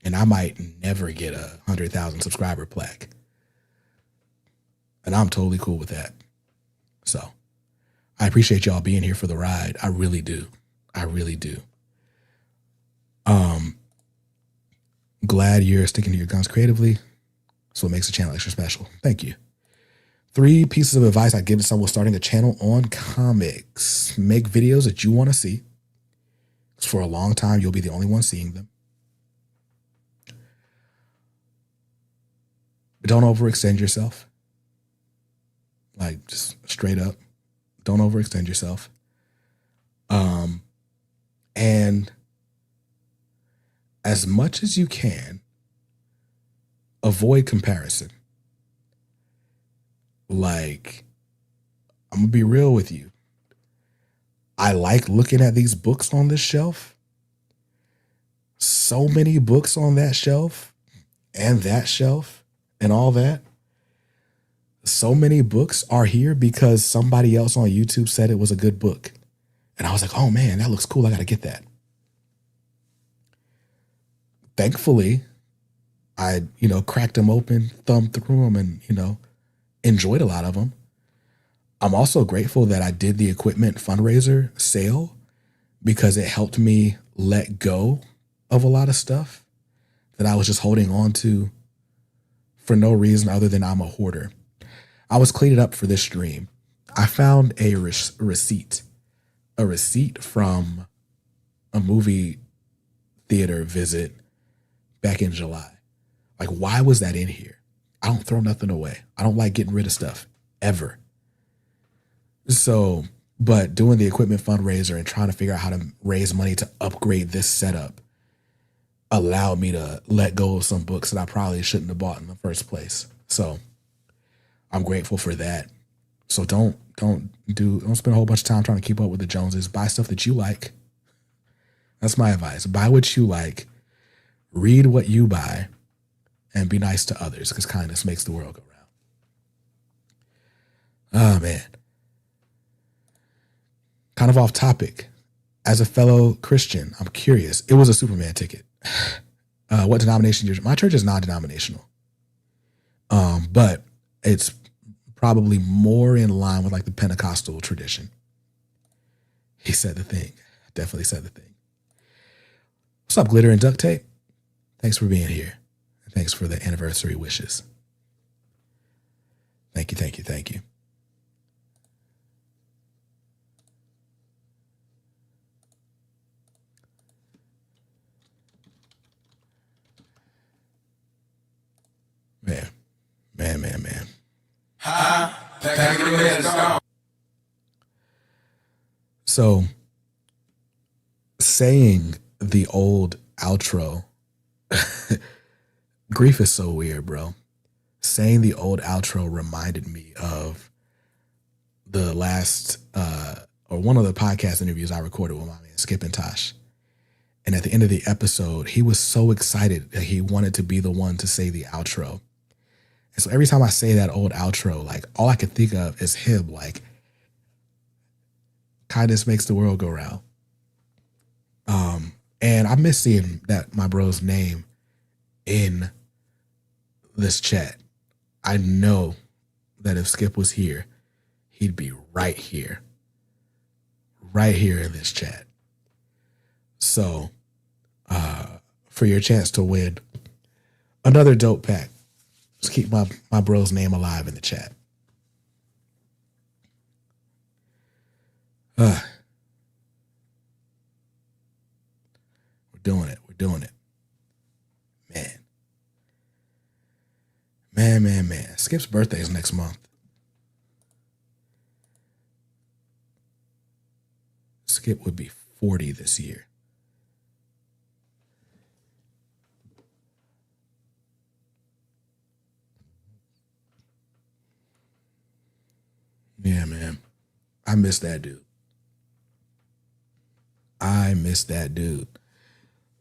A: and I might never get a 100,000 subscriber plaque. And I'm totally cool with that. So I appreciate y'all being here for the ride. I really do. I really do. Glad you're sticking to your guns creatively. That's what makes the channel extra special. Thank you. 3 pieces of advice I'd give to someone starting a channel on comics. Make videos that you want to see. Because for a long time, you'll be the only one seeing them. But don't overextend yourself. Like, just straight up. Don't overextend yourself. And as much as you can, avoid comparison. Like, I'm going to be real with you. I like looking at these books on this shelf. So many books on that shelf and all that. So many books are here because somebody else on YouTube said it was a good book. And I was like, oh man, that looks cool. I got to get that. Thankfully, I, cracked them open, thumbed through them and, enjoyed a lot of them. I'm also grateful that I did the equipment fundraiser sale because it helped me let go of a lot of stuff that I was just holding on to for no reason other than I'm a hoarder. I was cleaning up for this stream. I found a receipt from a movie theater visit back in July. Like, why was that in here? I don't throw nothing away. I don't like getting rid of stuff ever. So, but doing the equipment fundraiser and trying to figure out how to raise money to upgrade this setup allowed me to let go of some books that I probably shouldn't have bought in the first place. So I'm grateful for that. So don't spend a whole bunch of time trying to keep up with the Joneses. Buy stuff that you like. That's my advice. Buy what you like, read what you buy, and be nice to others, because kindness makes the world go round. Oh man. Kind of off topic. As a fellow Christian, I'm curious. It was a Superman ticket. What denomination? My church is non-denominational, but it's probably more in line with like the Pentecostal tradition. He said the thing. Definitely said the thing. What's up, Glitter and Duct Tape? Thanks for being here. And thanks for the anniversary wishes. Thank you, thank you, thank you. Man. So, saying the old outro, grief is so weird, bro. Saying the old outro reminded me of the last, or one of the podcast interviews I recorded with my man Skip and Tosh. And at the end of the episode, he was so excited that he wanted to be the one to say the outro. And so every time I say that old outro, like all I can think of is him, like, kindness makes the world go round. And I miss seeing that my bro's name in this chat. I know that if Skip was here, he'd be right here in this chat. So, for your chance to win another dope pack, just keep my bro's name alive in the chat. We're doing it. Man. Skip's birthday is next month. Skip would be 40 this year. Yeah, man. I miss that dude.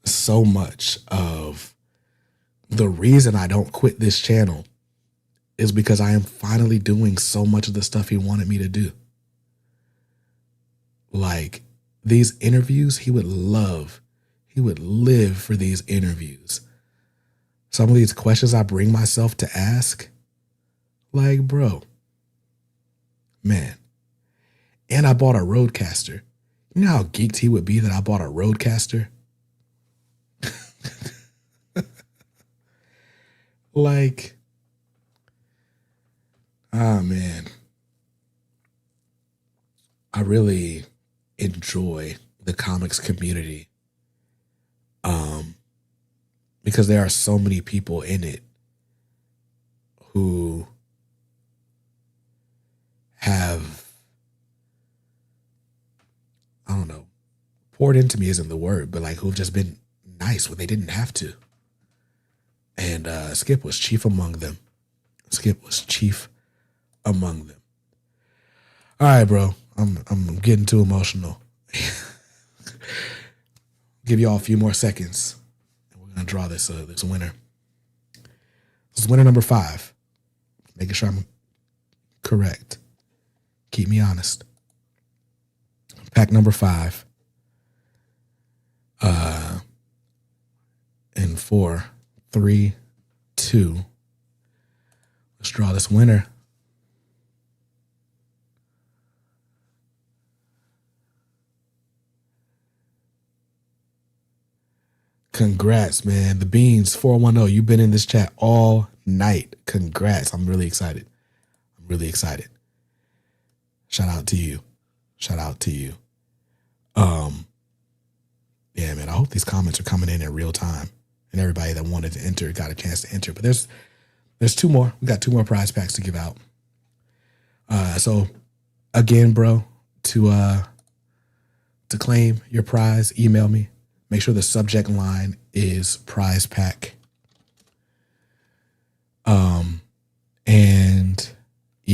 A: So much of the reason I don't quit this channel is because I am finally doing so much of the stuff he wanted me to do. Like these interviews, he would live for these interviews. Some of these questions I bring myself to ask, like, bro, man. And I bought a Rodecaster. You know how geeked he would be that I bought a Rodecaster? Like, man. I really enjoy the comics community. Because there are so many people in it who have, I don't know, poured into me isn't the word, but like who've just been nice when they didn't have to. And Skip was chief among them. All right, bro. I'm getting too emotional. Give y'all a few more seconds, and we're gonna draw this winner. This is winner number 5. Making sure I'm correct. Keep me honest. Pack number 5. In 4, 3, 2. Let's draw this winner. Congrats, man. The Beans 410. You've been in this chat all night. Congrats. I'm really excited. Shout out to you. Yeah, man. I hope these comments are coming in real time, and everybody that wanted to enter got a chance to enter. But there's 2 more. We got 2 more prize packs to give out. So again, bro, to claim your prize, email me. Make sure the subject line is prize pack.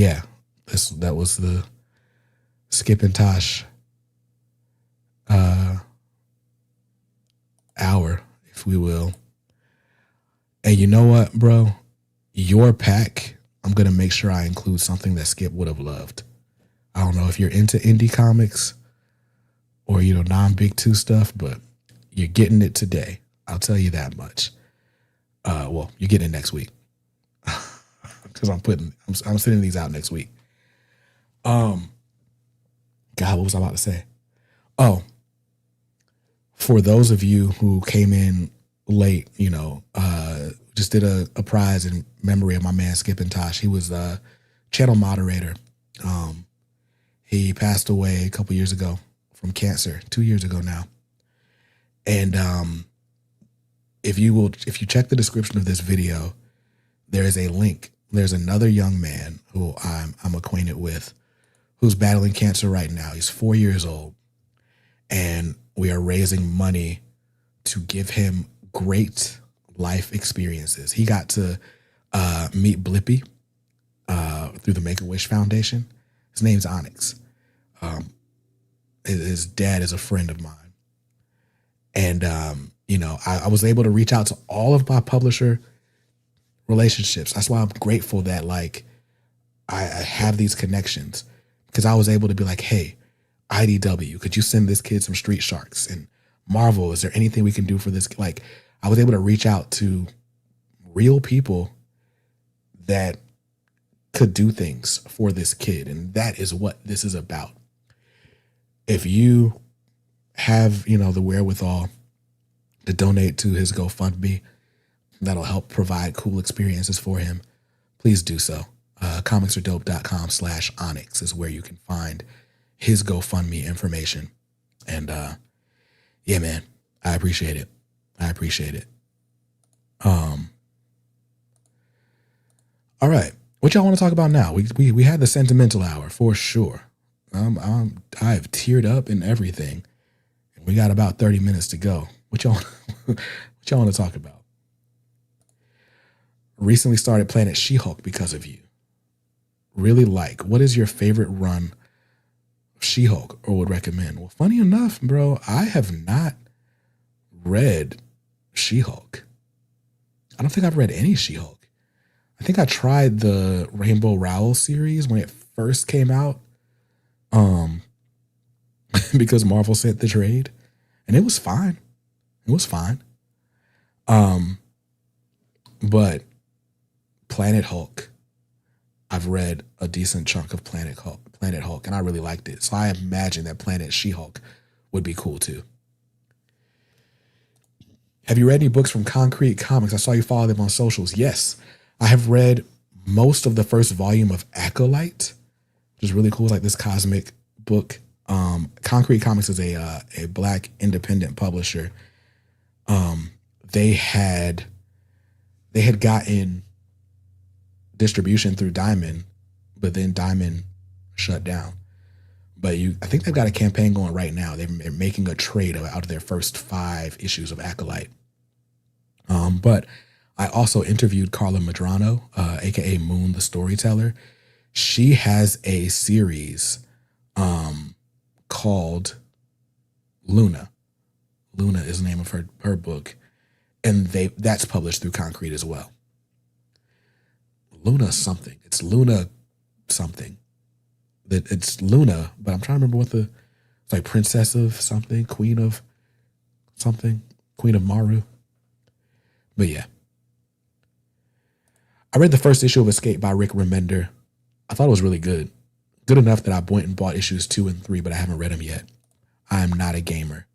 A: yeah, that was the Skip and Tosh hour, if we will. And you know what, bro? Your pack, I'm gonna make sure I include something that Skip would have loved. I don't know if you're into indie comics or non-big two stuff, but you're getting it today. I'll tell you that much. Well, you're getting it next week because I'm sending these out next week. God, what was I about to say? Oh, for those of you who came in late, just did a prize in memory of my man Skip and Tosh. He was a channel moderator. He passed away a couple years ago from cancer, 2 years ago now. And if you check the description of this video, there is a link. There's another young man who I'm acquainted with who's battling cancer right now. He's 4 years old, and we are raising money to give him great life experiences. He got to meet Blippi through the Make-A-Wish Foundation. His name's Onyx. His dad is a friend of mine. And, I was able to reach out to all of my publisher relationships. That's why I'm grateful that, I have these connections, because I was able to be like, hey, IDW, could you send this kid some Street Sharks? And Marvel, is there anything we can do for this? I was able to reach out to real people that could do things for this kid. And that is what this is about. If you have, the wherewithal to donate to his GoFundMe, that'll help provide cool experiences for him, please do so. comicsaredope.com/Onyx is where you can find his GoFundMe information. And yeah, man, I appreciate it. All right. What y'all want to talk about now? We had the sentimental hour for sure. I've teared up and everything. We got about 30 minutes to go. What y'all want to talk about? Recently started Planet She-Hulk because of you. Really what is your favorite run of She-Hulk or would recommend? Well, funny enough, bro, I have not read She-Hulk. I don't think I've read any She-Hulk. I think I tried the Rainbow Rowell series when it first came out. Because Marvel sent the trade, and it was fine. But Planet Hulk, I've read a decent chunk of Planet Hulk, and I really liked it. So I imagine that Planet She-Hulk would be cool too. Have you read any books from Concrete Comics? I saw you follow them on socials. Yes, I have read most of the first volume of Acolyte, which is really cool. It's like this cosmic book. Concrete Comics is a Black independent publisher. They had gotten distribution through Diamond, but then Diamond shut down. But I think they've got a campaign going right now. They're making a trade out of their first 5 issues of Acolyte. But I also interviewed Carla Medrano, aka Moon the Storyteller. She has a series called Luna. Luna is the name of her book, and that's published through Concrete as well. Luna something. It's Luna something. It's Luna, but I'm trying to remember it's like Princess of something, Queen of something, Queen of Maru. But yeah. I read the first issue of Escape by Rick Remender. I thought it was really good. Good enough that I went and bought issues 2 and 3, but I haven't read them yet. I am not a gamer.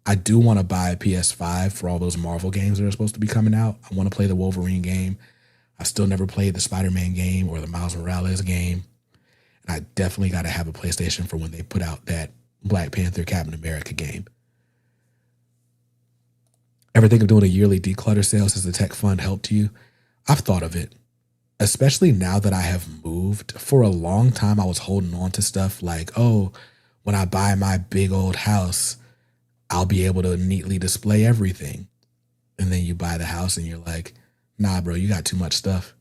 A: I do want to buy a PS5 for all those Marvel games that are supposed to be coming out. I want to play the Wolverine game. I've still never played the Spider-Man game or the Miles Morales game. And I definitely got to have a PlayStation for when they put out that Black Panther Captain America game. Ever think of doing a yearly declutter sale since the tech fund helped you? I've thought of it. Especially now that I have moved. For a long time, I was holding on to stuff like, oh, when I buy my big old house, I'll be able to neatly display everything. And then you buy the house and you're like, nah, bro, you got too much stuff.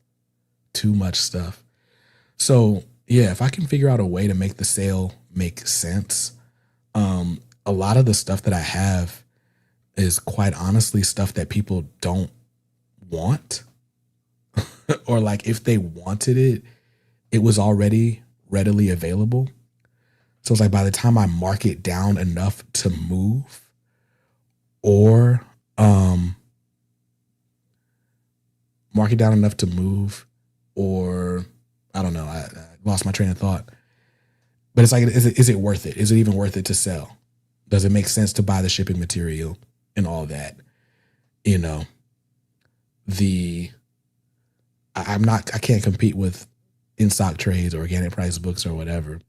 A: So Yeah, if I can figure out a way to make the sale make sense, a lot of the stuff that I have is quite honestly stuff that people don't want, or like if they wanted it, it was already readily available. So it's like by the time I mark it down enough to move, or mark it down enough to move, or I don't know, I lost my train of thought. But it's like, is it worth it? Is it even worth it to sell? Does it make sense to buy the shipping material and all that? You know, I can't compete with in stock trades or organic price books or whatever.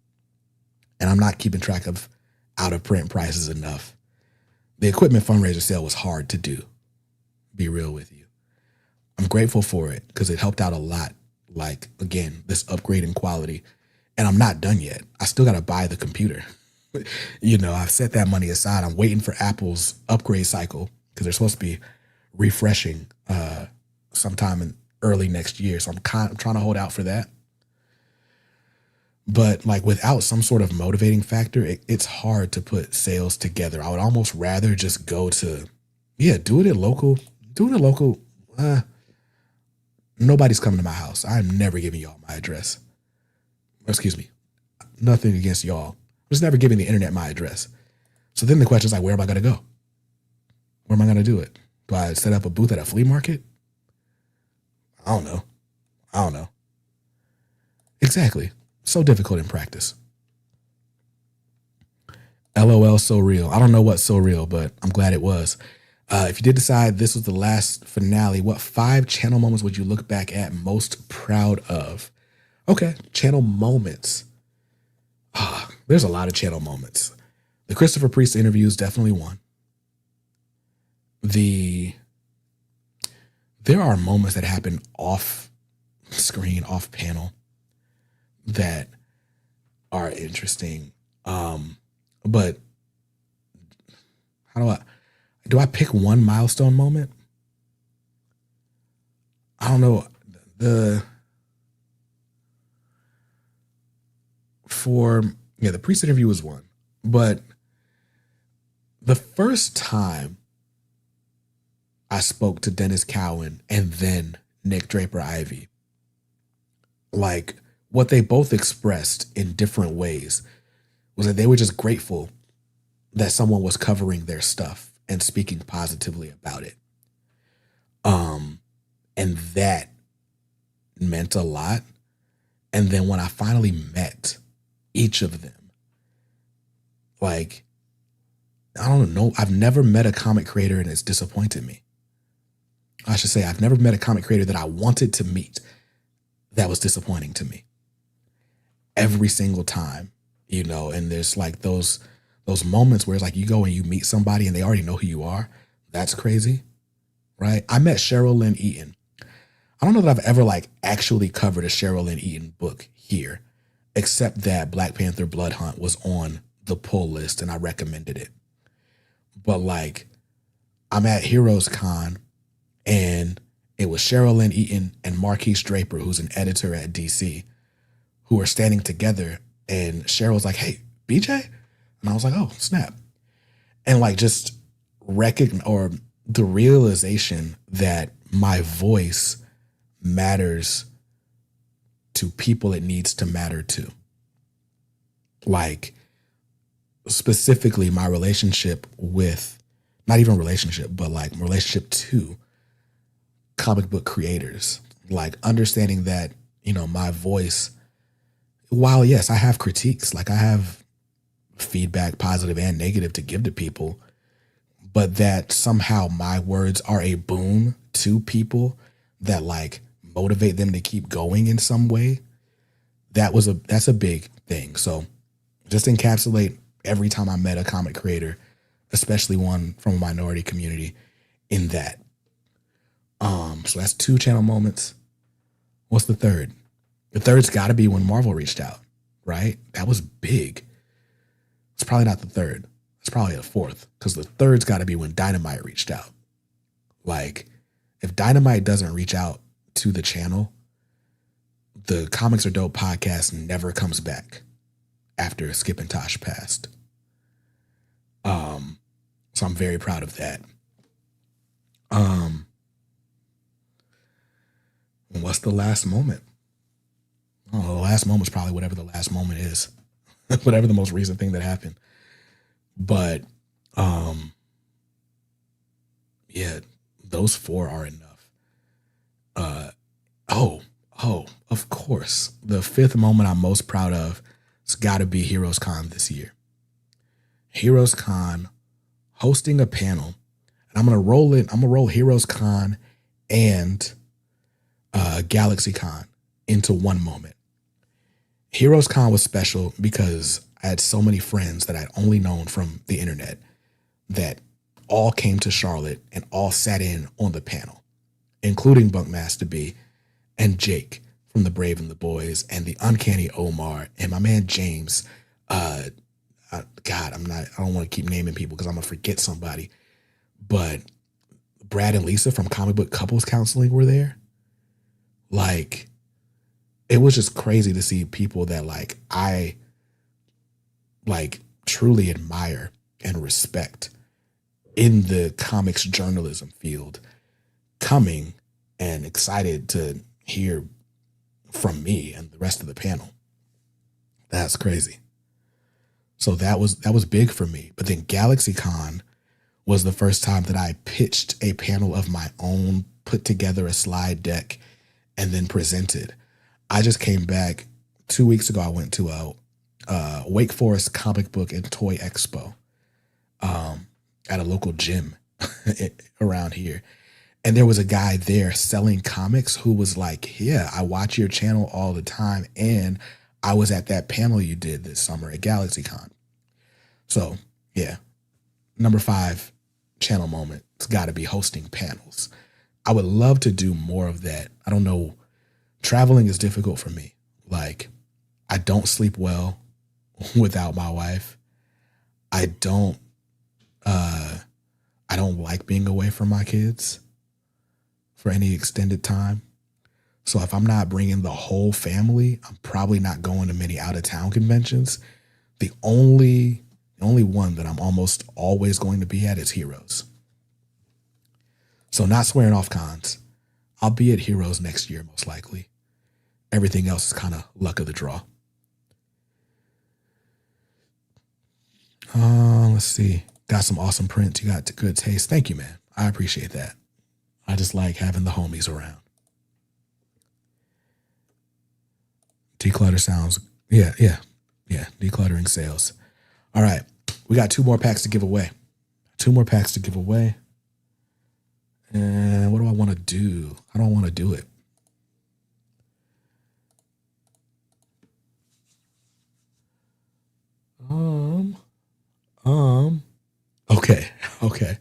A: And I'm not keeping track of out of print prices enough. The equipment fundraiser sale was hard to do, be real with you. I'm grateful for it because it helped out a lot. Like, again, this upgrade in quality. And I'm not done yet. I still got to buy the computer. I've set that money aside. I'm waiting for Apple's upgrade cycle because they're supposed to be refreshing sometime in early next year. So I'm trying to hold out for that. But like without some sort of motivating factor, it's hard to put sales together. I would almost rather just go to, do it at local. Nobody's coming to my house. I'm never giving y'all my address. Excuse me. Nothing against y'all. I'm just never giving the internet my address. So then the question is like, where am I going to go? Where am I going to do it? Do I set up a booth at a flea market? I don't know. Exactly. So difficult in practice. LOL, so real. I don't know what's so real, but I'm glad it was. If you did decide this was the last finale, what 5 channel moments would you look back at most proud of? Okay, channel moments. There's a lot of channel moments. The Christopher Priest interview is definitely one. There are moments that happen off screen, off panel, that are interesting. But how do I pick one milestone moment? I don't know. The Priest interview was one, but the first time I spoke to Dennis Cowan and then Nick Draper Ivey, like what they both expressed in different ways was that they were just grateful that someone was covering their stuff and speaking positively about it. And that meant a lot. And then when I finally met each of them, like, I don't know, I've never met a comic creator and it's disappointed me. I should say, I've never met a comic creator that I wanted to meet that was disappointing to me. Every single time, and there's like those moments where it's like you go and you meet somebody and they already know who you are. That's crazy, right? I met Cheryl Lynn Eaton. I don't know that I've ever like actually covered a Cheryl Lynn Eaton book here, except that Black Panther Blood Hunt was on the pull list and I recommended it. But like, I'm at Heroes Con and it was Cheryl Lynn Eaton and Marquise Draper, who's an editor at DC, who are standing together. And Cheryl was like, "Hey, BJ?" And I was like, "Oh, snap." And like just the realization that my voice matters to people it needs to matter to. Like specifically my relationship with, not even relationship, but like relationship to comic book creators. Like understanding that, my voice, while yes, I have critiques, like I have feedback, positive and negative, to give to people, but that somehow my words are a boon to people that like motivate them to keep going in some way. That's a big thing. So just encapsulate every time I met a comic creator, especially one from a minority community, in that. So that's 2 channel moments. What's the third? The third's got to be when Marvel reached out, right? That was big. It's probably not the third. It's probably the fourth, because the third's got to be when Dynamite reached out. Like, if Dynamite doesn't reach out to the channel, the Comics Are Dope podcast never comes back after Skip and Tosh passed. So I'm very proud of that. What's the last moment? Oh, the last moment is probably whatever the last moment is, whatever the most recent thing that happened. But yeah, those four are enough. Of course, the fifth moment I'm most proud of has got to be Heroes Con this year. Heroes Con hosting a panel, and I'm gonna roll it. I'm gonna roll Heroes Con and Galaxy Con into one moment. Heroes Con was special because I had so many friends that I'd only known from the internet that all came to Charlotte and all sat in on the panel, including Bunkmaster B and Jake from The Brave and the Boys and the Uncanny Omar and my man James. I don't want to keep naming people because I'm going to forget somebody. But Brad and Lisa from Comic Book Couples Counseling were there. Like, it was just crazy to see people that I truly admire and respect in the comics journalism field coming and excited to hear from me and the rest of the panel. That's crazy. So that was big for me. But then GalaxyCon was the first time that I pitched a panel of my own, put together a slide deck, and then presented. I just came back 2 weeks ago. I went to a Wake Forest comic book and toy expo at a local gym around here. And there was a guy there selling comics who was like, yeah, I watch your channel all the time. And I was at that panel you did this summer at GalaxyCon. So, yeah, number 5 channel moment. It's got to be hosting panels. I would love to do more of that. I don't know. Traveling is difficult for me. Like, I don't sleep well without my wife. I don't like being away from my kids for any extended time. So if I'm not bringing the whole family, I'm probably not going to many out of town conventions. The only one that I'm almost always going to be at is Heroes. So not swearing off cons. I'll be at Heroes next year, most likely. Everything else is kind of luck of the draw. Let's see. Got some awesome prints. You got good taste. Thank you, man. I appreciate that. I just like having the homies around. Declutter sounds, yeah. Decluttering sales. All right. We got 2 more packs to give away. And what do I want to do? I don't want to do it. Okay.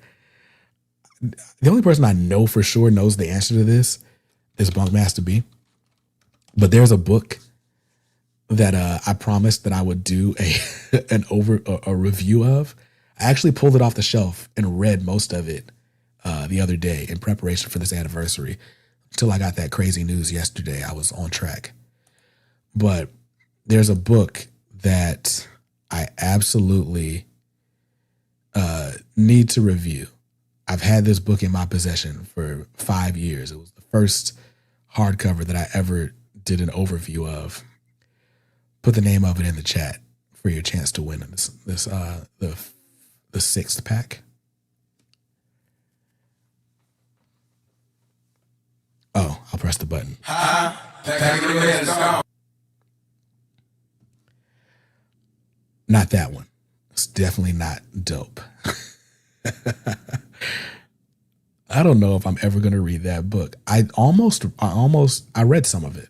A: The only person I know for sure knows the answer to this is Bunkmaster B. But there's a book that I promised that I would do a review of. I actually pulled it off the shelf and read most of it the other day in preparation for this anniversary. Until I got that crazy news yesterday, I was on track. But there's a book that I absolutely need to review. I've had this book in my possession for 5 years. It was the first hardcover that I ever did an overview of. Put the name of it in the chat for your chance to win the 6th pack. Oh, I'll press the button. Not that one. It's definitely not dope. I don't know if I'm ever going to read that book. I read some of it,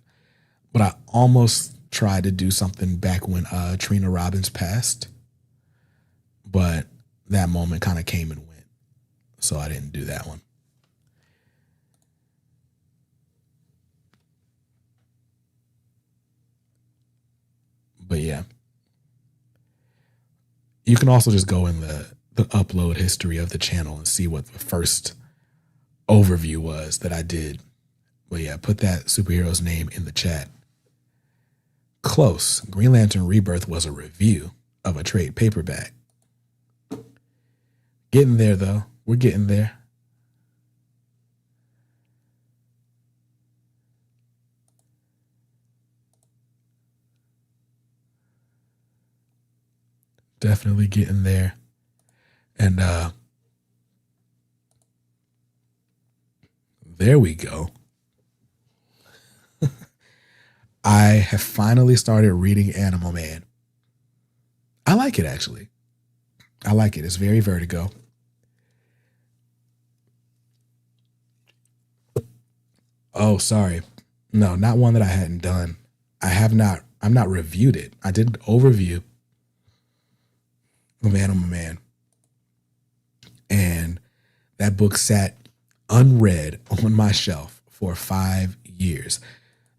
A: but I almost tried to do something back when Trina Robbins passed, but that moment kind of came and went, so I didn't do that one. But yeah, you can also just go in the upload history of the channel and see what the first overview was that I did. But yeah, put that superhero's name in the chat close. Green Lantern Rebirth was a review of a trade paperback. Getting there, though. We're getting there. Definitely getting there. And there we go. I have finally started reading Animal Man. I like it, actually. I like it. It's very Vertigo. Oh, sorry. No, not one that I hadn't done. I'm not reviewed it. I did an overview of Animal Man. And that book sat unread on my shelf for 5 years.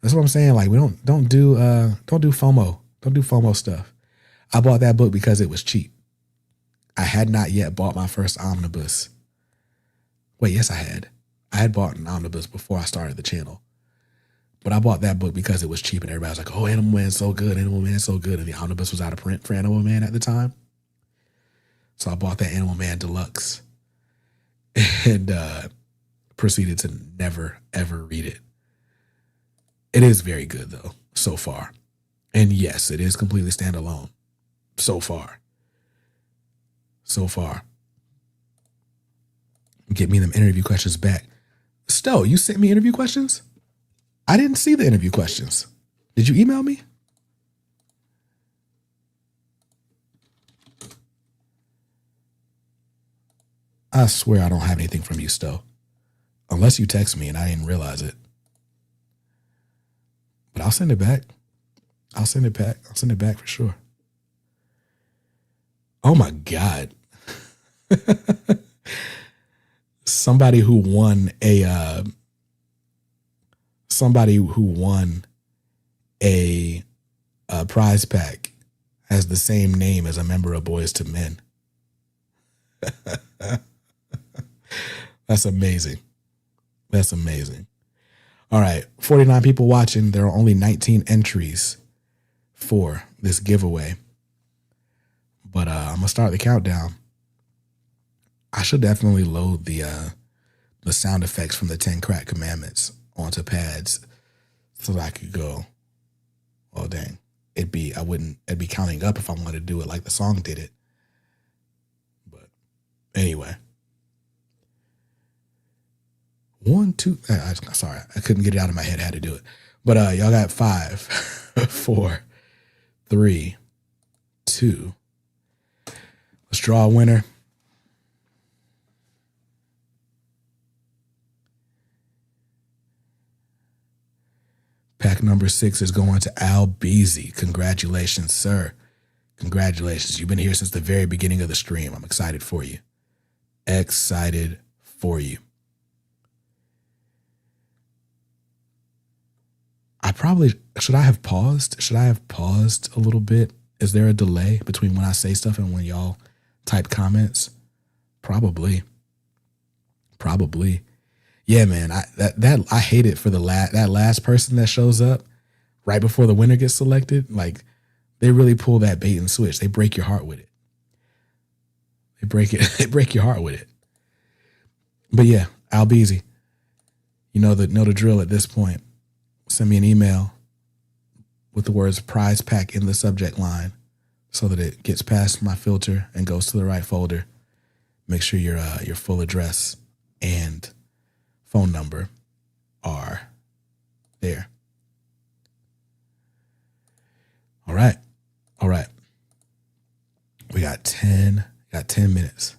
A: That's what I'm saying. Like, we don't do FOMO. Don't do FOMO stuff. I bought that book because it was cheap. I had not yet bought my first omnibus. Wait, yes, I had. I had bought an omnibus before I started the channel. But I bought that book because it was cheap and everybody was like, oh, Animal Man's so good. Animal Man's so good. And the omnibus was out of print for Animal Man at the time. So I bought that Animal Man Deluxe and proceeded to never, ever read it. It is very good, though, so far. And yes, it is completely standalone. So far. So far. Get me them interview questions back. Stowe, you sent me interview questions? I didn't see the interview questions. Did you email me? I swear I don't have anything from you, Stowe. Unless you text me and I didn't realize it. But I'll send it back. I'll send it back. I'll send it back for sure. Oh my God. Somebody who won a prize pack has the same name as a member of Boys to Men. That's amazing. That's amazing. All right, 49 people watching. There are only 19 entries for this giveaway. But I'm going to start the countdown. I should definitely load the sound effects from the 10 Crack Commandments onto pads so that I could go, oh, dang. It'd be counting up if I wanted to do it like the song did it. But anyway. 1, 2, sorry, I couldn't get it out of my head. I had to do it. But y'all got 5, 4, 3, 2. Let's draw a winner. Pack number 6 is going to Al Beasy. Congratulations, sir. Congratulations. You've been here since the very beginning of the stream. I'm excited for you. Excited for you. Should I have paused? Should I have paused a little bit? Is there a delay between when I say stuff and when y'all type comments? Probably. Yeah, man. I hate it for that last person that shows up right before the winner gets selected. Like, they really pull that bait and switch. They break your heart with it. They break your heart with it. But yeah, Al Beasy. You know the drill at this point. Send me an email with the words prize pack in the subject line so that it gets past my filter and goes to the right folder. Make sure your full address and phone number are there. All right. We got 10 minutes.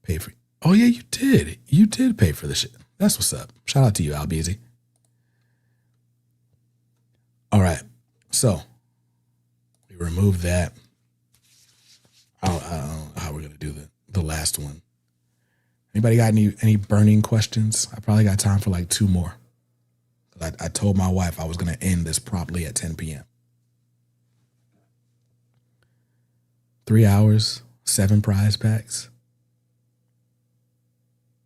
A: Pay for. Oh yeah, you did. You did pay for the shit. That's what's up. Shout out to you, Al Beasy. All right. So we remove that. I don't know how we're gonna do the last one. Anybody got any burning questions? I probably got time for like 2 more. I told my wife I was gonna end this promptly at 10 p.m. 3 hours, 7 prize packs.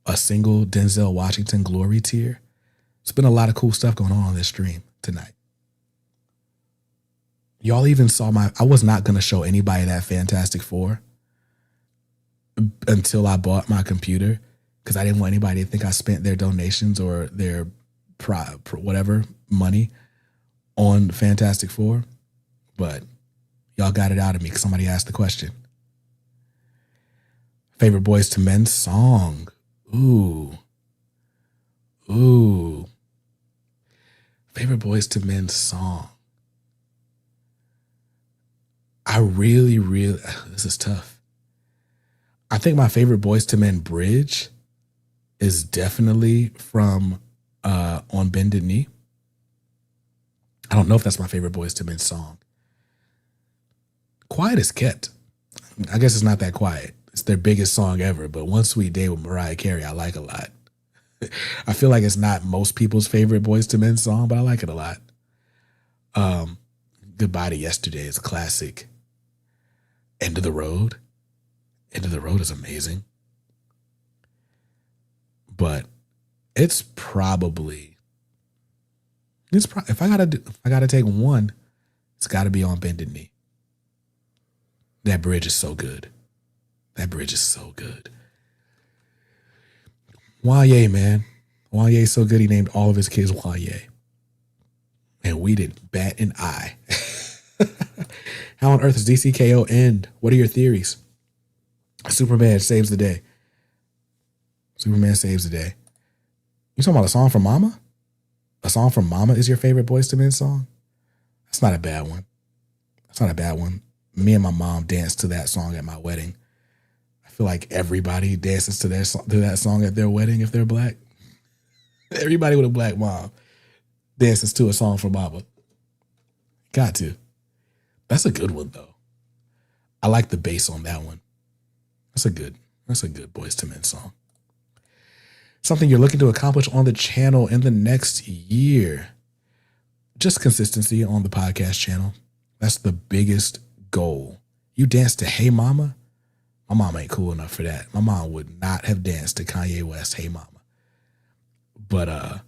A: A single Denzel Washington glory tier. It's been a lot of cool stuff going on this stream tonight. Y'all even saw I was not going to show anybody that Fantastic Four until I bought my computer because I didn't want anybody to think I spent their donations or their whatever money on Fantastic Four. But y'all got it out of me because somebody asked the question. Favorite Boys to Men song. Ooh. Favorite Boys to Men song. I really, this is tough. I think my favorite Boys to Men bridge is definitely from On Bended Knee. I don't know if that's my favorite Boys to Men song. Quiet as Kept. I guess it's not that quiet. It's their biggest song ever, but One Sweet Day with Mariah Carey, I like a lot. I feel like it's not most people's favorite Boys to Men song, but I like it a lot. Goodbye to Yesterday is a classic. End of the Road. End of the Road is amazing. But if I gotta take one, it's gotta be On Bended Knee. That bridge is so good. Wanye, man. Wanye's so good he named all of his kids Wanye. And we didn't bat an eye. How on earth does DCKO end? What are your theories? Superman saves the day. You talking about a song from Mama? A song from Mama is your favorite Boyz II Men song? That's not a bad one. Me and my mom danced to that song at my wedding. I feel like everybody dances to that song at their wedding if they're black. Everybody with a black mom dances to a song from Mama. Got to. That's a good one, though. I like the bass on that one. That's a good Boyz II Men song. Something you're looking to accomplish on the channel in the next year. Just consistency on the podcast channel. That's the biggest goal. You dance to Hey Mama? My mom ain't cool enough for that. My mom would not have danced to Kanye West Hey Mama. But I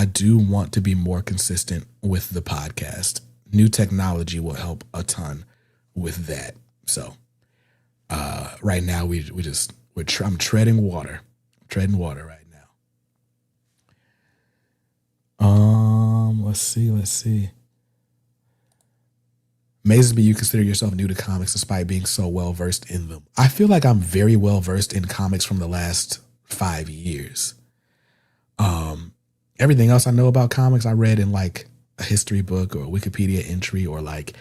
A: do want to be more consistent with the podcast. New technology will help a ton with that. So right now I'm treading water. Right now. Let's see. Amazes me you consider yourself new to comics despite being so well versed in them. I feel like I'm very well versed in comics from the last 5 years. Everything else I know about comics I read in like a history book or a Wikipedia entry or like,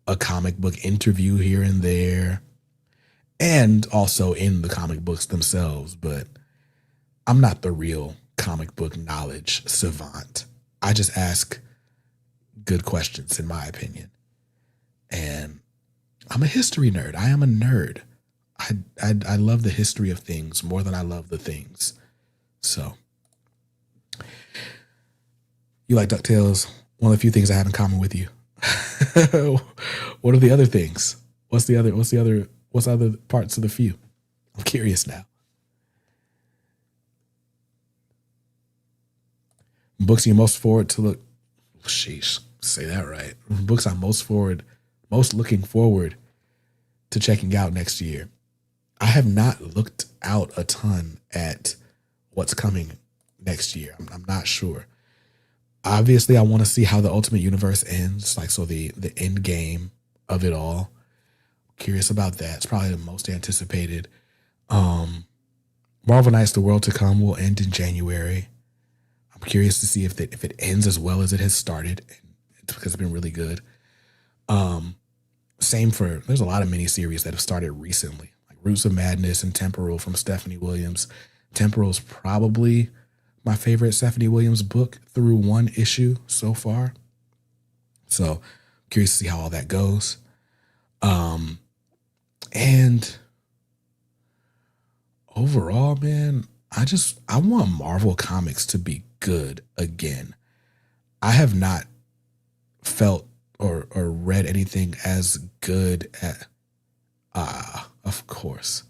A: a comic book interview here and there, and also in the comic books themselves. But I'm not the real comic book knowledge savant. I just ask good questions, in my opinion. And I'm a history nerd. I am a nerd. I love the history of things more than I love the things. So, you like DuckTales? One of the few things I have in common with you. What are the other things? What's other parts of the few? I'm curious now. Books you most forward to look. Sheesh, say that right. Books I'm most looking forward to checking out next year. I have not looked out a ton at what's coming next year. I'm not sure. Obviously, I want to see how the Ultimate Universe ends, the end game of it all. Curious about that. It's probably the most anticipated. Marvel Knights: The World to Come will end in January. I'm curious to see if it ends as well as it has started, because it's been really good. There's a lot of miniseries that have started recently, like Roots of Madness and Temporal from Stephanie Williams. Temporal's probably my favorite Stephanie Williams book through one issue so far. So curious to see how all that goes. And overall, man, I want Marvel Comics to be good again. I have not felt or read anything as good at, of course.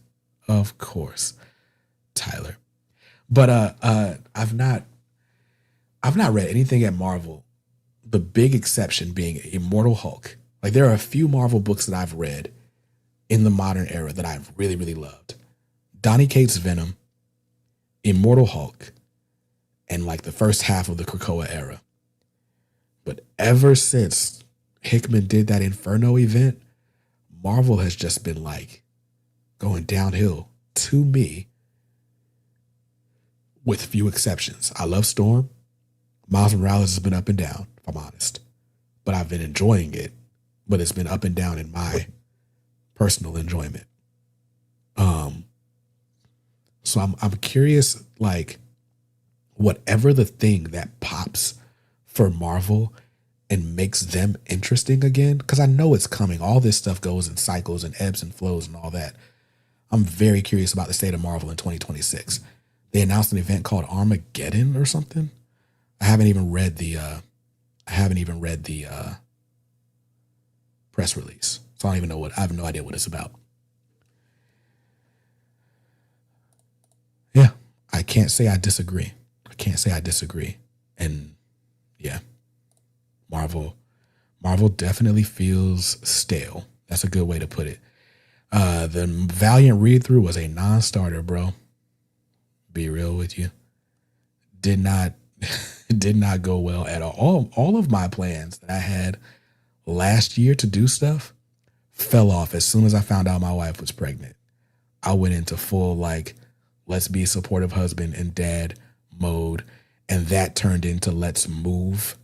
A: Tyler. But I've not read anything at Marvel. The big exception being Immortal Hulk. Like there are a few Marvel books that I've read in the modern era that I've really, really loved. Donny Cates' Venom, Immortal Hulk, and like the first half of the Krakoa era. But ever since Hickman did that Inferno event, Marvel has just been like going downhill to me with few exceptions. I love Storm. Miles Morales has been up and down, if I'm honest. But I've been enjoying it. But it's been up and down in my personal enjoyment. So I'm curious, like, whatever the thing that pops for Marvel and makes them interesting again, because I know it's coming. All this stuff goes in cycles and ebbs and flows and all that. I'm very curious about the state of Marvel in 2026. They announced an event called Armageddon or something. I haven't even read the press release, so I don't even know I have no idea what it's about. Yeah, I can't say I disagree. And yeah, Marvel definitely feels stale. That's a good way to put it. The Valiant read through was a non-starter, bro. Be real with you. Did not go well at all. All of my plans that I had last year to do stuff fell off as soon as I found out my wife was pregnant. I went into full like, let's be a supportive husband and dad mode. And that turned into let's move.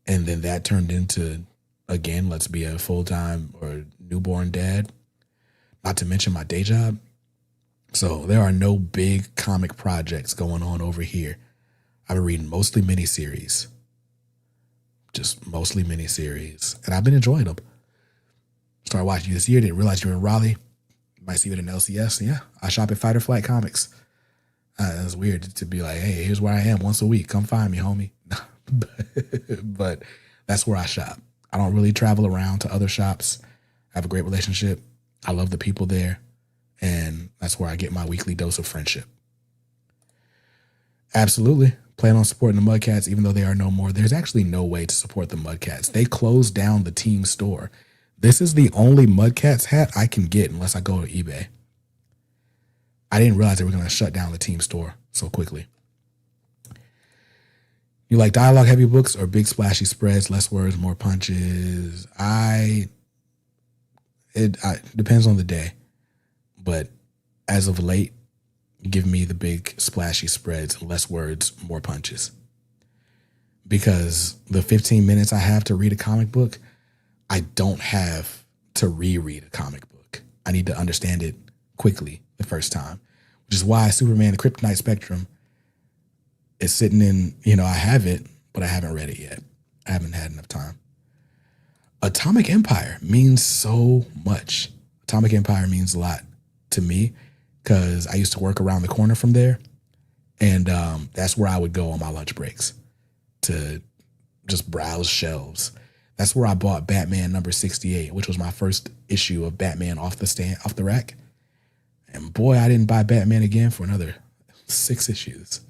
A: And then that turned into, again, let's be a full-time or newborn dad. Not to mention my day job. So there are no big comic projects going on over here. I've been reading mostly miniseries. Just mostly miniseries. And I've been enjoying them. Started watching you this year. Didn't realize you were in Raleigh. You might see it in LCS. Yeah, I shop at Fight or Flight Comics. It's weird to be like, hey, here's where I am once a week. Come find me, homie. But that's where I shop. I don't really travel around to other shops. I have a great relationship. I love the people there. And that's where I get my weekly dose of friendship. Absolutely. Plan on supporting the Mudcats, even though they are no more. There's actually no way to support the Mudcats. They closed down the team store. This is the only Mudcats hat I can get unless I go to eBay. I didn't realize they were going to shut down the team store so quickly. You like dialogue heavy books or big splashy spreads, less words, more punches? It depends on the day. But as of late, give me the big splashy spreads, less words, more punches. Because the 15 minutes I have to read a comic book, I don't have to reread a comic book. I need to understand it quickly the first time, which is why Superman, the Kryptonite Spectrum is sitting in, I have it, but I haven't read it yet. I haven't had enough time. Atomic Empire means so much. Atomic Empire means a lot to me because I used to work around the corner from there. And that's where I would go on my lunch breaks to just browse shelves. That's where I bought Batman number 68, which was my first issue of Batman off the rack. And boy, I didn't buy Batman again for another 6 issues.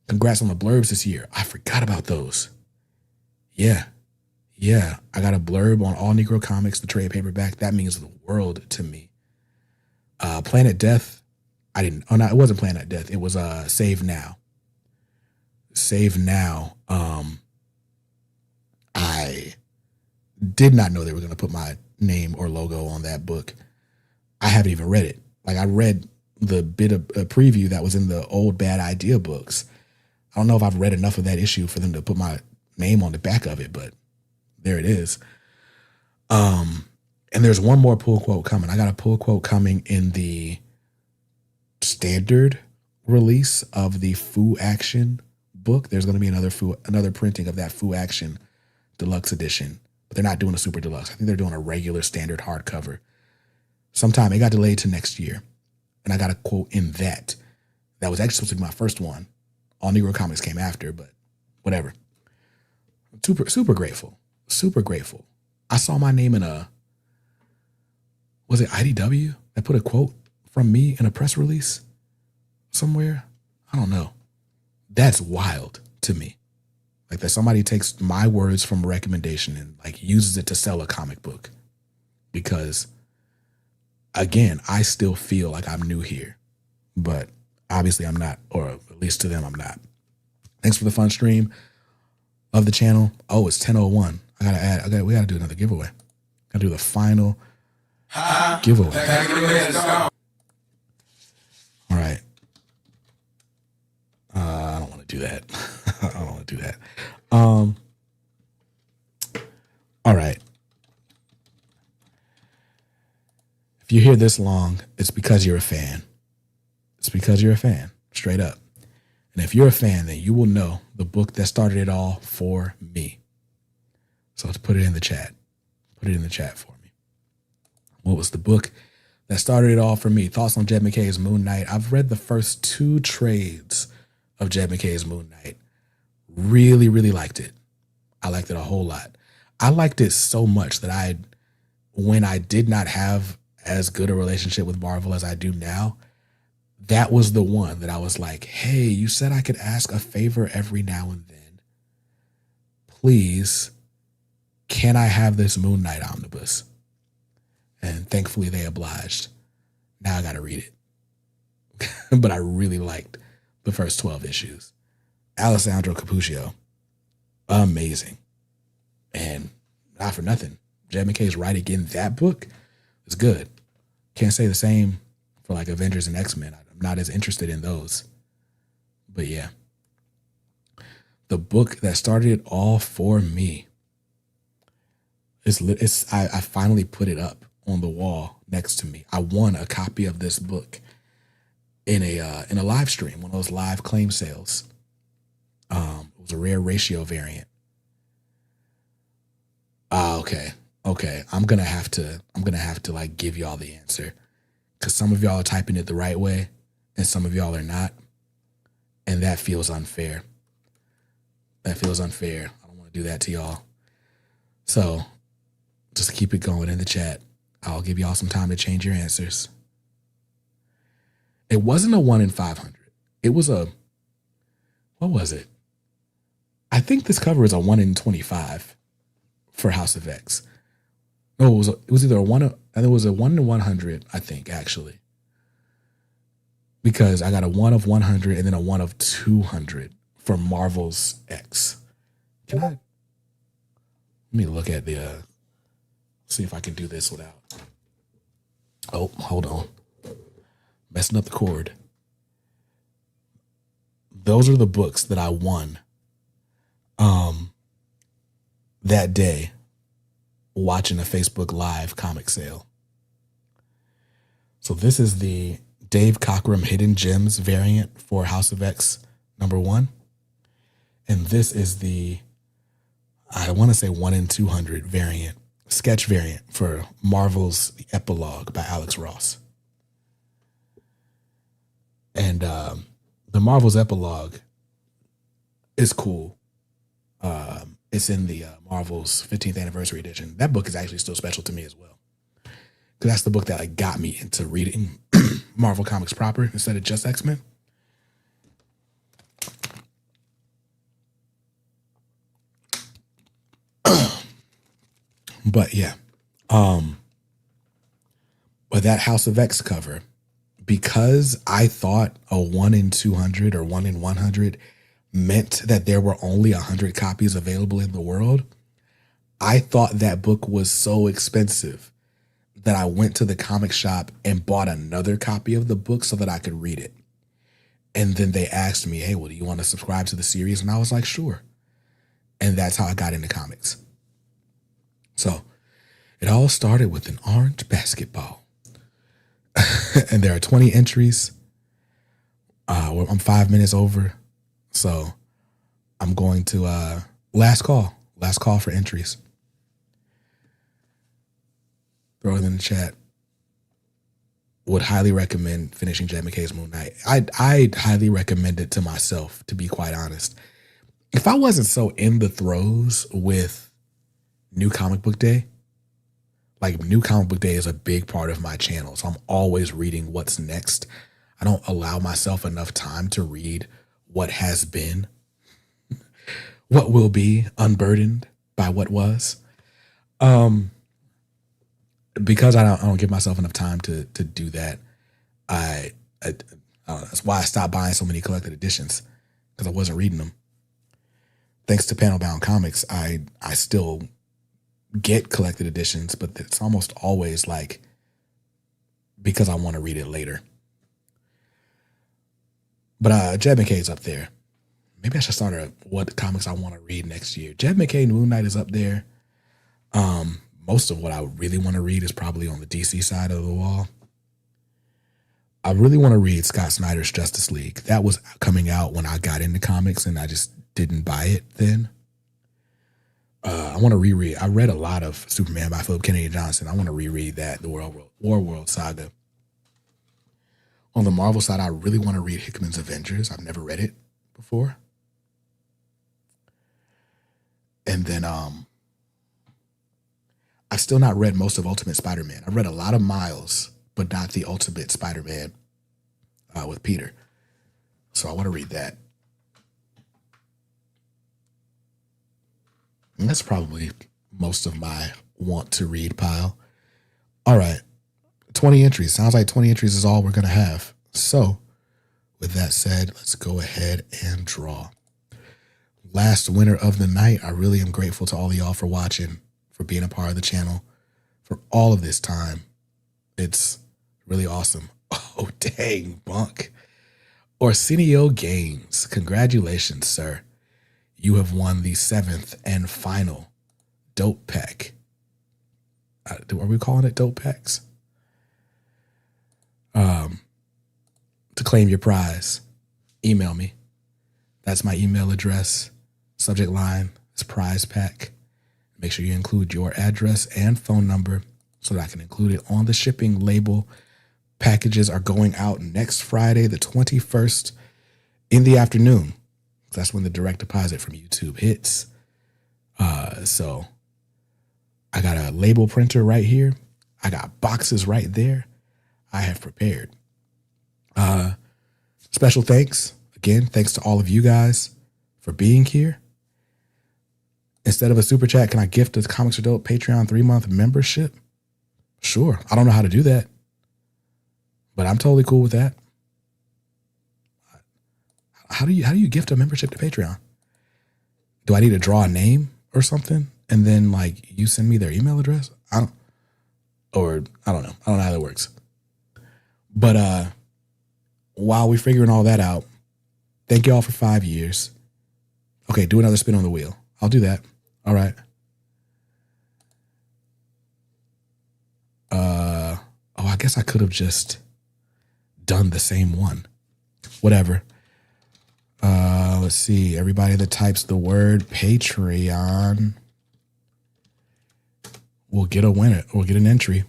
A: Congrats on the blurbs this year. I forgot about those. Yeah. I got a blurb on All Negro Comics, the trade paperback. That means the world to me. Planet Death. It wasn't Planet Death. It was Save Now. Save Now. I did not know they were going to put my name or logo on that book. I haven't even read it. Like, I read the bit of a preview that was in the old Bad Idea books. I don't know if I've read enough of that issue for them to put my name on the back of it, but there it is. And there's one more pull quote coming. I got a pull quote coming in the standard release of the Fu Action book. There's going to be another printing of that Fu Action deluxe edition, but they're not doing a super deluxe. I think they're doing a regular standard hardcover. Sometime it got delayed to next year. And I got a quote in that. That was actually supposed to be my first one. All Negro Comics came after, but whatever. Super grateful. Super grateful. I saw my name in was it IDW that put a quote from me in a press release somewhere. I don't know. That's wild to me. Like that somebody takes my words from a recommendation and like uses it to sell a comic book. Because again, I still feel like I'm new here, but obviously I'm not, or at least to them, I'm not. Thanks for the fun stream of the channel. Oh, it's 10:01. We gotta do another giveaway. Gotta do the final giveaway. All right. I don't want to do that. I don't want to do that. All right. If you're here this long, it's because you're a fan. It's because you're a fan, straight up. And if you're a fan, then you will know the book that started it all for me. So let's put it in the chat. Put it in the chat for me. What was the book that started it all for me? Thoughts on Jed McKay's Moon Knight. I've read the first 2 trades of Jed McKay's Moon Knight. Really, really liked it. I liked it a whole lot. I liked it so much that when I did not have as good a relationship with Marvel as I do now, that was the one that I was like, hey, you said I could ask a favor every now and then. Please, can I have this Moon Knight omnibus? And thankfully they obliged. Now I got to read it. But I really liked the first 12 issues. Alessandro Cappuccio, amazing. And not for nothing, Jed McKay's writing in that book is good. Can't say the same for like Avengers and X-Men. I'm not as interested in those. But yeah. The book that started it all for me. I finally put it up on the wall next to me. I won a copy of this book in a live stream, one of those live claim sales. It was a rare ratio variant. Okay. I'm gonna have to like give y'all the answer, because some of y'all are typing it the right way and some of y'all are not, and that feels unfair. I don't want to do that to y'all. So just keep it going in the chat. I'll give y'all some time to change your answers. It wasn't a 1 in 500. It was what was it? I think this cover is a 1 in 25 for House of X. No, it was either a 1 in 100, I think, actually. Because I got a 1 of 100 and then a 1 of 200 for Marvel's X. Let me look at see if I can do this without. Oh, hold on. Messing up the cord. Those are the books that I won that day watching a Facebook Live comic sale. So this is the Dave Cockrum Hidden Gems variant for House of X #1. And this is the, I want to say 1 in 200 variant, sketch variant for Marvel's Epilogue by Alex Ross. And the Marvel's Epilogue is cool. It's in the Marvel's 15th anniversary edition. That book is actually still special to me as well, because that's the book that like got me into reading Marvel Comics proper instead of just X-Men. But yeah, but that House of X cover, because I thought a 1 in 200 or 1 in 100 meant that there were only 100 copies available in the world, I thought that book was so expensive that I went to the comic shop and bought another copy of the book so that I could read it. And then they asked me, hey, well, do you want to subscribe to the series? And I was like, sure. And that's how I got into comics. So it all started with an orange basketball. And there are 20 entries. I'm 5 minutes over. So I'm going to last call for entries. Throw it in the chat. Would highly recommend finishing Jed McKay's Moon Knight. I'd highly recommend it to myself, to be quite honest. If I wasn't so in the throes with New Comic Book Day, like New Comic Book Day is a big part of my channel. So I'm always reading what's next. I don't allow myself enough time to read what has been, what will be unburdened by what was. Because I don't give myself enough time to do that. I don't know, that's why I stopped buying so many collected editions, because I wasn't reading them. Thanks to Panel Bound Comics, I still get collected editions, but it's almost always like because I want to read it later. But Jed McKay's up there. Maybe I should start a what comics I want to read next year. Jed McKay Moon Knight is up there. Most of what I really want to read is probably on the DC side of the wall. I really want to read Scott Snyder's Justice League. That was coming out when I got into comics and I just didn't buy it then. I want to reread. I read a lot of Superman by Philip Kennedy Johnson. I want to reread that, the War saga. On the Marvel side, I really want to read Hickman's Avengers. I've never read it before. And then I've still not read most of Ultimate Spider-Man. I've read a lot of Miles, but not the Ultimate Spider-Man with Peter. So I want to read that. And that's probably most of my want to read pile. All right. 20 entries. Sounds like 20 entries is all we're going to have. So with that said, let's go ahead and draw. Last winner of the night. I really am grateful to all of y'all for watching, for being a part of the channel, for all of this time. It's really awesome. Oh, dang, Bunk. Arsenio Games. Congratulations, sir. You have won the 7th and final Dope Pack. Are we calling it Dope Packs? To claim your prize, email me. That's my email address. Subject line is prize pack. Make sure you include your address and phone number so that I can include it on the shipping label. Packages are going out next Friday, the 21st in the afternoon. That's when the direct deposit from YouTube hits. So I got a label printer right here. I got boxes right there. I have prepared. Special thanks. Again, thanks to all of you guys for being here. Instead of a super chat, can I gift a Comics Are Dope Patreon 3-month membership? Sure. I don't know how to do that, but I'm totally cool with that. How do you gift a membership to Patreon? Do I need to draw a name or something? And then like you send me their email address? I don't know. I don't know how that works. But while we're figuring all that out, thank you all for 5 years. Okay, do another spin on the wheel. I'll do that. All right. I guess I could have just done the same one. Whatever. Let's see. Everybody that types the word Patreon will get a winner or get an entry.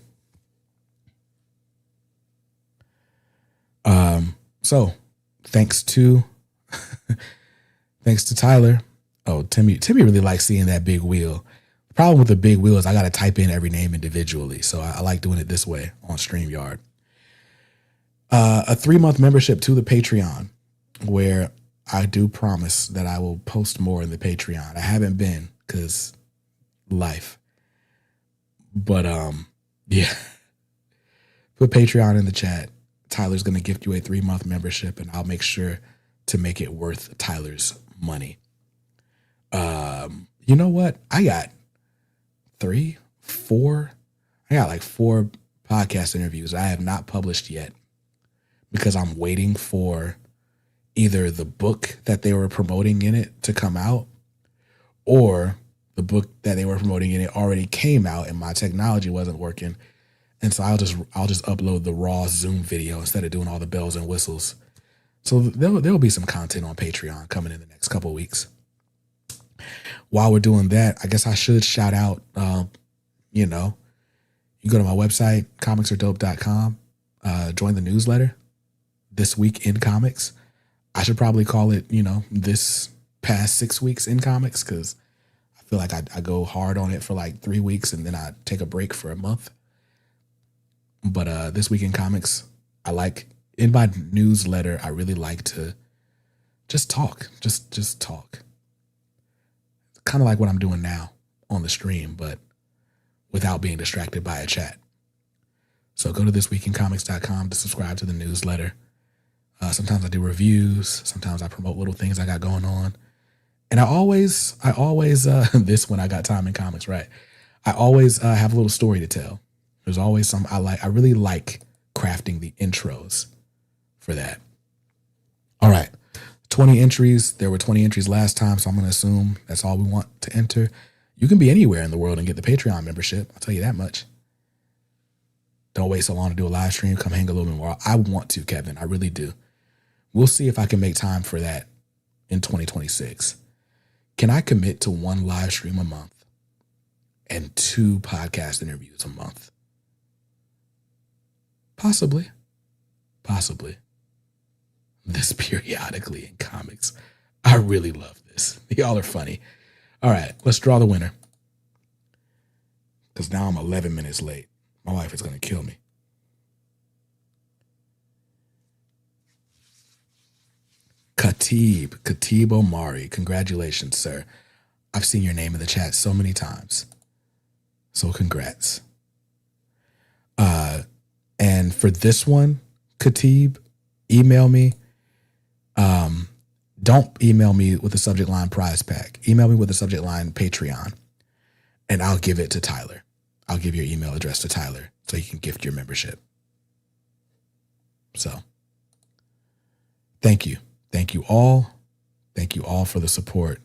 A: So thanks to Tyler. Oh, Timmy really likes seeing that big wheel. The problem with the big wheel is I got to type in every name individually. So I like doing it this way on StreamYard. A 3-month membership to the Patreon, where I do promise that I will post more in the Patreon. I haven't been because life. But yeah. Put Patreon in the chat. Tyler's going to gift you a 3-month membership, and I'll make sure to make it worth Tyler's money. You know what? I got 4 podcast interviews I have not published yet because I'm waiting for either the book that they were promoting in it to come out, or the book that they were promoting in it already came out and my technology wasn't working. And so I'll just upload the raw Zoom video instead of doing all the bells and whistles. So there'll be some content on Patreon coming in the next couple of weeks. While we're doing that, I guess I should shout out, you go to my website, comicsaredope.com, join the newsletter, This Week in Comics. I should probably call it, this past 6 weeks in comics, because I I feel like I go hard on it for like 3 weeks and then I take a break for a month. But This Week in Comics, I like in my newsletter, I really like to just talk. Just talk. Kind of like what I'm doing now on the stream, but without being distracted by a chat. So go to thisweekincomics.com to subscribe to the newsletter. Sometimes I do reviews. Sometimes I promote little things I got going on. And I always, this when I got time in comics, right? I always have a little story to tell. There's always some I really like crafting the intros for that. All right. 20 entries. There were 20 entries last time, so I'm going to assume that's all we want to enter. You can be anywhere in the world and get the Patreon membership. I'll tell you that much. Don't wait so long to do a live stream. Come hang a little bit more. I want to, Kevin. I really do. We'll see if I can make time for that in 2026. Can I commit to 1 live stream a month and 2 podcast interviews a month? Possibly. This periodically in comics. I really love this. Y'all are funny. All right, let's draw the winner. Because now I'm 11 minutes late. My wife is going to kill me. Khatib Omari. Congratulations, sir. I've seen your name in the chat so many times. So congrats. And for this one, Khatib, email me. Don't email me with the subject line prize pack. Email me with the subject line Patreon. And I'll give it to Tyler. I'll give your email address to Tyler so you can gift your membership. So, thank you. Thank you all. Thank you all for the support.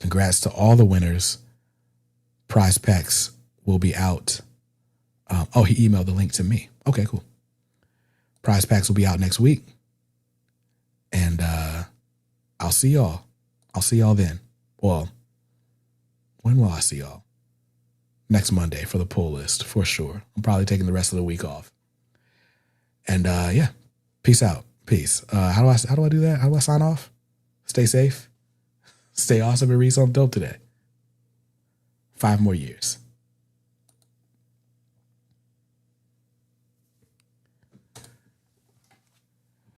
A: Congrats to all the winners. Prize packs will be out. He emailed the link to me. Okay, cool. Prize packs will be out next week. And I'll see y'all. I'll see y'all then. Well, when will I see y'all? Next Monday for the pull list, for sure. I'm probably taking the rest of the week off. And yeah, peace out. Peace. How do I do that? How do I sign off? Stay safe. Stay awesome and read something dope today. 5 more years.